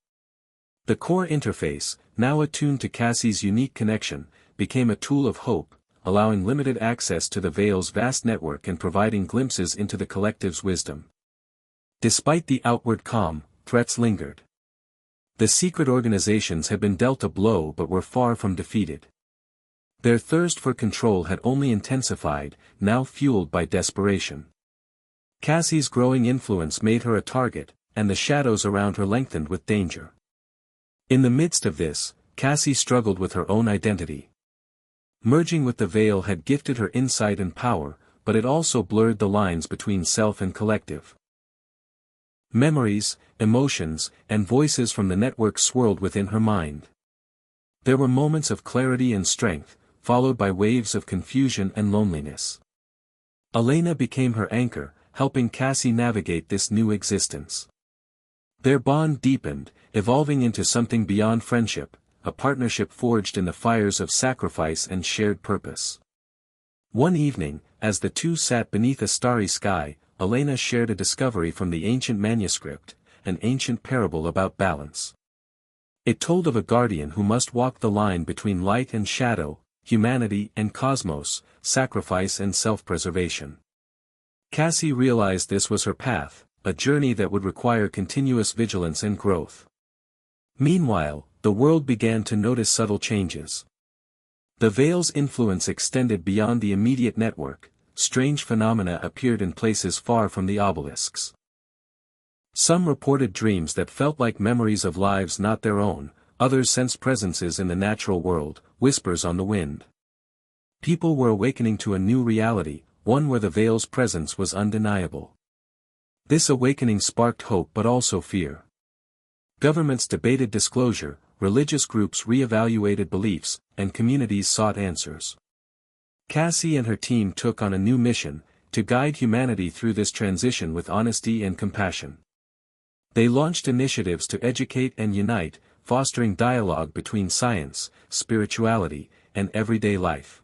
The core interface, now attuned to Cassie's unique connection, became a tool of hope, allowing limited access to the Vale's vast network and providing glimpses into the collective's wisdom. Despite the outward calm, threats lingered. The secret organizations had been dealt a blow but were far from defeated. Their thirst for control had only intensified, now fueled by desperation. Cassie's growing influence made her a target, and the shadows around her lengthened with danger. In the midst of this, Cassie struggled with her own identity. Merging with the Vale had gifted her insight and power, but it also blurred the lines between self and collective. Memories, emotions, and voices from the network swirled within her mind. There were moments of clarity and strength, followed by waves of confusion and loneliness. Elena became her anchor, helping Cassie navigate this new existence. Their bond deepened, evolving into something beyond friendship, a partnership forged in the fires of sacrifice and shared purpose. One evening, as the two sat beneath a starry sky, Elena shared a discovery from the ancient manuscript, an ancient parable about balance. It told of a guardian who must walk the line between light and shadow, humanity and cosmos, sacrifice and self-preservation. Cassie realized this was her path, a journey that would require continuous vigilance and growth. Meanwhile, the world began to notice subtle changes. The Vale's influence extended beyond the immediate network, strange phenomena appeared in places far from the obelisks. Some reported dreams that felt like memories of lives not their own, others sensed presences in the natural world, whispers on the wind. People were awakening to a new reality, one where the Vale's presence was undeniable. This awakening sparked hope but also fear. Governments debated disclosure, religious groups reevaluated beliefs, and communities sought answers. Cassie and her team took on a new mission, to guide humanity through this transition with honesty and compassion. They launched initiatives to educate and unite, fostering dialogue between science, spirituality, and everyday life.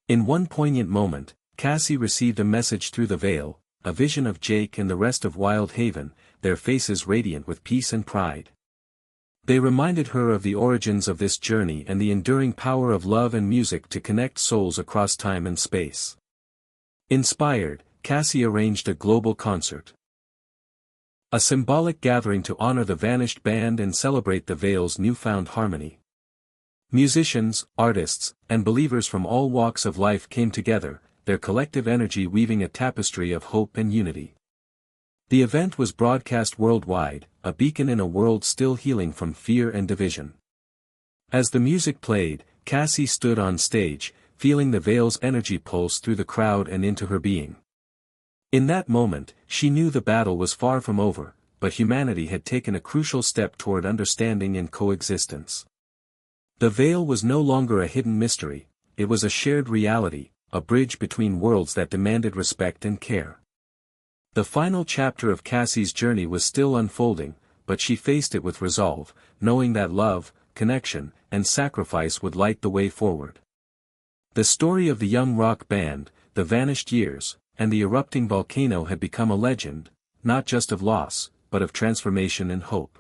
In one poignant moment, Cassie received a message through the Vale, a vision of Jake and the rest of Wild Haven, their faces radiant with peace and pride. They reminded her of the origins of this journey and the enduring power of love and music to connect souls across time and space. Inspired, Cassie arranged a global concert. A symbolic gathering to honor the vanished band and celebrate the Vale's newfound harmony. Musicians, artists, and believers from all walks of life came together, their collective energy weaving a tapestry of hope and unity. The event was broadcast worldwide, a beacon in a world still healing from fear and division. As the music played, Cassie stood on stage, feeling the Vale's energy pulse through the crowd and into her being. In that moment, she knew the battle was far from over, but humanity had taken a crucial step toward understanding and coexistence. The Vale was no longer a hidden mystery, it was a shared reality, a bridge between worlds that demanded respect and care. The final chapter of Cassie's journey was still unfolding, but she faced it with resolve, knowing that love, connection, and sacrifice would light the way forward. The story of the young rock band, the vanished years, and the erupting volcano had become a legend, not just of loss, but of transformation and hope.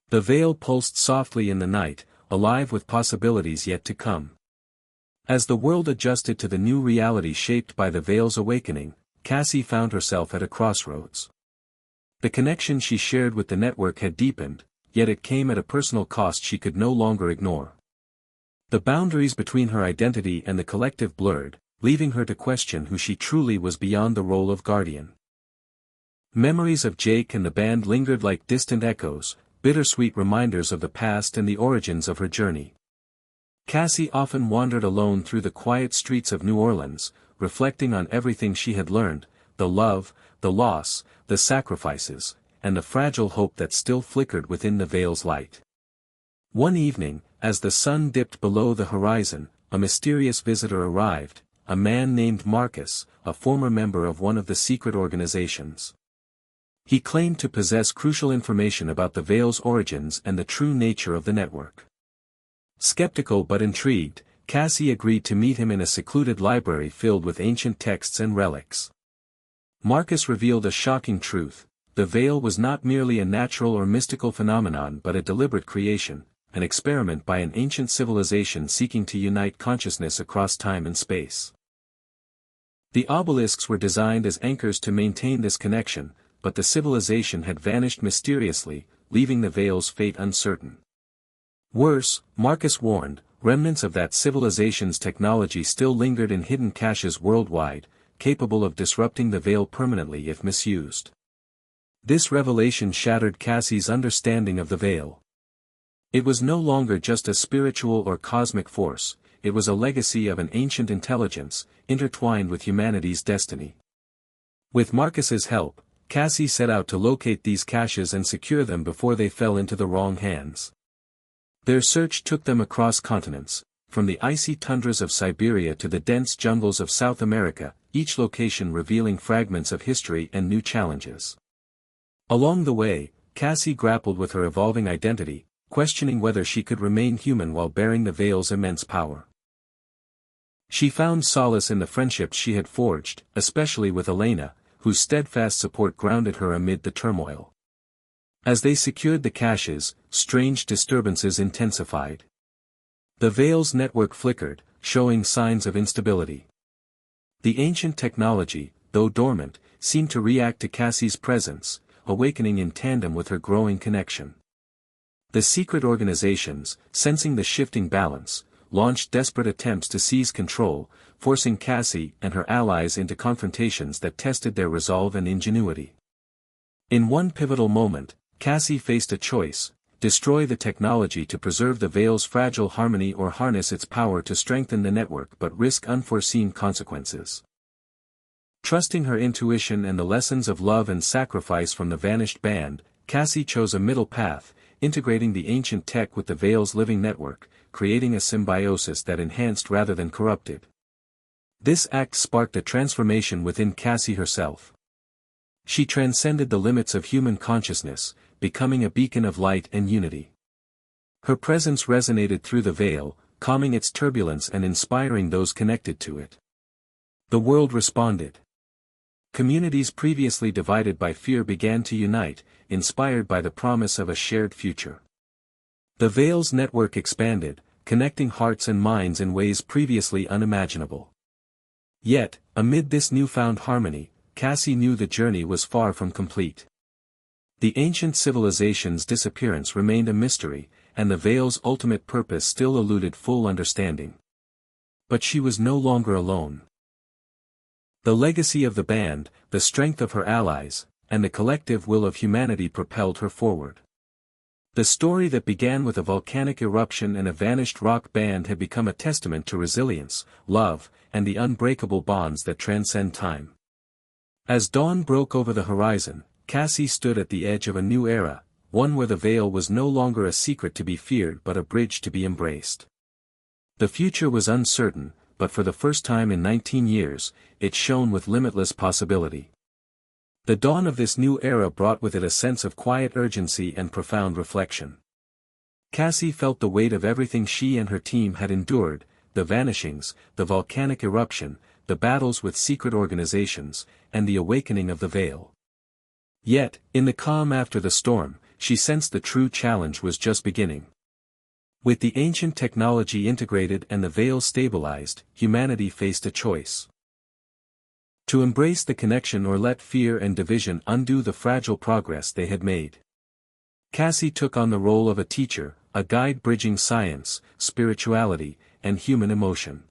The Vale pulsed softly in the night, alive with possibilities yet to come. As the world adjusted to the new reality shaped by the Vale's awakening, Cassie found herself at a crossroads. The connection she shared with the network had deepened, yet it came at a personal cost she could no longer ignore. The boundaries between her identity and the collective blurred, leaving her to question who she truly was beyond the role of guardian. Memories of Jake and the band lingered like distant echoes, bittersweet reminders of the past and the origins of her journey. Cassie often wandered alone through the quiet streets of New Orleans, reflecting on everything she had learned, the love, the loss, the sacrifices, and the fragile hope that still flickered within the Vale's light. One evening, as the sun dipped below the horizon, a mysterious visitor arrived, a man named Marcus, a former member of one of the secret organizations. He claimed to possess crucial information about the Vale's origins and the true nature of the network. Skeptical but intrigued, Cassie agreed to meet him in a secluded library filled with ancient texts and relics. Marcus revealed a shocking truth: the Vale was not merely a natural or mystical phenomenon but a deliberate creation, an experiment by an ancient civilization seeking to unite consciousness across time and space. The obelisks were designed as anchors to maintain this connection, but the civilization had vanished mysteriously, leaving the Vale's fate uncertain. Worse, Marcus warned, remnants of that civilization's technology still lingered in hidden caches worldwide, capable of disrupting the Vale permanently if misused. This revelation shattered Cassie's understanding of the Vale. It was no longer just a spiritual or cosmic force, it was a legacy of an ancient intelligence, intertwined with humanity's destiny. With Marcus's help, Cassie set out to locate these caches and secure them before they fell into the wrong hands. Their search took them across continents, from the icy tundras of Siberia to the dense jungles of South America, each location revealing fragments of history and new challenges. Along the way, Cassie grappled with her evolving identity, questioning whether she could remain human while bearing the Vale's immense power. She found solace in the friendships she had forged, especially with Elena, whose steadfast support grounded her amid the turmoil. As they secured the caches, strange disturbances intensified. The Vale's network flickered, showing signs of instability. The ancient technology, though dormant, seemed to react to Cassie's presence, awakening in tandem with her growing connection. The secret organizations, sensing the shifting balance, launched desperate attempts to seize control, forcing Cassie and her allies into confrontations that tested their resolve and ingenuity. In one pivotal moment, Cassie faced a choice: destroy the technology to preserve the Vale's fragile harmony or harness its power to strengthen the network but risk unforeseen consequences. Trusting her intuition and the lessons of love and sacrifice from the vanished band, Cassie chose a middle path, integrating the ancient tech with the Vale's living network, creating a symbiosis that enhanced rather than corrupted. This act sparked a transformation within Cassie herself. She transcended the limits of human consciousness, becoming a beacon of light and unity. Her presence resonated through the Vale, calming its turbulence and inspiring those connected to it. The world responded. Communities previously divided by fear began to unite, inspired by the promise of a shared future. The Vale's network expanded, connecting hearts and minds in ways previously unimaginable. Yet, amid this newfound harmony, Cassie knew the journey was far from complete. The ancient civilization's disappearance remained a mystery, and the Vale's ultimate purpose still eluded full understanding. But she was no longer alone. The legacy of the band, the strength of her allies, and the collective will of humanity propelled her forward. The story that began with a volcanic eruption and a vanished rock band had become a testament to resilience, love, and the unbreakable bonds that transcend time. As dawn broke over the horizon, Cassie stood at the edge of a new era, one where the Vale was no longer a secret to be feared but a bridge to be embraced. The future was uncertain, but for the first time in 19 years, it shone with limitless possibility. The dawn of this new era brought with it a sense of quiet urgency and profound reflection. Cassie felt the weight of everything she and her team had endured: the vanishings, the volcanic eruption, the battles with secret organizations, and the awakening of the Vale. Yet, in the calm after the storm, she sensed the true challenge was just beginning. With the ancient technology integrated and the Vale stabilized, humanity faced a choice. To embrace the connection or let fear and division undo the fragile progress they had made. Cassie took on the role of a teacher, a guide bridging science, spirituality, and human emotion.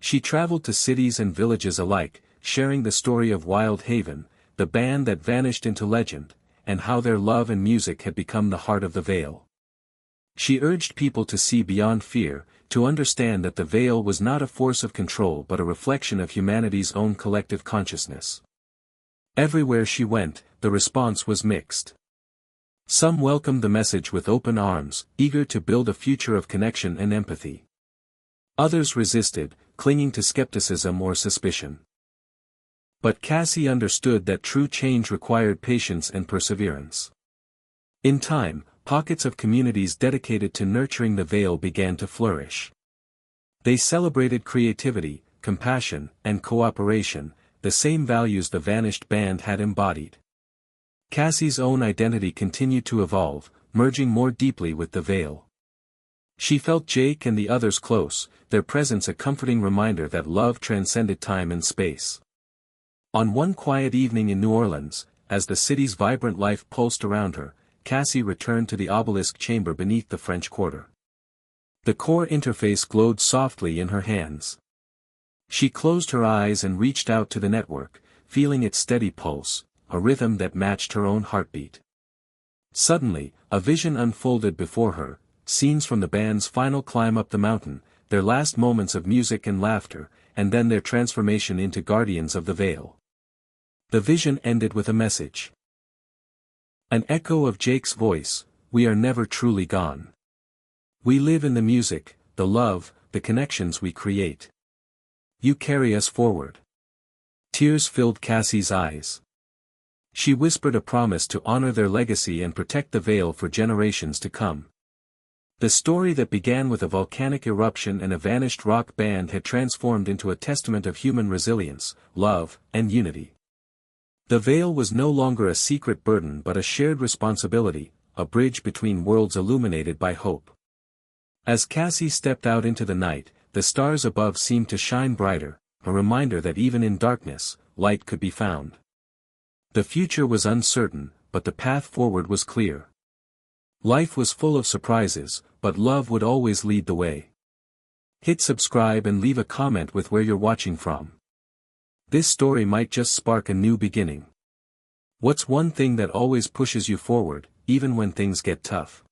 She traveled to cities and villages alike, sharing the story of Wild Haven, the band that vanished into legend, and how their love and music had become the heart of the Vale. She urged people to see beyond fear, to understand that the Vale was not a force of control but a reflection of humanity's own collective consciousness. Everywhere she went, the response was mixed. Some welcomed the message with open arms, eager to build a future of connection and empathy. Others resisted, clinging to skepticism or suspicion. But Cassie understood that true change required patience and perseverance. In time, pockets of communities dedicated to nurturing the Vale began to flourish. They celebrated creativity, compassion, and cooperation, the same values the vanished band had embodied. Cassie's own identity continued to evolve, merging more deeply with the Vale. She felt Jake and the others close, their presence a comforting reminder that love transcended time and space. On one quiet evening in New Orleans, as the city's vibrant life pulsed around her, Cassie returned to the obelisk chamber beneath the French Quarter. The core interface glowed softly in her hands. She closed her eyes and reached out to the network, feeling its steady pulse, a rhythm that matched her own heartbeat. Suddenly, a vision unfolded before her, scenes from the band's final climb up the mountain, their last moments of music and laughter, and then their transformation into guardians of the Vale. The vision ended with a message. An echo of Jake's voice: "We are never truly gone. We live in the music, the love, the connections we create. You carry us forward." Tears filled Cassie's eyes. She whispered a promise to honor their legacy and protect the Vale for generations to come. The story that began with a volcanic eruption and a vanished rock band had transformed into a testament of human resilience, love, and unity. The Vale was no longer a secret burden but a shared responsibility, a bridge between worlds illuminated by hope. As Cassie stepped out into the night, the stars above seemed to shine brighter, a reminder that even in darkness, light could be found. The future was uncertain, but the path forward was clear. Life was full of surprises, but love would always lead the way. Hit subscribe and leave a comment with where you're watching from. This story might just spark a new beginning. What's one thing that always pushes you forward, even when things get tough?